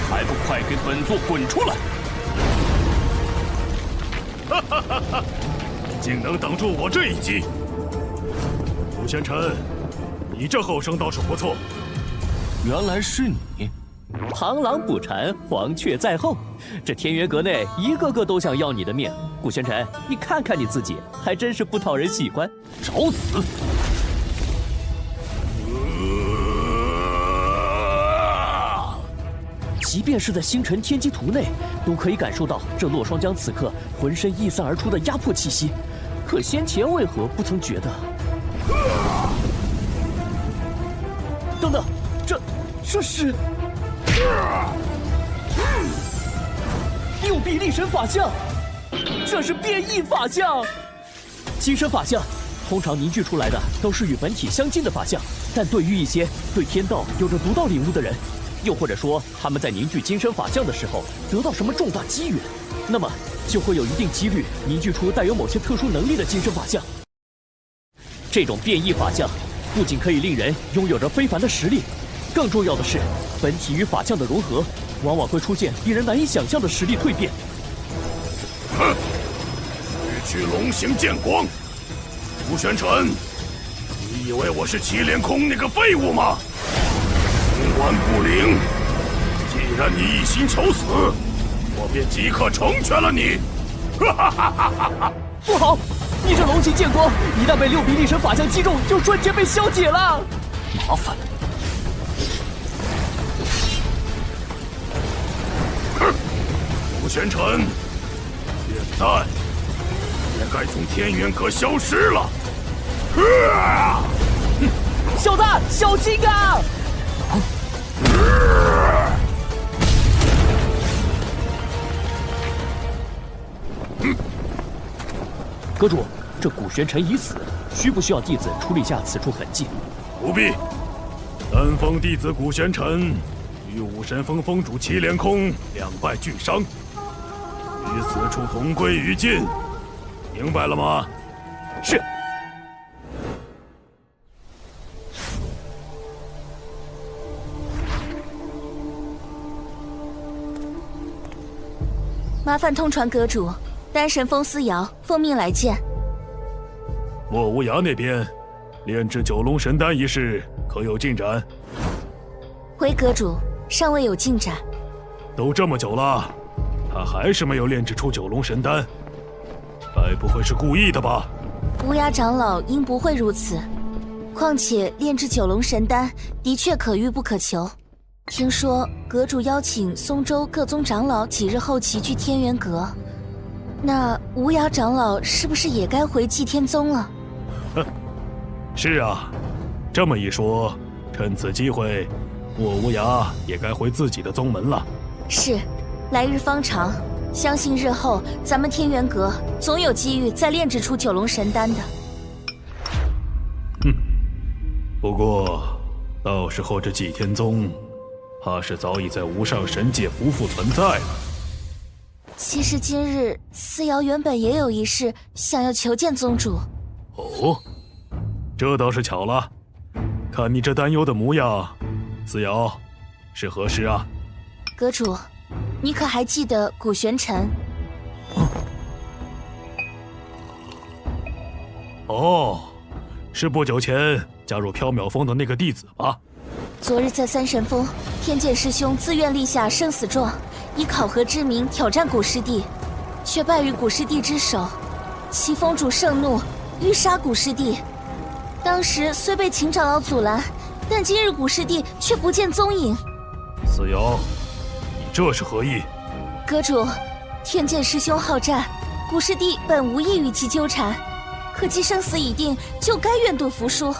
还不快给本座滚出来！哈哈哈哈！竟能挡住我这一击！顾玄尘，你这后生倒是不错。原来是你！螳螂捕蝉，黄雀在后。这天元阁内一个个都想要你的命。顾玄尘，你看看你自己，还真是不讨人喜欢。找死！即便是在星辰天机图内，都可以感受到这洛双江此刻浑身溢散而出的压迫气息。可先前为何不曾觉得？等等，这是六臂力神法相，这是变异法相。金身法相通常凝聚出来的都是与本体相近的法相，但对于一些对天道有着独到领悟的人，又或者说他们在凝聚金身法相的时候得到什么重大机缘，那么就会有一定几率凝聚出带有某些特殊能力的金身法相。这种变异法相不仅可以令人拥有着非凡的实力，更重要的是，本体与法相的融合，往往会出现令人难以想象的实力蜕变。哼！区区龙形剑光，顾玄尘，你以为我是祁连空那个废物吗？冥顽不灵！既然你一心求死，我便即刻成全了你！哈哈哈哈哈哈！不好！你这龙形剑光一旦被六臂力神法相击中，就瞬间被消解了。麻烦！哼！顾玄尘，现在也该从天元阁消失了。小子，小心啊！阁主，这顾玄尘已死，需不需要弟子处理下此处痕迹？不必。丹峰弟子顾玄尘与武神峰峰主祁连空两败俱伤，与此处同归于尽，明白了吗？是。麻烦通传阁主，丹神风思瑶奉命来见。莫无涯那边，炼制九龙神丹一事可有进展？回阁主，尚未有进展。都这么久了，他还是没有炼制出九龙神丹，该不会是故意的吧？无涯长老应不会如此。况且炼制九龙神丹的确可遇不可求。听说阁主邀请松州各宗长老几日后齐聚天元阁，那无涯长老是不是也该回祭天宗了？是啊，这么一说，趁此机会，莫无涯也该回自己的宗门了。是，来日方长，相信日后咱们天元阁总有机遇再炼制出九龙神丹的。不过，到时候这祭天宗，怕是早已在无上神界不复存在了。其实今日思瑶原本也有一事想要求见宗主。哦，这倒是巧了。看你这担忧的模样，思瑶，是何事啊？阁主，你可还记得古玄尘？哦，是不久前加入缥缈峰的那个弟子吧？昨日在三神峰，天剑师兄自愿立下生死状，以考核之名挑战古师弟，却败于古师弟之手。齐峰主盛怒，欲杀古师弟。当时虽被秦长老阻拦，但今日古师弟却不见踪影。思瑶，你这是何意？阁主，天剑师兄好战，古师弟本无意与其纠缠，可既生死已定，就该愿赌服输。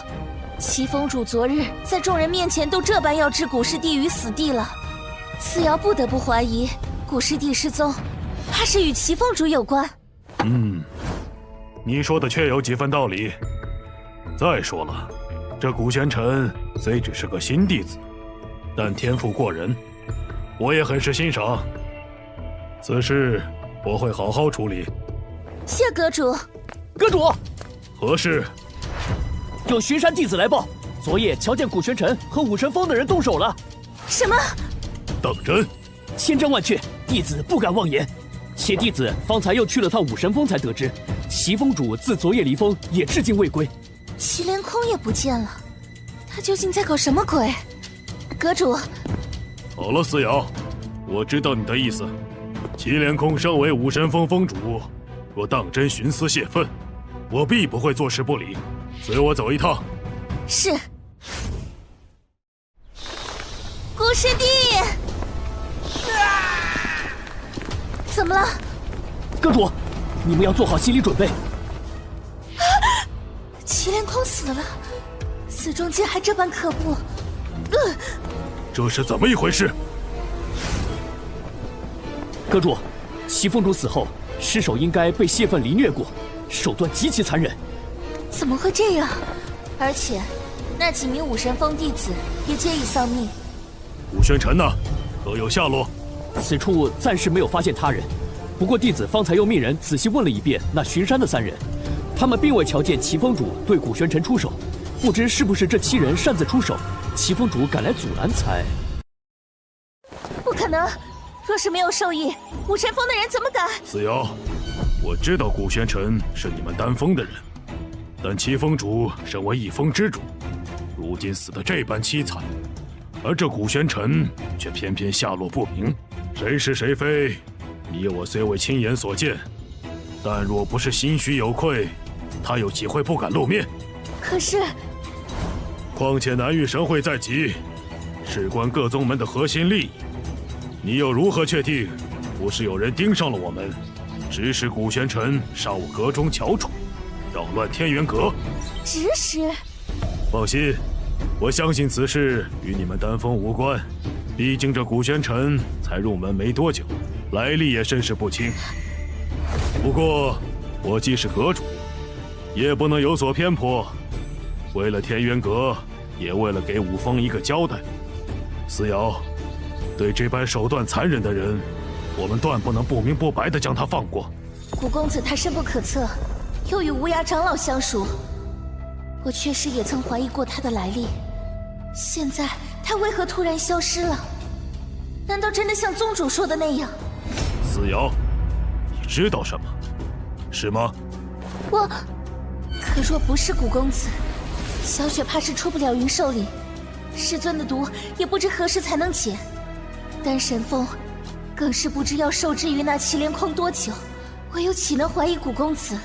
齐峰主昨日在众人面前都这般要置古师弟于死地了，思瑶不得不怀疑古师弟失踪，怕是与齐峰主有关。你说的确有几分道理。再说了，这古玄尘虽只是个新弟子，但天赋过人，我也很是欣赏。此事我会好好处理。谢阁主。阁主，何事？有巡山弟子来报，昨夜瞧见古玄尘和武神峰的人动手了。什么？当真？千真万确，弟子不敢妄言。且弟子方才又去了趟武神峰，才得知齐峰主自昨夜离峰，也至今未归。祁连空也不见了，他究竟在搞什么鬼？阁主，好了，思瑶，我知道你的意思。祁连空身为武神峰峰主，若当真徇私泄愤，我必不会坐视不理。随我走一趟。是。古师弟，怎么了？阁主，你们要做好心理准备。祁连空死了，死中竟还这般可怖。这是怎么一回事？阁主，齐峰主死后，尸首应该被泄愤凌虐过，手段极其残忍。怎么会这样？而且，那几名武神峰弟子也皆已丧命。武玄尘呢？可有下落？此处暂时没有发现他人，不过弟子方才又命人仔细问了一遍那巡山的3人，他们并未瞧见齐峰主对古玄尘出手，不知是不是这7人擅自出手，齐峰主赶来阻拦才……不可能！若是没有授意，武神峰的人怎么敢？思瑶，我知道古玄尘是你们丹峰的人，但齐峰主身为一峰之主，如今死得这般凄惨，而这古玄尘却偏偏下落不明，谁是谁非，你我虽未亲眼所见，但若不是心虚有愧，他又岂会不敢露面？可是，况且南域神会在即，事关各宗门的核心利益，你又如何确定不是有人盯上了我们，指使古玄尘杀我阁中翘楚，扰乱天元阁？指使？放心，我相信此事与你们丹峰无关，毕竟这古玄尘才入门没多久，来历也甚是不清。不过我既是阁主，也不能有所偏颇，为了天元阁，也为了给武峰一个交代。思瑶，对这般手段残忍的人，我们断不能不明不白地将他放过。古公子他深不可测，又与无涯长老相熟，我确实也曾怀疑过他的来历。现在他为何突然消失了？难道真的像宗主说的那样？思瑶，知道什么，是吗？可若不是古公子，小雪怕是出不了云兽岭，师尊的毒也不知何时才能解。丹神峰更是不知要受制于那祁连空多久，我又岂能怀疑古公子？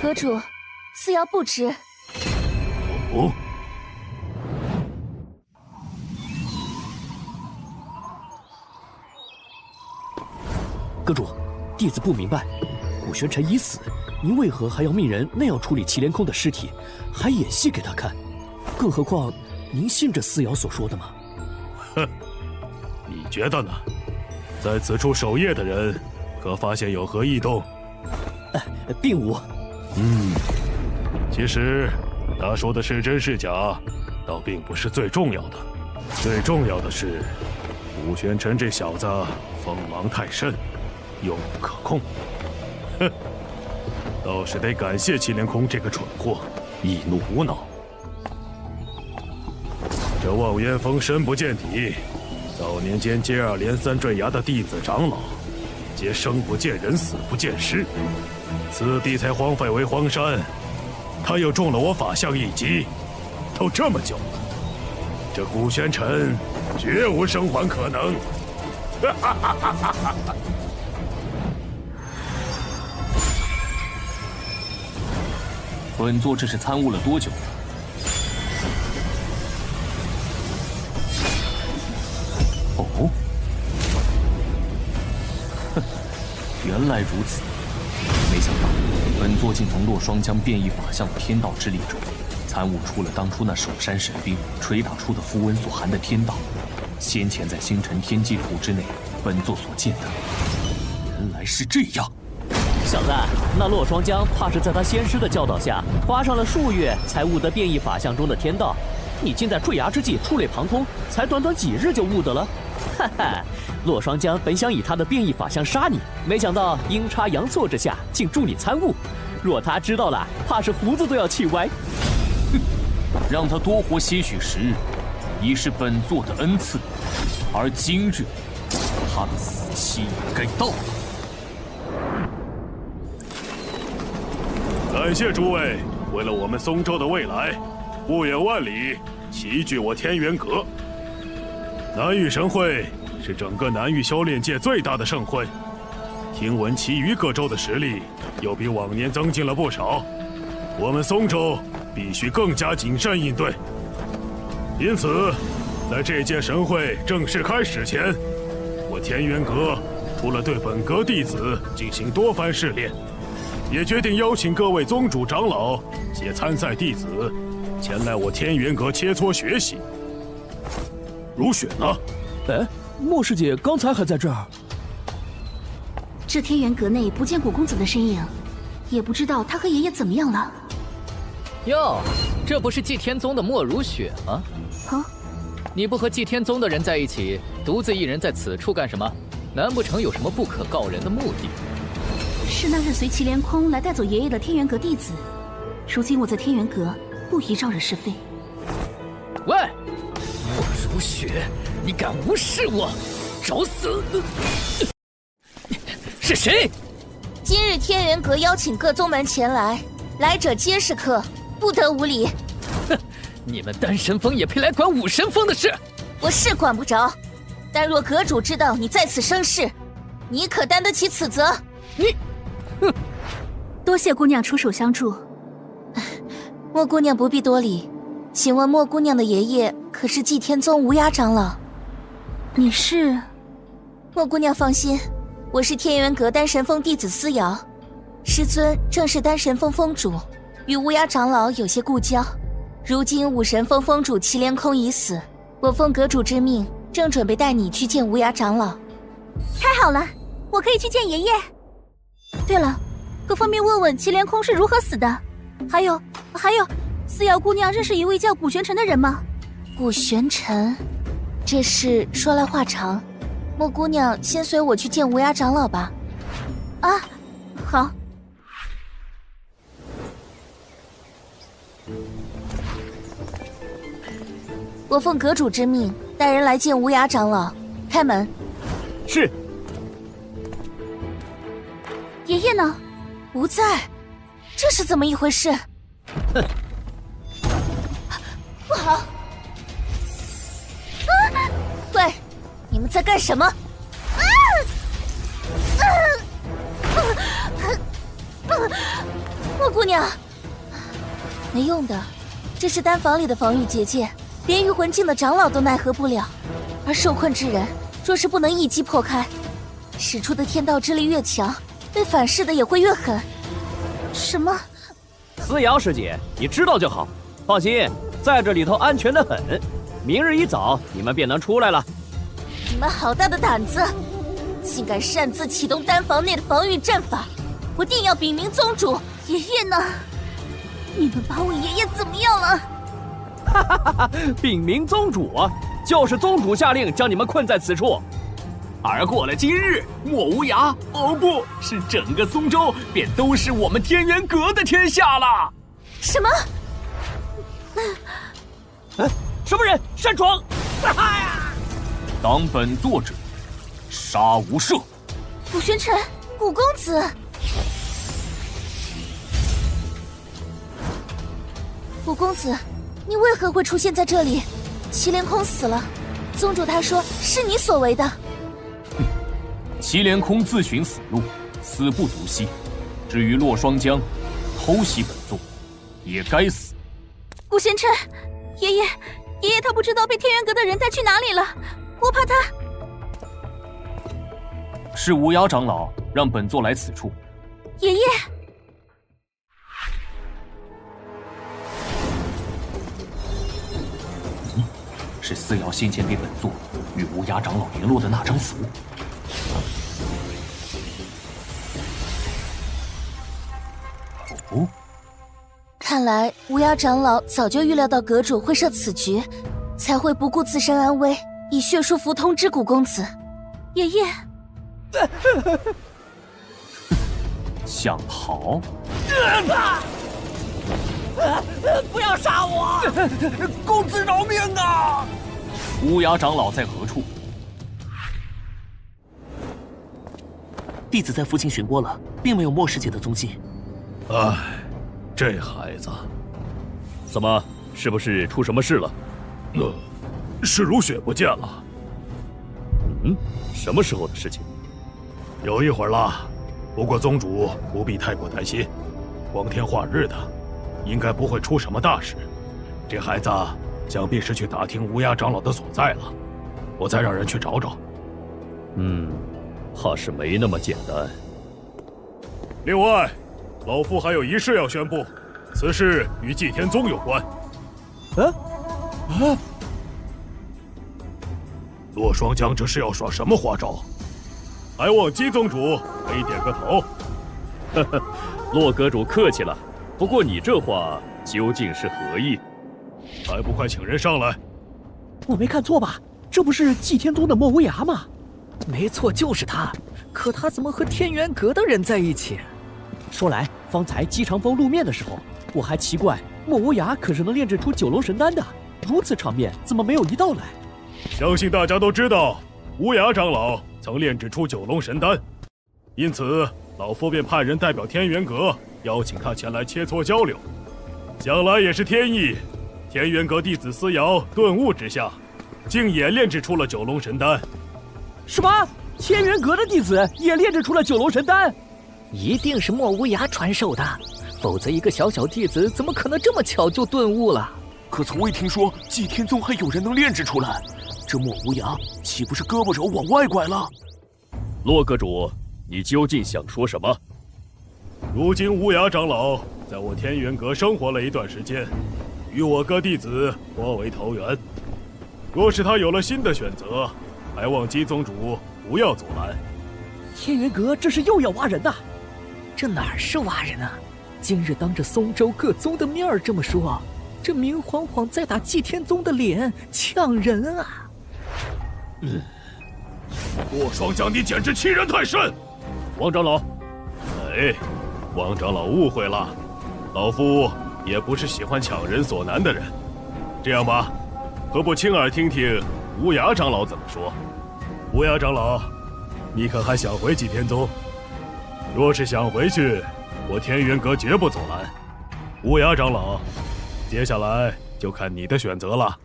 阁主，似瑶不知。哦。阁主，弟子不明白，古玄尘已死，您为何还要命人那样处理祁连空的尸体，还演戏给他看？更何况，您信这思瑶所说的吗？哼，你觉得呢？在此处守夜的人，可发现有何异动？并无。其实他说的是真是假，倒并不是最重要的。最重要的是，古玄尘这小子锋芒太甚，又不可控。哼，倒是得感谢祁连空这个蠢货，易怒无脑。这望烟峰深不见底，早年间接二连三坠崖的弟子长老，皆生不见人，死不见尸，此地才荒废为荒山。他又中了我法相一击，都这么久了，这古玄尘绝无生还可能。哈哈哈哈哈！本座这是参悟了多久？哦，哼，原来如此。没想到本座竟从落霜江变异法相的天道之力中，参悟出了当初那守山神兵捶打出的符文所含的天道。先前在星辰天机图之内，本座所见的，原来是这样。小子，那落霜江怕是在他先师的教导下，花上了数月才悟得变异法相中的天道。你竟在坠崖之际触类旁通，才短短几日就悟得了。哈哈，落霜江本想以他的变异法相杀你，没想到阴差阳错之下，竟助你参悟。若他知道了，怕是胡子都要气歪。哼，让他多活些许时日，已是本座的恩赐，而今日，他的死期也该到了。感谢诸位，为了我们松州的未来，不远万里齐聚我天元阁。南域神会是整个南域修炼界最大的盛会，听闻其余各州的实力又比往年增进了不少，我们松州必须更加谨慎应对。因此，在这届神会正式开始前，我天元阁除了对本阁弟子进行多番试炼，也决定邀请各位宗主长老携参赛弟子前来我天元阁切磋学习。如雪呢？哎，莫师姐刚才还在这儿。这天元阁内不见古公子的身影，也不知道他和爷爷怎么样了。哟，这不是祭天宗的莫如雪吗？啊？你不和祭天宗的人在一起，独自一人在此处干什么？难不成有什么不可告人的目的？是那日随祁连空来带走爷爷的天元阁弟子，如今我在天元阁不宜招惹是非。喂，莫如雪，你敢无视我，找死！是谁？今日天元阁邀请各宗门前来，来者皆是客，不得无礼。哼，你们丹神峰也配来管武神峰的事？我是管不着，但若阁主知道你在此生事，你可担得起此责？你，哼！多谢姑娘出手相助。莫姑娘不必多礼，请问莫姑娘的爷爷可是祭天宗无涯长老？你是？莫姑娘放心，我是天元阁丹神峰弟子思瑶，师尊正是丹神峰峰主，与无涯长老有些故交。如今武神峰峰主祁连空已死，我奉阁主之命，正准备带你去见无涯长老。太好了，我可以去见爷爷。对了，可方便问问祁连空是如何死的？还有，思瑶姑娘认识一位叫古玄尘的人吗？古玄尘，这事说来话长，莫姑娘先随我去见无涯长老吧。啊，好。我奉阁主之命，带人来见无涯长老。开门。是。爷爷呢？不在，这是怎么一回事？哼，不好！喂，你们在干什么？莫姑娘，没用的，这是丹房里的防御结界，连御魂境的长老都奈何不了。而受困之人，若是不能一击破开，使出的天道之力越强，被反噬的也会越狠。什么？思瑶师姐，你知道就好。放心，在这里头安全得很。明日一早，你们便能出来了。你们好大的胆子，竟敢擅自启动丹房内的防御战法！我定要禀明宗主。爷爷呢？你们把我爷爷怎么样了？哈哈哈哈！禀明宗主啊，就是宗主下令将你们困在此处。而过了今日，莫无涯，哦不是整个松州，便都是我们天元阁的天下了。什么？什么人擅闯？当本作者，杀无赦。古玄尘，古公子。古公子，你为何会出现在这里？祁连空死了，宗主他说是你所为的。祁连空自寻死路，死不足惜。至于洛双江偷袭本座，也该死。古贤琛，爷爷他不知道被天元阁的人带去哪里了，我怕他。是无涯长老让本座来此处。爷爷。是思瑶先前给本座与无涯长老联络的那张符。哦，看来无涯长老早就预料到阁主会设此局，才会不顾自身安危，以血书符通知古公子。爷爷，想逃？不要杀我！公子饶命啊！无涯长老在何处？弟子在附近寻过了，并没有莫师姐的踪迹。唉，这孩子，怎么？是不是出什么事了？是如雪不见了。什么时候的事情？有一会儿了。不过宗主不必太过担心，光天化日的，应该不会出什么大事。这孩子想必是去打听无涯长老的所在了，我再让人去找找。怕是没那么简单。另外，老夫还有一事要宣布，此事与祭天宗有关。洛双江这是要耍什么花招？还望姬宗主可以点个头。洛阁主客气了，不过你这话究竟是何意？还不快请人上来！我没看错吧？这不是祭天宗的莫无涯吗？没错，就是他。可他怎么和天元阁的人在一起？说来，方才姬长风露面的时候，我还奇怪莫无涯可是能炼制出九龙神丹的，如此场面怎么没有一道来？相信大家都知道，无涯长老曾炼制出九龙神丹，因此老夫便派人代表天元阁，邀请他前来切磋交流。想来也是天意，天元阁弟子思瑶顿悟之下，竟也炼制出了九龙神丹。什么？天元阁的弟子也炼制出了九龙神丹？一定是莫无涯传授的，否则一个小小弟子怎么可能这么巧就顿悟了？可从未听说祭天宗还有人能炼制出来，这莫无涯岂不是胳膊肘往外拐了？洛阁主，你究竟想说什么？如今无涯长老在我天元阁生活了一段时间，与我哥弟子颇为投缘。若是他有了新的选择，还望姬宗主不要阻拦。天元阁这是又要挖人呐！这哪是挖人啊？今日当着松州各宗的面儿这么说，这明晃晃在打祭天宗的脸，抢人啊！洛双江，你简直欺人太甚！王长老，哎，王长老误会了，老夫也不是喜欢抢人所难的人。这样吧，何不亲耳听听无涯长老怎么说？无涯长老，你可还想回祭天宗？若是想回去，我天元阁绝不阻拦。乌鸦长老，接下来就看你的选择了。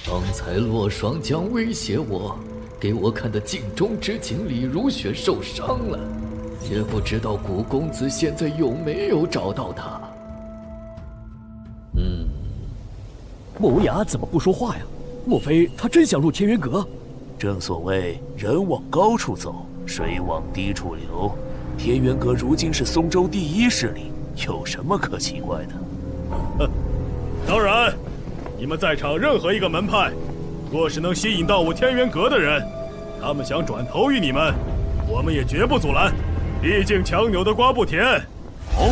刚才洛霜将威胁我，给我看的镜中之景李如雪受伤了，也不知道古公子现在有没有找到他。莫无涯怎么不说话呀？莫非他真想入天元阁？正所谓人往高处走，水往低处流。天元阁如今是松州第一势力，有什么可奇怪的？当然，你们在场任何一个门派，若是能吸引到我天元阁的人，他们想转投于你们，我们也绝不阻拦。毕竟强扭的瓜不甜。好，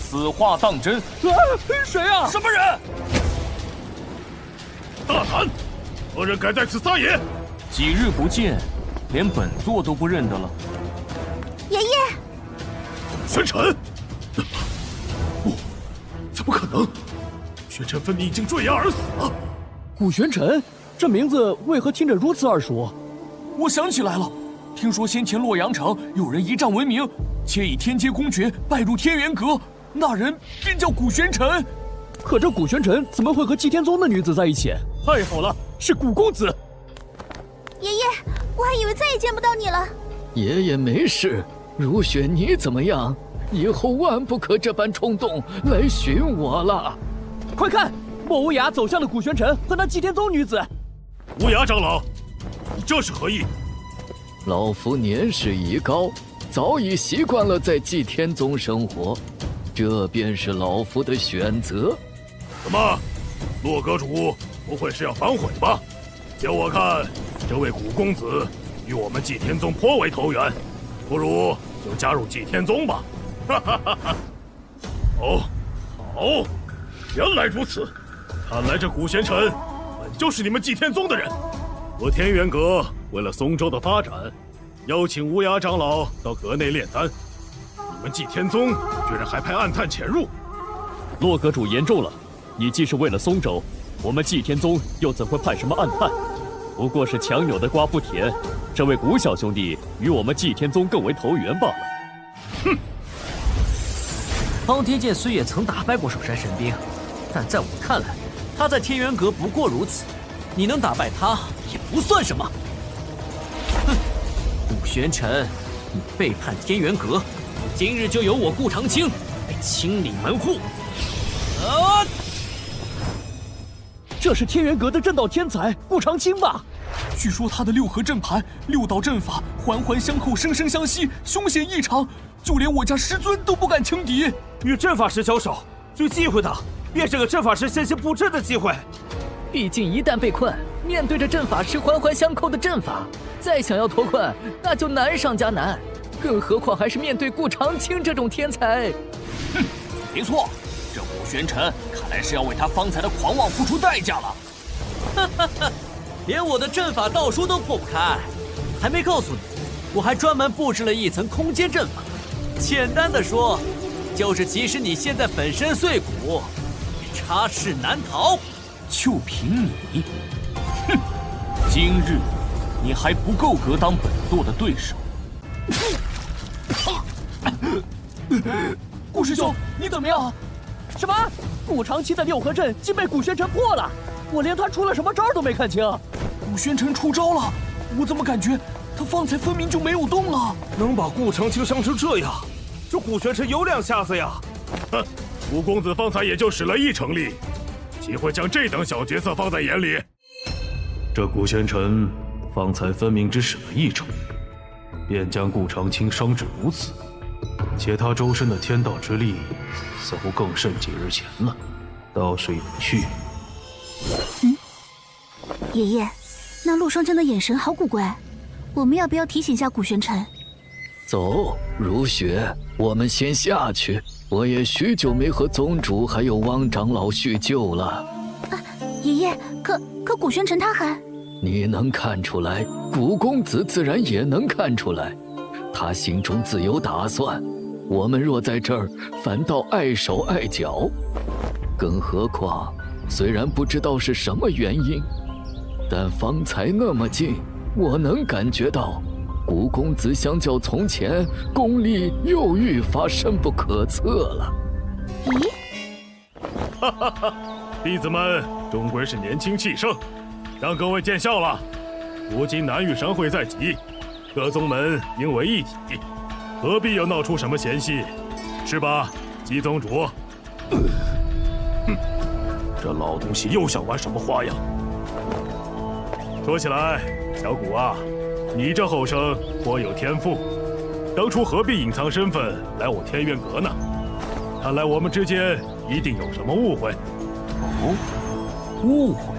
此话当真？谁啊？什么人？大胆！何人敢在此撒野？几日不见，连本座都不认得了。爷爷，玄尘！不，怎么可能？玄尘分明已经坠崖而死了。古玄尘，这名字为何听着如此耳熟？我想起来了，听说先前洛阳城有人一战闻名，且以天阶公爵拜入天元阁，那人便叫古玄尘。可这古玄尘怎么会和祭天宗的女子在一起？太好了，是古公子！爷爷，我还以为再也见不到你了。爷爷没事，如雪你怎么样？以后万不可这般冲动来寻我了。快看，莫无涯走向了古玄尘和那祭天宗女子。无涯长老，你这是何意？老夫年事已高，早已习惯了在祭天宗生活，这便是老夫的选择。怎么，洛阁主不会是要反悔吧？就我看，这位古公子与我们祭天宗颇为投缘，不如就加入祭天宗吧。哈哈哈哈！哦，好，原来如此，看来这古玄尘本就是你们祭天宗的人。我天元阁为了松州的发展，邀请无涯长老到阁内炼丹，你们祭天宗居然还派暗探潜入。洛阁主言重了，你既是为了松州，我们祭天宗又怎会派什么暗探？不过是强扭的瓜不甜，这位古小兄弟与我们祭天宗更为投缘罢了。哼！方天剑虽也曾打败过首山神兵，但在我看来，他在天元阁不过如此。你能打败他，也不算什么。哼！古玄尘，你背叛天元阁，今日就由我顾长青来清理门户。这是天元阁的镇道天才顾长青吧？据说他的六合阵盘、六道阵法环环相扣，生生相惜，凶险异常，就连我家师尊都不敢轻敌。与阵法师交手，最忌讳的便是个阵法师先行布阵的机会。毕竟一旦被困，面对着阵法师环环相扣的阵法，再想要脱困，那就难上加难。更何况还是面对顾长青这种天才。哼，没错，这古玄尘看来是要为他方才的狂妄付出代价了。哈哈哈，连我的阵法道书都破不开，还没告诉你，我还专门布置了一层空间阵法。简单的说，就是即使你现在粉身碎骨，也插翅难逃。就凭你，哼！今日你还不够格当本座的对手。顾师兄，你怎么样？什么？顾长青的六合阵竟被古玄尘破了？我连他出了什么招都没看清。古玄尘出招了，我怎么感觉他方才分明就没有动了？能把顾长青伤成这样，这古玄尘有两下子呀！哼，古公子方才也就使了一成力，岂会将这等小角色放在眼里？这古玄尘方才分明只使了一成，便将顾长青伤至如此，且他周身的天道之力似乎更甚几日前了，倒是有趣。爷爷，那陆双真的眼神好古怪，我们要不要提醒下古玄尘？走，如雪，我们先下去。我也许久没和宗主还有汪长老叙旧了。爷爷，可古玄尘他还……你能看出来，古公子自然也能看出来，他心中自有打算。我们若在这儿，反倒碍手碍脚。更何况，虽然不知道是什么原因，但方才那么近，我能感觉到古公子相较从前，功力又愈发深不可测了。咦？哈哈哈！弟子们终归是年轻气盛，让各位见笑了。如今南域神会在即，各宗门应为一体，何必又闹出什么嫌隙？是吧，姬宗主？这老东西又想玩什么花样？说起来，小谷啊，你这后生颇有天赋，当初何必隐藏身份来我天元阁呢？看来我们之间一定有什么误会。哦，误会？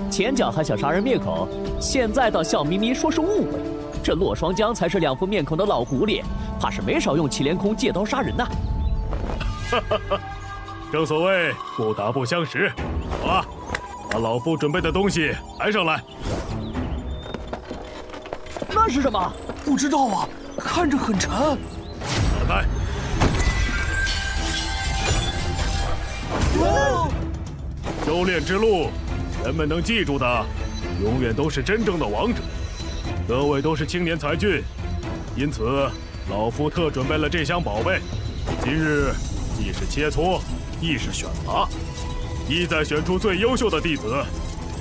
前脚还想杀人灭口，现在倒笑眯眯说是误会。这洛双江才是两副面孔的老狐狸，怕是没少用祁连空借刀杀人呐。哈哈哈，正所谓不打不相识。好了，把老夫准备的东西抬上来。那是什么？不知道啊，看着很沉。打开。修炼之路，人们能记住的，永远都是真正的王者。各位都是青年才俊，因此老夫特准备了这箱宝贝。今日既是切磋，亦是选拔，意在选出最优秀的弟子，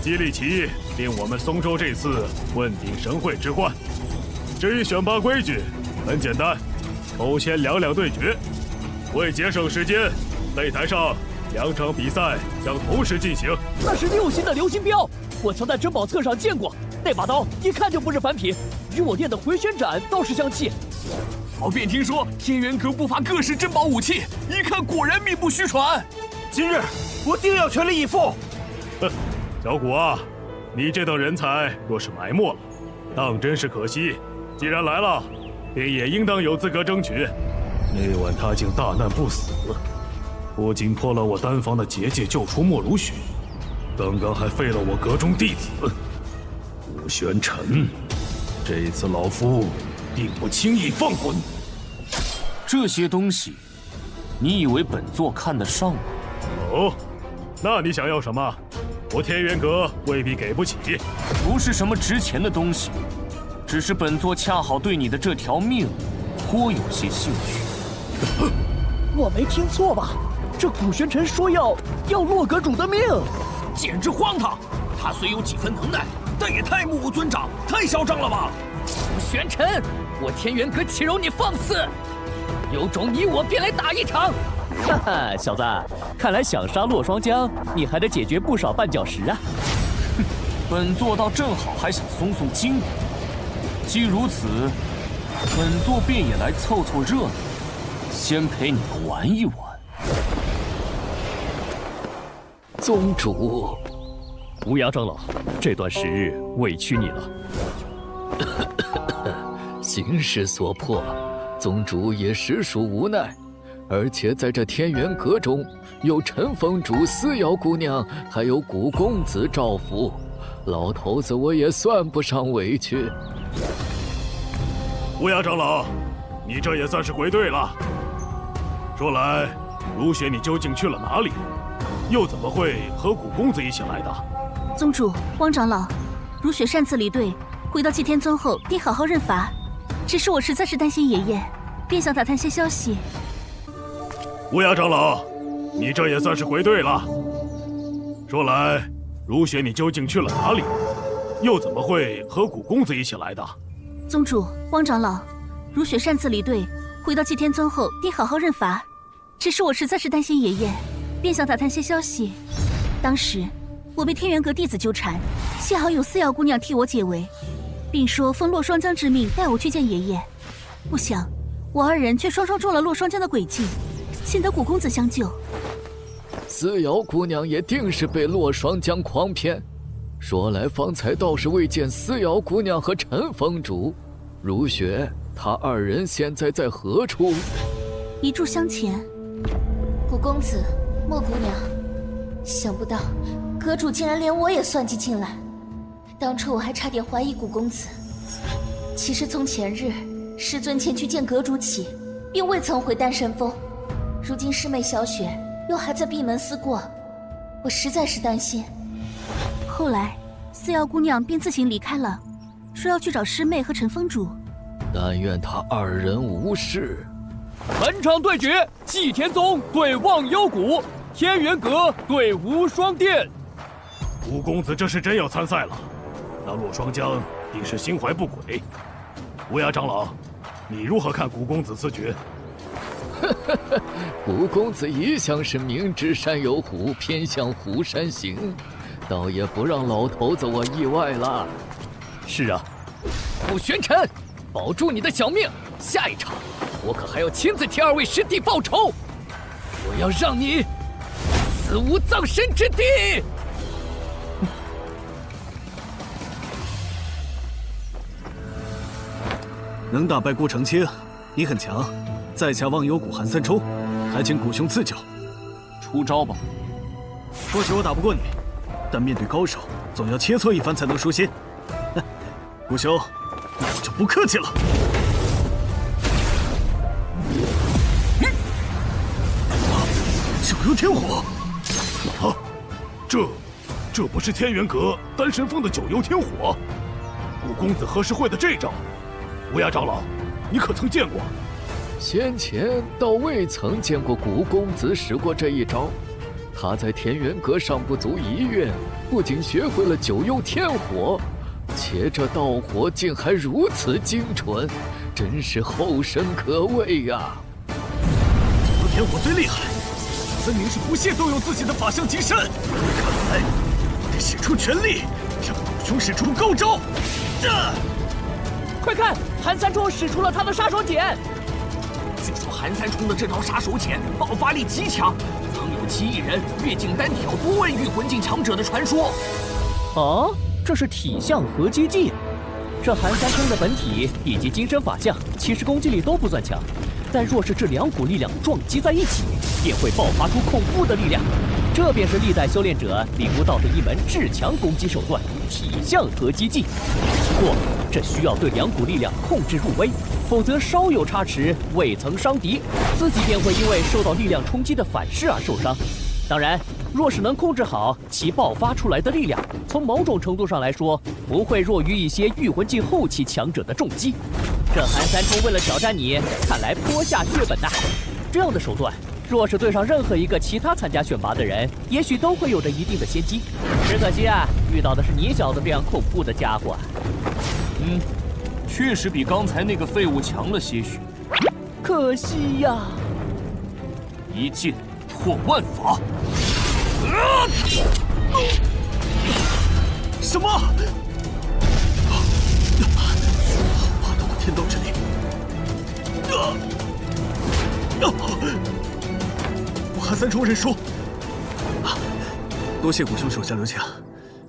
激励其令我们松州这次问鼎神会之冠。至于选拔规矩，很简单，抽签2-2对决。为节省时间，擂台上2场比赛将同时进行。那是6星的流星镖，我曾在珍宝册上见过。那把刀一看就不是凡品，与我练的回旋斩倒是相契。早便听说天元阁不乏各式珍宝武器，一看果然名不虚传。今日我定要全力以赴。小谷啊，你这等人才若是埋没了，当真是可惜。既然来了，便也应当有资格争取。那晚他竟大难不死，不仅破了我丹房的结界，救出莫如雪，刚刚还废了我阁中弟子武玄尘。这次老夫定不轻易放过你。这些东西，你以为本座看得上吗？哦，那你想要什么？我天元阁未必给不起。不是什么值钱的东西，只是本座恰好对你的这条命颇有些兴趣。我没听错吧？这古玄尘说要洛阁主的命，简直荒唐！他虽有几分能耐，但也太目无尊长，太嚣张了吧！古玄尘，我天元阁岂容你放肆？有种你我便来打一场！哈哈，小子，看来想杀洛双江，你还得解决不少绊脚石啊！哼，本座倒正好还想松松筋骨。既如此，本座便也来凑凑热闹，先陪你们玩一玩。宗主，无涯长老，这段时日委屈你了。形势所迫，宗主也实属无奈。而且在这天元阁中，有陈峰主、思瑶姑娘，还有古公子赵福，老头子我也算不上委屈。无涯长老，你这也算是归队了。说来，如雪你究竟去了哪里？又怎么会和古公子一起来的？宗主、汪长老，如雪擅自离队，回到祭天宗后定好好认罚。只是我实在是担心爷爷，便想打探些消息。无涯长老，你这也算是归队了。说来，如雪你究竟去了哪里？又怎么会和古公子一起来的？宗主、汪长老，如雪擅自离队，回到祭天宗后定好好认罚。只是我实在是担心爷爷，便想打探些消息。当时我被天元阁弟子纠缠，幸好有思瑶姑娘替我解围，并说奉洛双江之命带我去见爷爷。不想我二人却双双中了洛双江的诡计，幸得古公子相救。思瑶姑娘也定是被洛双江诓骗。说来方才倒是未见思瑶姑娘和陈峰主。如雪，他二人现在在何处？一炷香前。古公子，莫姑娘，想不到阁主竟然连我也算计进来。当初我还差点怀疑古公子。其实从前日师尊前去见阁主起，并未曾回丹神峰。如今师妹小雪又还在闭门思过，我实在是担心。后来思瑶姑娘便自行离开了，说要去找师妹和陈风主。但愿他二人无事。本场对决：祭天宗对忘忧谷，天元阁对无双殿。吴公子这是真要参赛了，那洛霜江定是心怀不轨。乌鸦长老，你如何看古公子此举？古公子一向是明知山有虎，偏向虎山行，倒也不让老头子我意外了。是啊，傅玄尘，保住你的小命！下一场，我可还要亲自替二位师弟报仇！我要让你死无葬身之地！能打败顾长清，你很强。在下忘忧谷韩三冲，还请古兄赐教。出招吧！或许我打不过你，但面对高手，总要切磋一番才能舒心。古兄，那我就不客气了。九幽天火！啊，这不是天元阁丹神峰的九幽天火？古公子何时会的这招？乌鸦长老，你可曾见过？先前倒未曾见过古公子使过这一招。他在天元阁上不足1月，不仅学会了九幽天火，且这道火竟还如此精纯，真是后生可畏呀！九幽天火最厉害，分明是不屑动用自己的法相极身。看来得使出全力，让古兄使出高招。快看，韩三冲使出了他的杀手锏。据说韩三冲的这招杀手锏爆发力极强，曾有其一人越境单挑多位御魂境强者的传说。哦，这是体相合击技。这韩三冲的本体以及金身法相，其实攻击力都不算强，但若是这2股力量撞击在一起，便会爆发出恐怖的力量。这便是历代修炼者领悟到的一门至强攻击手段——体相合击技。不过，这需要对2股力量控制入微，否则稍有差池，未曾伤敌，自己便会因为受到力量冲击的反噬而受伤。当然，若是能控制好其爆发出来的力量，从某种程度上来说，不会弱于一些御魂境后期强者的重击。这韩三冲为了挑战你，看来颇下血本呐。这样的手段，若是对上任何一个其他参加选拔的人，也许都会有着一定的先机。只可惜啊，遇到的是你小子这样恐怖的家伙。确实比刚才那个废物强了些许。可惜呀！一剑破万法。什么？爬到了天道之力。我韩三冲认输。多谢古兄手下留情。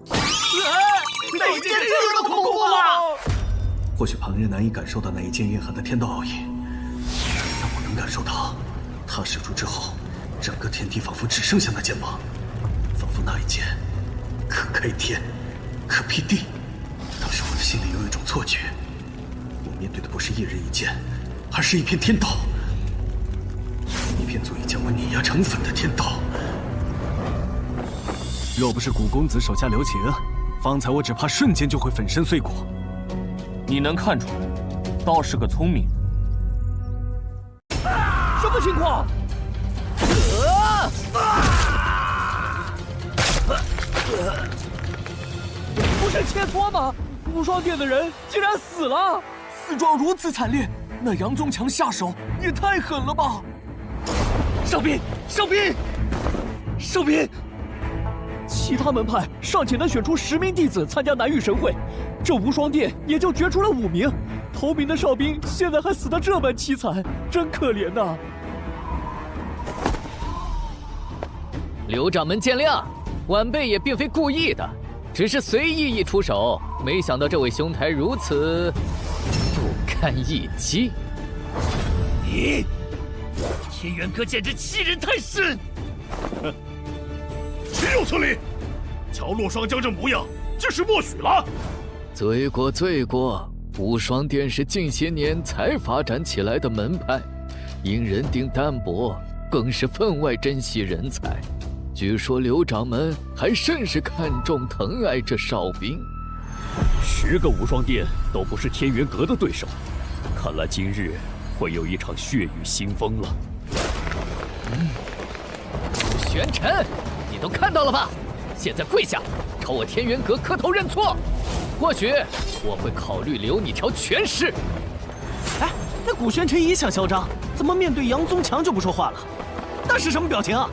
哪剑这么恐怖啊！或许旁人难以感受到那一剑蕴含的天道奥义，但我能感受到，他使出之后，整个天地仿佛只剩下那剑芒，仿佛那一剑可开天，可辟地。当时我的心里有一种错觉，我面对的不是一人一剑，而是一片天道，一片足以将我碾压成粉的天道。若不是古公子手下留情，方才我只怕瞬间就会粉身碎骨。你能看出来，倒是个聪明人。什么情况？不是切磋吗？无双殿的人竟然死了！死状如此惨烈，那杨宗强下手也太狠了吧！上宾，上宾，上宾！其他门派尚且能选出10名弟子参加南域神会，这无双殿也就决出了5名。头名的哨兵现在还死得这般凄惨，真可怜呐！刘掌门见谅，晚辈也并非故意的，只是随意一出手，没想到这位兄台如此不堪一击。你，天元阁简直欺人太甚！哼，岂有此理！瞧洛霜江这模样，竟是默许了。罪过罪过，无双殿是近些年才发展起来的门派，因人丁单薄，更是分外珍惜人才。据说刘掌门还甚是看重疼爱这哨兵。10个无双殿都不是天元阁的对手，看来今日会有一场血雨腥风了。玄尘，你都看到了吧？现在跪下，朝我天元阁磕头认错。或许我会考虑留你条全尸。哎，那古玄尘也想嚣张，怎么面对杨宗强就不说话了？那是什么表情啊？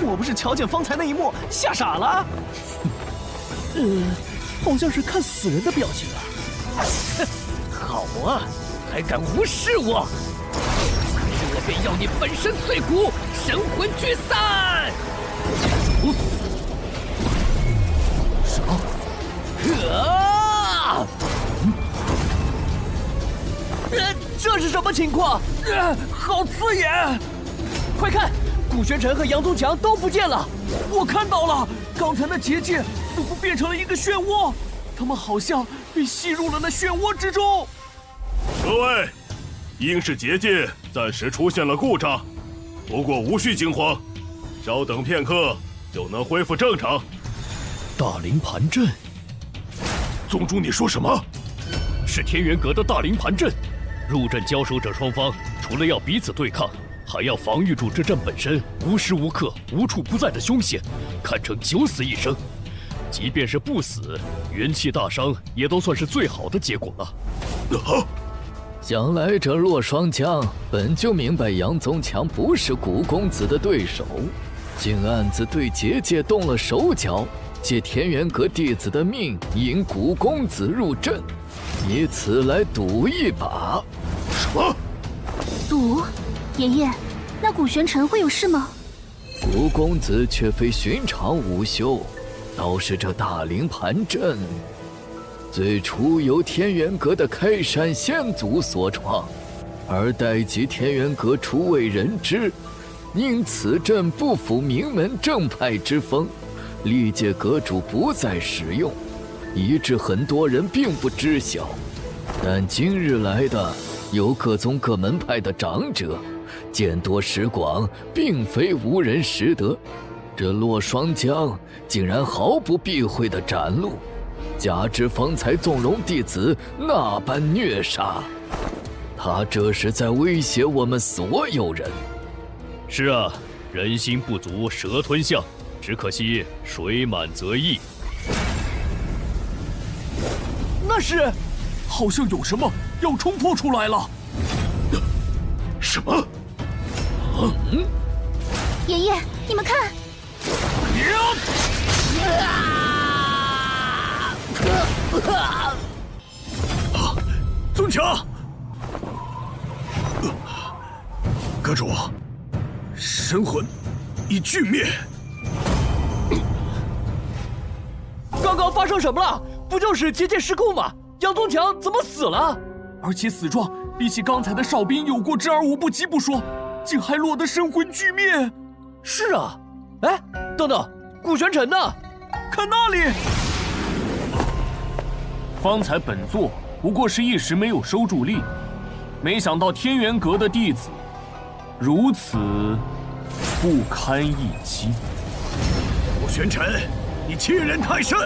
莫不是瞧见方才那一幕吓傻了？好像是看死人的表情啊！哼，好啊，还敢无视我！今日我便要你粉身碎骨，神魂俱散！不死！什么？这是什么情况？好刺眼！快看，古玄尘和杨宗强都不见了！我看到了，刚才那结界似乎变成了一个漩涡，他们好像被吸入了那漩涡之中。各位，应是结界暂时出现了故障，不过无需惊慌，稍等片刻就能恢复正常。大灵盘阵，宗主，你说什么？是天元阁的大灵盘阵。入阵交手者双方，除了要彼此对抗，还要防御住这阵本身无时无刻、无处不在的凶险，堪称九死一生。即便是不死，元气大伤也都算是最好的结果了。想来这洛双江本就明白杨宗强不是古公子的对手，竟暗自对结界动了手脚，借天元阁弟子的命引古公子入阵，以此来赌一把。什么？赌？爷爷，那古玄尘会有事吗？古公子却非寻常武修，倒是这大灵盘阵，最初由天元阁的开山先祖所创，而待及天元阁初为人知，因此阵不符名门正派之风，历届阁主不再使用，以致很多人并不知晓。但今日来的有各宗各门派的长者，见多识广，并非无人识得。这洛双江竟然毫不避讳地展露，加之方才纵容弟子那般虐杀，他这是在威胁我们所有人。是啊，人心不足蛇吞象，只可惜水满则溢。那是，好像有什么要冲破出来了。什么？爷爷，你们看！宗强，阁主，神魂已俱灭。刚刚发生什么了？不就是结界失控吗？杨宗强怎么死了？而且死状比起刚才的哨兵有过之而无不及不说，竟还落得神魂俱灭。是啊，哎，等等，古玄尘呢？看那里！方才本座不过是一时没有收住力，没想到天元阁的弟子如此不堪一击。古玄尘，你欺人太甚！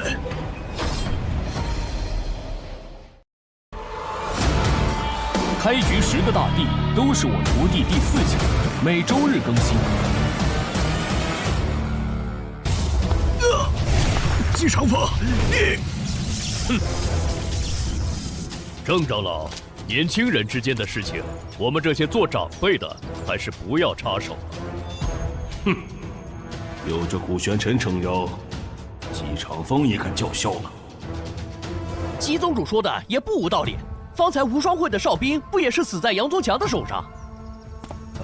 开局10个大帝都是我徒弟第4期，每周日更新。姬长风，你，哼！郑长老，年轻人之间的事情，我们这些做长辈的还是不要插手了。哼，有这古玄尘撑腰，姬长风也敢叫嚣了。姬宗主说的也不无道理。方才无双会的哨兵不也是死在杨宗强的手上？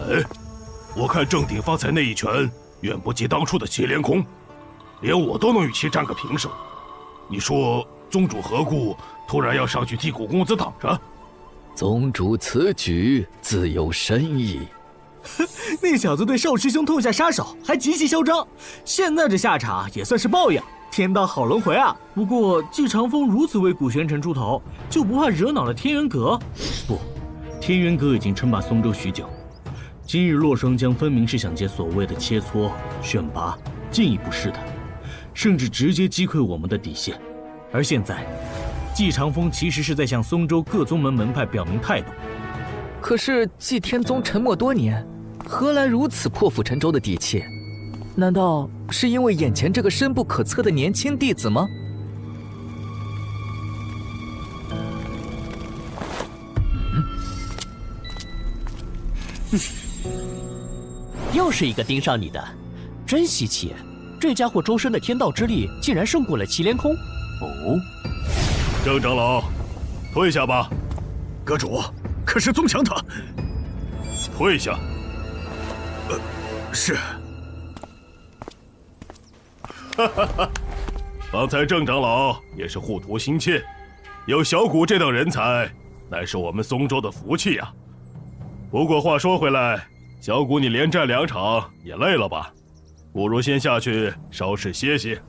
哎，我看郑鼎方才那一拳远不及当初的祁连空，连我都能与其战个平手。你说宗主何故突然要上去替古公子挡着？宗主此举自有深意。那小子对少师兄痛下杀手，还极其嚣张，现在这下场也算是报应。天道好轮回啊！不过季长风如此为古玄尘出头，就不怕惹恼了天元阁？不，天元阁已经称霸松州许久，今日洛双江分明是想借所谓的切磋、选拔进一步试探，甚至直接击溃我们的底线。而现在，季长风其实是在向松州各宗门门派表明态度。可是季天宗沉默多年，何来如此破釜沉舟的底气？难道是因为眼前这个深不可测的年轻弟子吗？又是一个盯上你的，真稀奇！这家伙周身的天道之力竟然胜过了祁连空。哦，郑长老，退下吧。阁主，可是宗强他……退下。是。哈哈哈，刚才郑长老也是护图心切，有小谷这等人才，乃是我们松州的福气呀。不过话说回来，小谷你连战2场也累了吧？不如先下去稍事歇歇。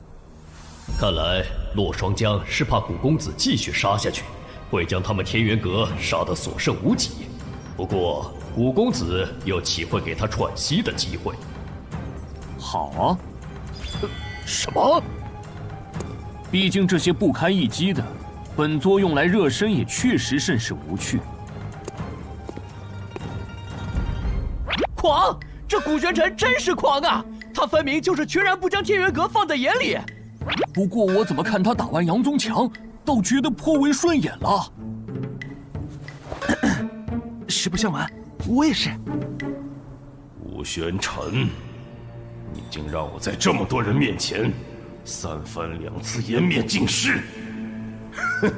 看来洛双江是怕古公子继续杀下去，会将他们天元阁杀得所剩无几。不过古公子又岂会给他喘息的机会？好啊。什么？毕竟这些不堪一击的，本座用来热身也确实甚是无趣。狂！这古玄尘真是狂啊！他分明就是全然不将天元阁放在眼里。不过我怎么看他打完杨宗强，倒觉得颇为顺眼了。实不相瞒，我也是。古玄尘，你竟让我在这么多人面前3番2次颜面尽失！哼，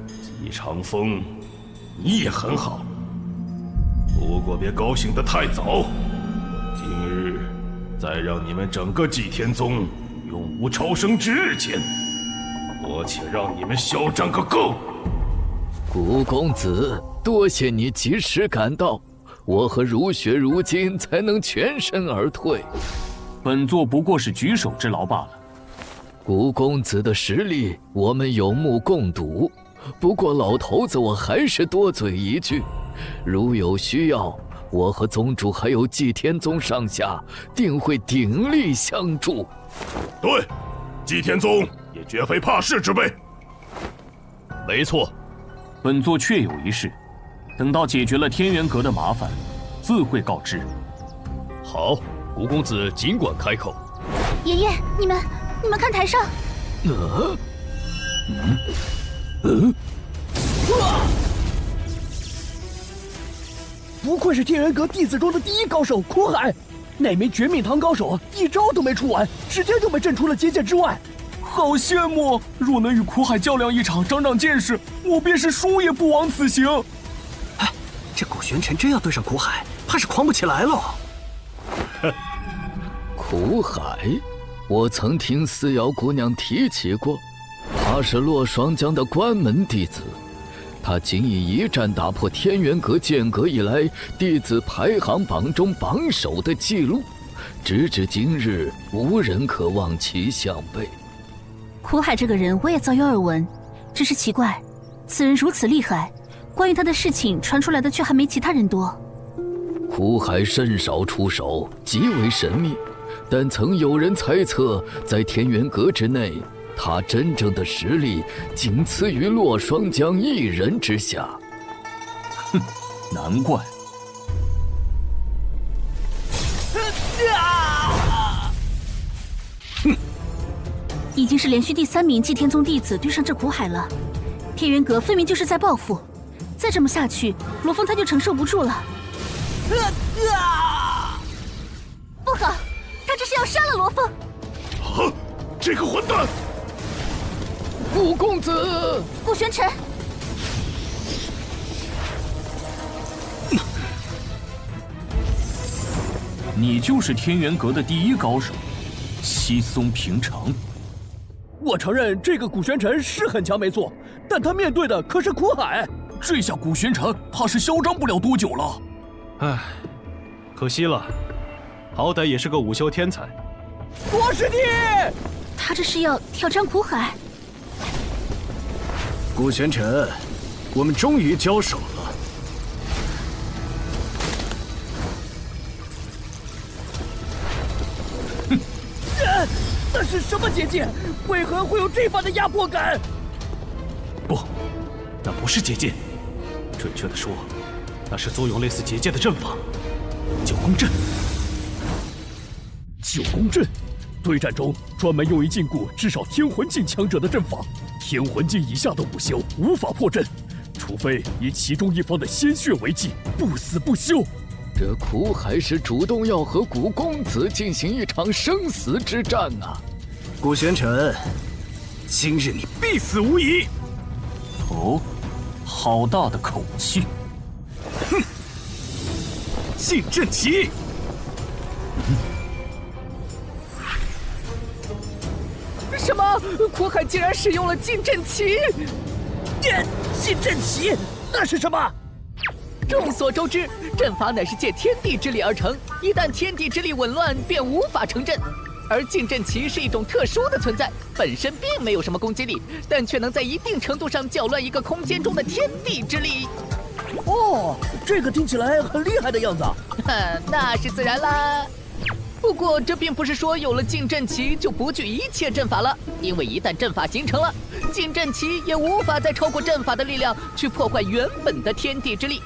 季长风，你也很好，不过别高兴得太早。今日再让你们整个祭天宗永无超生之日前，我且让你们嚣张个够！古公子，多谢你及时赶到，我和如雪如今才能全身而退。本座不过是举手之劳罢了。古公子的实力，我们有目共睹。不过老头子，我还是多嘴一句，如有需要，我和宗主还有祭天宗上下，定会鼎力相助。对，祭天宗也绝非怕事之辈。没错，本座确有一事，等到解决了天元阁的麻烦，自会告知。好，古公子尽管开口。爷爷，你们看台上。不愧是天元阁弟子中的第一高手苦海，那枚绝命堂高手一招都没出完，直接就被震出了结界之外。好羡慕！若能与苦海较量一场，长长见识，我便是输也不枉此行。哎，这古玄尘真要对上苦海，怕是狂不起来了。苦海，我曾听思瑶姑娘提起过，她是洛双江的关门弟子。他仅以一战打破天元阁建阁以来弟子排行榜中榜首的记录，直至今日，无人可望其项背。苦海这个人我也早有耳闻，只是奇怪，此人如此厉害，关于他的事情传出来的却还没其他人多。苦海甚少出手，极为神秘，但曾有人猜测，在天元阁之内，他真正的实力仅次于洛双江一人之下。哼，难怪。已经是连续第3名祭天宗弟子对上这苦海了，天元阁分明就是在报复，再这么下去，罗峰他就承受不住了。不好，他这是要杀了罗峰！啊，这个混蛋！古公子，古玄尘，你就是天元阁的第一高手，稀松平常。我承认这个古玄尘是很强没错，但他面对的可是苦海，这下古玄尘怕是嚣张不了多久了。唉，可惜了，好歹也是个武修天才。国师弟，他这是要挑战苦海？古玄尘，我们终于交手了。那是什么结界？为何会有这般的压迫感？不，那不是结界，准确的说，那是作用类似结界的阵法——九宫阵。九宫阵，对战中专门用于禁锢至少天魂境强者的阵法，天魂境以下的武修无法破阵，除非以其中一方的鲜血为祭，不死不休。这苦海是主动要和古公子进行一场生死之战啊！古玄尘，今日你必死无疑！哦，好大的口气！哼！禁阵旗！什么？苦海竟然使用了禁阵旗！禁阵旗，那是什么？众所周知，阵法乃是借天地之力而成，一旦天地之力紊乱，便无法成阵。而禁阵旗是一种特殊的存在，本身并没有什么攻击力，但却能在一定程度上搅乱一个空间中的天地之力。哦，这个听起来很厉害的样子。那是自然啦。不过这并不是说有了禁阵旗就不惧一切阵法了，因为一旦阵法形成了，禁阵旗也无法再超过阵法的力量去破坏原本的天地之力。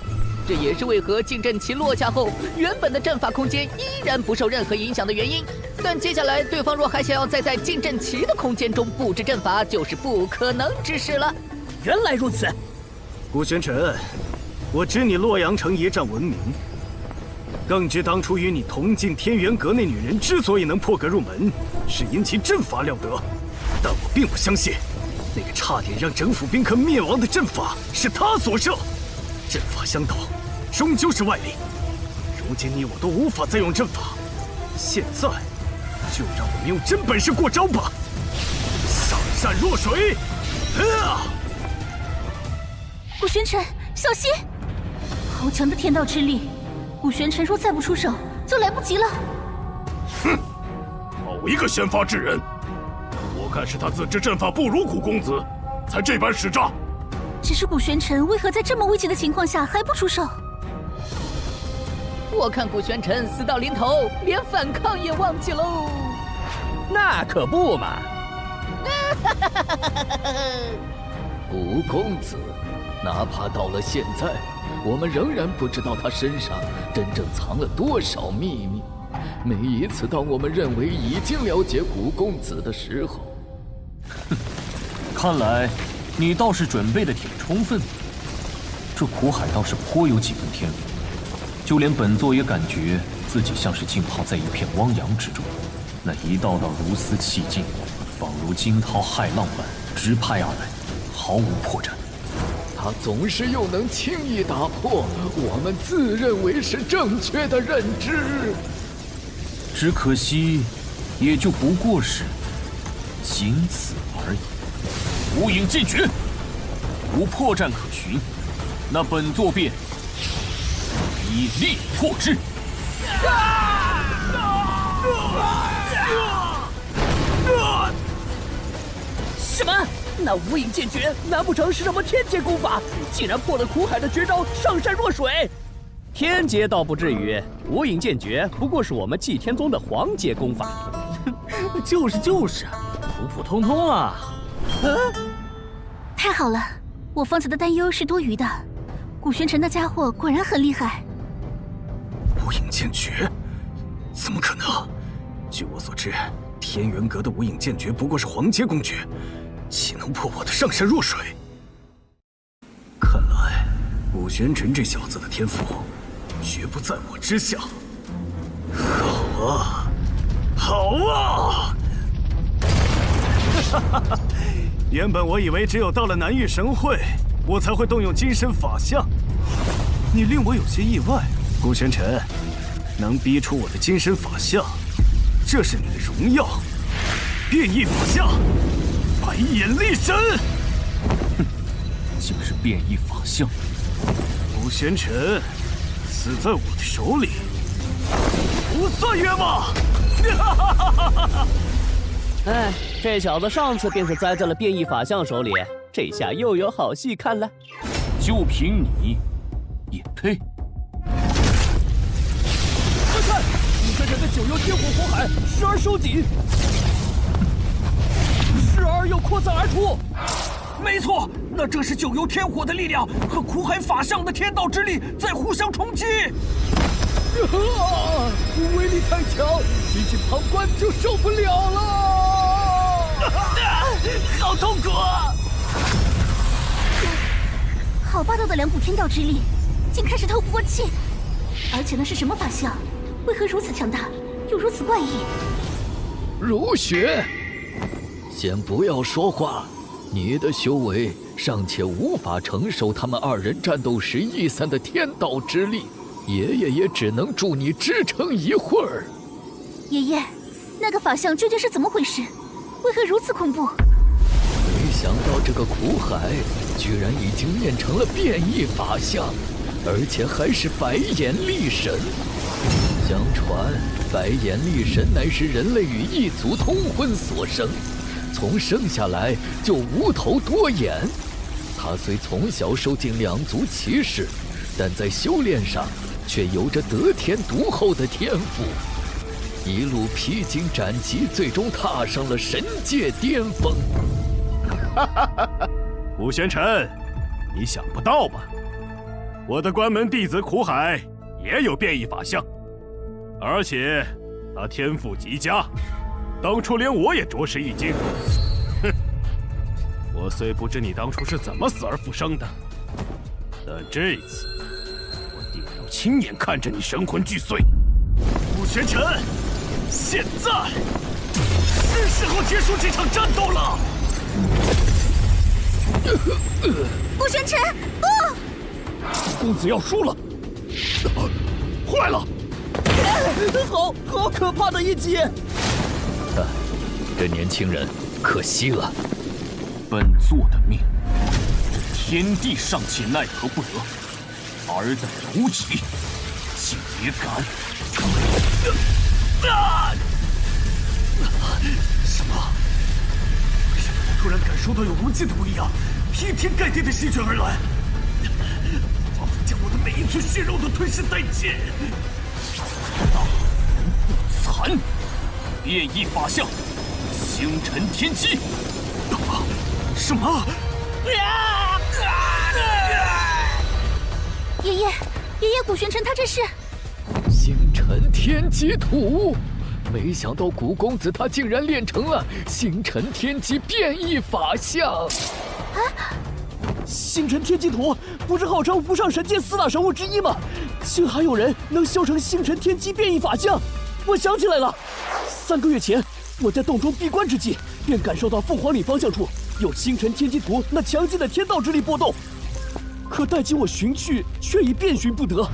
这也是为何禁阵旗落下后，原本的阵法空间依然不受任何影响的原因。但接下来对方若还想要再在禁阵旗的空间中布置阵法，就是不可能之事了。原来如此，古玄尘，我知你洛阳城一战闻名，更知当初与你同进天元阁那女人之所以能破格入门，是因其阵法了得。但我并不相信，那个差点让整府宾客灭亡的阵法是他所设。阵法相斗，终究是外力。如今你我都无法再用阵法，现在就让我们用真本事过招吧！上善若水！古玄尘，小心！好强的天道之力，古玄尘若再不出手，就来不及了。哼，好一个先发制人！我看是他自知阵法不如古公子，才这般使诈。只是古玄尘为何在这么危急的情况下还不出手？我看古玄尘死到临头，连反抗也忘记喽。那可不嘛！古公子，哪怕到了现在，我们仍然不知道他身上真正藏了多少秘密。每一次当我们认为已经了解古公子的时候，看来你倒是准备的挺充分。这苦海倒是颇有几分天赋，就连本座也感觉自己像是浸泡在一片汪洋之中，那一道道如丝气劲，仿如惊涛骇浪般直拍而来，毫无破绽。他总是又能轻易打破我们自认为是正确的认知。只可惜，也就不过是仅此而已。无影剑诀，无破绽可循，那本座便以力破之。什么？那无影剑诀难不成是什么天阶功法？竟然破了苦海的绝招上善若水！天阶倒不至于，无影剑诀不过是我们祭天宗的黄阶功法。就是，普普通通啊。太好了，我方才的担忧是多余的。古玄尘那家伙果然很厉害。无影剑诀？怎么可能？据我所知，天元阁的无影剑诀不过是黄阶公诀，岂能破我的上善若水？看来古玄尘这小子的天赋绝不在我之下。好啊，好啊！哈哈哈！原本我以为只有到了南域神会，我才会动用金身法相。你令我有些意外，古玄尘，能逼出我的金身法相，这是你的荣耀。变异法相，白眼力神。哼，竟是变异法相。古玄尘，死在我的手里，不算冤枉。哈哈哈哈哈！哎，这小子上次便是栽在了变异法相手里，这下又有好戏看了。就凭你，也配？快看，古玄尘的九幽天火火海时而收紧，时而又扩散而出。没错，那正是九幽天火的力量和苦海法相的天道之力在互相冲击。威力太强，仅仅旁观就受不了了。好痛苦啊！好霸道的两股天道之力，竟开始透不过气。而且那是什么法相？为何如此强大，又如此怪异？如雪，先不要说话，你的修为尚且无法承受他们二人战斗时逸散的天道之力，爷爷也只能助你支撑一会儿。爷爷，那个法相究竟是怎么回事？为何如此恐怖？没想到这个苦海居然已经练成了变异法相，而且还是白眼力神。相传，白眼力神乃是人类与异族通婚所生，从生下来就无头多眼。他虽从小受尽两族歧视，但在修炼上却有着得天独厚的天赋，一路披荆斩棘，最终踏上了神界巅峰。古玄尘，你想不到吧？我的关门弟子苦海也有变异法相，而且他天赋极佳，当初连我也着实一惊。哼，我虽不知你当初是怎么死而复生的，但这次我定要亲眼看着你神魂俱碎。古玄尘，现在是时候结束这场战斗了。古玄尘，不！公子要输了！坏了！好可怕的一击！这年轻人可惜了。本座的命，天地尚且奈何不得，尔等无己，竟也敢！什么？为什么我突然感受到有无尽的威压，劈天盖地的席卷而来，仿佛将我的每一寸血肉都吞噬殆尽。大人不残，变异法相，星辰天机。什么？爷爷，古玄尘他这是星辰天机土，没想到古公子他竟然练成了星辰天机变异法相。星辰天机土不是号称无上神界4大神物之一吗？竟还有人能修成星辰天机变异法相！我想起来了，3个月前我在洞中闭关之际，便感受到凤凰岭方向处有星辰天机图那强劲的天道之力波动，可待经我寻去，却已遍寻不得。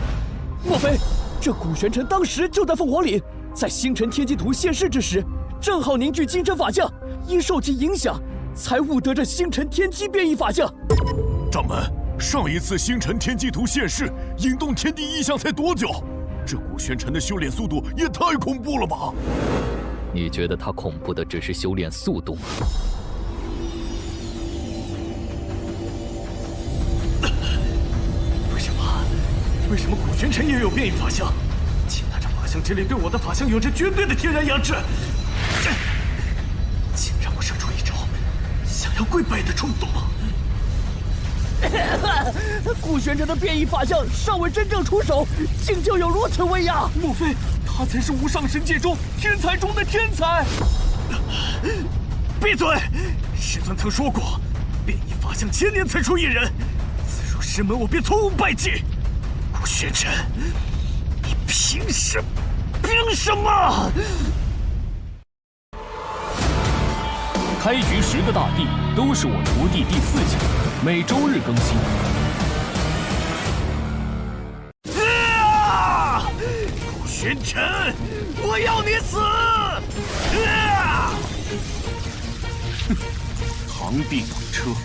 莫非这古玄尘当时就在凤凰岭，在星辰天机图现世之时，正好凝聚金针法将，因受其影响，才悟得这星辰天机变异法相。掌门，上一次星辰天机图现世，引动天地异象才多久？这古玄尘的修炼速度也太恐怖了吧！你觉得他恐怖的只是修炼速度吗？为什么古玄尘也有变异法相？其他这法相之力对我的法相有着绝对的天然压制，竟让我生出一种想要跪拜的冲动。古玄尘的变异法相尚未真正出手，竟就有如此威压？莫非他才是无上神界中天才中的天才？闭嘴！师尊曾说过，变异法相1000年才出一人，此入师门我便从无败绩。古玄尘，你凭什么？开局10个大帝都是我徒弟第4级，每周日更新。古玄尘，我要你死！哼，螳臂挡车，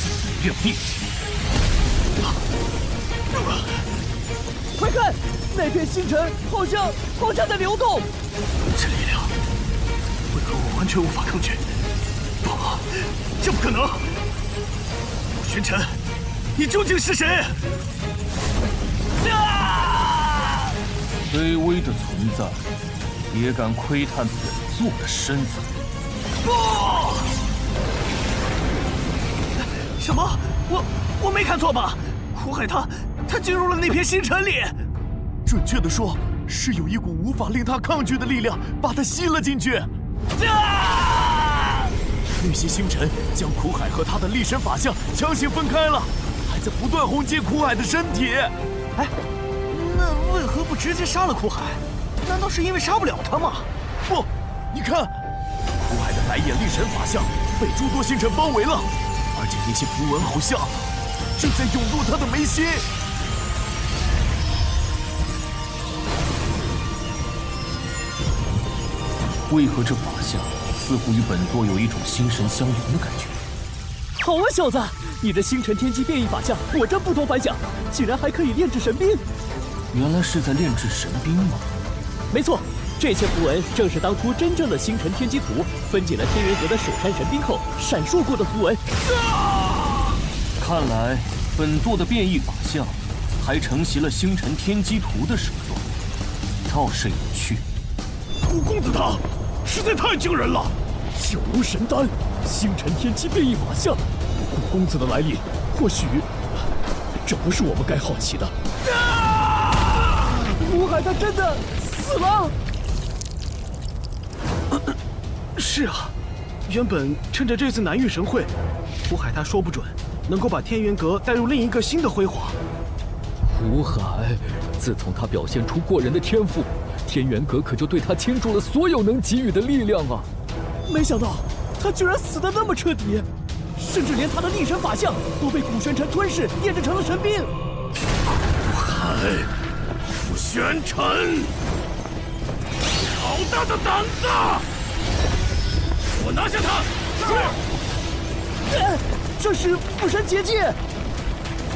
自认命。快看，那片星辰好像在流动。这力量，为何我完全无法抗拒？不，这不可能！古玄尘，你究竟是谁？卑微的存在，也敢窥探本座的身份？不！什么？我没看错吧？苦海他进入了那片星辰里。准确的说，是有一股无法令他抗拒的力量把他吸了进去。那些星辰将苦海和他的力神法相强行分开了，还在不断轰击苦海的身体。哎，那为何不直接杀了苦海？难道是因为杀不了他吗？不，你看，苦海的白眼力神法相被诸多星辰包围了，而且那些符文好像正在涌入他的眉心。为何这法相似乎与本座有一种心神相连的感觉？好啊，小子，你的星辰天机变异法相果真不同凡响，竟然还可以炼制神兵。原来是在炼制神兵吗？没错，这些符文正是当初真正的星辰天机图分解了天元阁的守山神兵后闪烁过的符文。看来本座的变异法相还承袭了星辰天机图的手段，倒是有趣。五公子他实在太惊人了！九如神丹，星辰天机变异法相，古公子的来历，或许这不是我们该好奇的。苦海他真的死了？是啊，原本趁着这次南域神会，苦海他说不准能够把天元阁带入另一个新的辉煌。苦海，自从他表现出过人的天赋，天元阁可就对他倾注了所有能给予的力量啊！没想到他居然死得那么彻底，甚至连他的力神法相都被古玄尘吞噬，炼制成了神兵。苦海，古玄尘，好大的胆子！我拿下他！这是不神结界！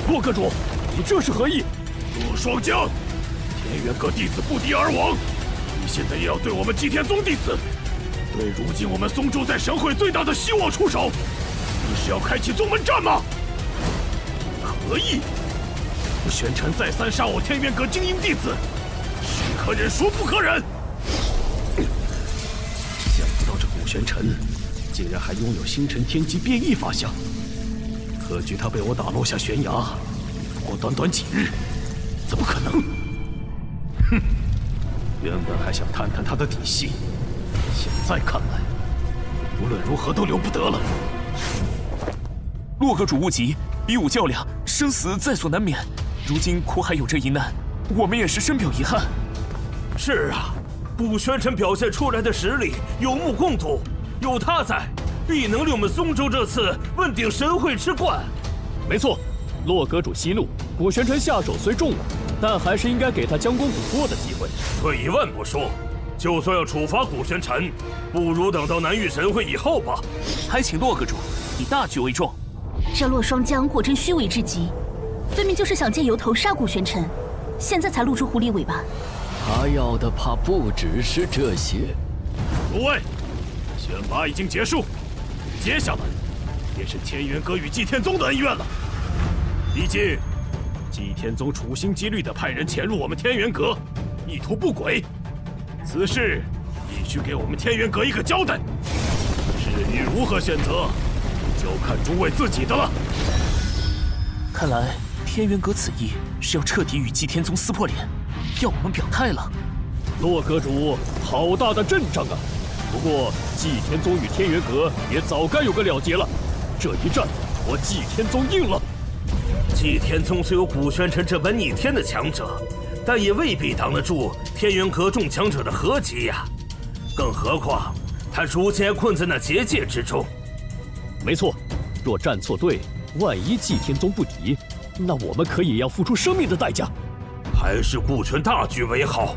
洛阁主，你这是何意？洛霜江，天元阁弟子不敌而亡，你现在也要对我们祭天宗弟子，对如今我们松州在神会最大的希望出手？你是要开启宗门战吗？何意？古玄尘再三杀我天元阁精英弟子，是可忍孰不可忍！想不到这古玄尘竟然还拥有星辰天机变异法相，何惧他被我打落下悬崖？不过短短几日，怎么可能？哼！原本还想探探他的底细，现在看来，无论如何都留不得了。洛阁主勿急，比武较量，生死在所难免。如今苦海有这一难，我们也是深表遗憾。是啊，古玄尘表现出来的实力有目共睹，有他在，必能令我们松州这次问鼎神会之冠。没错，洛阁主息怒，古玄尘下手虽重了，但还是应该给他将功补过的机会。退一万步说，就算要处罚古玄尘，不如等到南域神会以后吧。还请洛阁主以大局为重。这洛霜江果真虚伪至极，分明就是想借由头杀古玄尘，现在才露出狐狸尾巴。他要的怕不只是这些。诸位，选拔已经结束，接下来便是天元阁与祭天宗的恩怨了。毕竟，祭天宗处心积虑地派人潜入我们天元阁，意图不轨，此事必须给我们天元阁一个交代。至于如何选择，就看诸位自己的了。看来天元阁此意是要彻底与祭天宗撕破脸，要我们表态了。洛阁主，好大的阵仗啊！不过祭天宗与天元阁也早该有个了结了，这一战我祭天宗硬了。祭天宗虽有古玄尘这般逆天的强者，但也未必挡得住天元阁众强者的合击呀。更何况他如今还困在那结界之中。没错，若站错队，万一祭天宗不敌，那我们可也要付出生命的代价。还是顾全大局为好。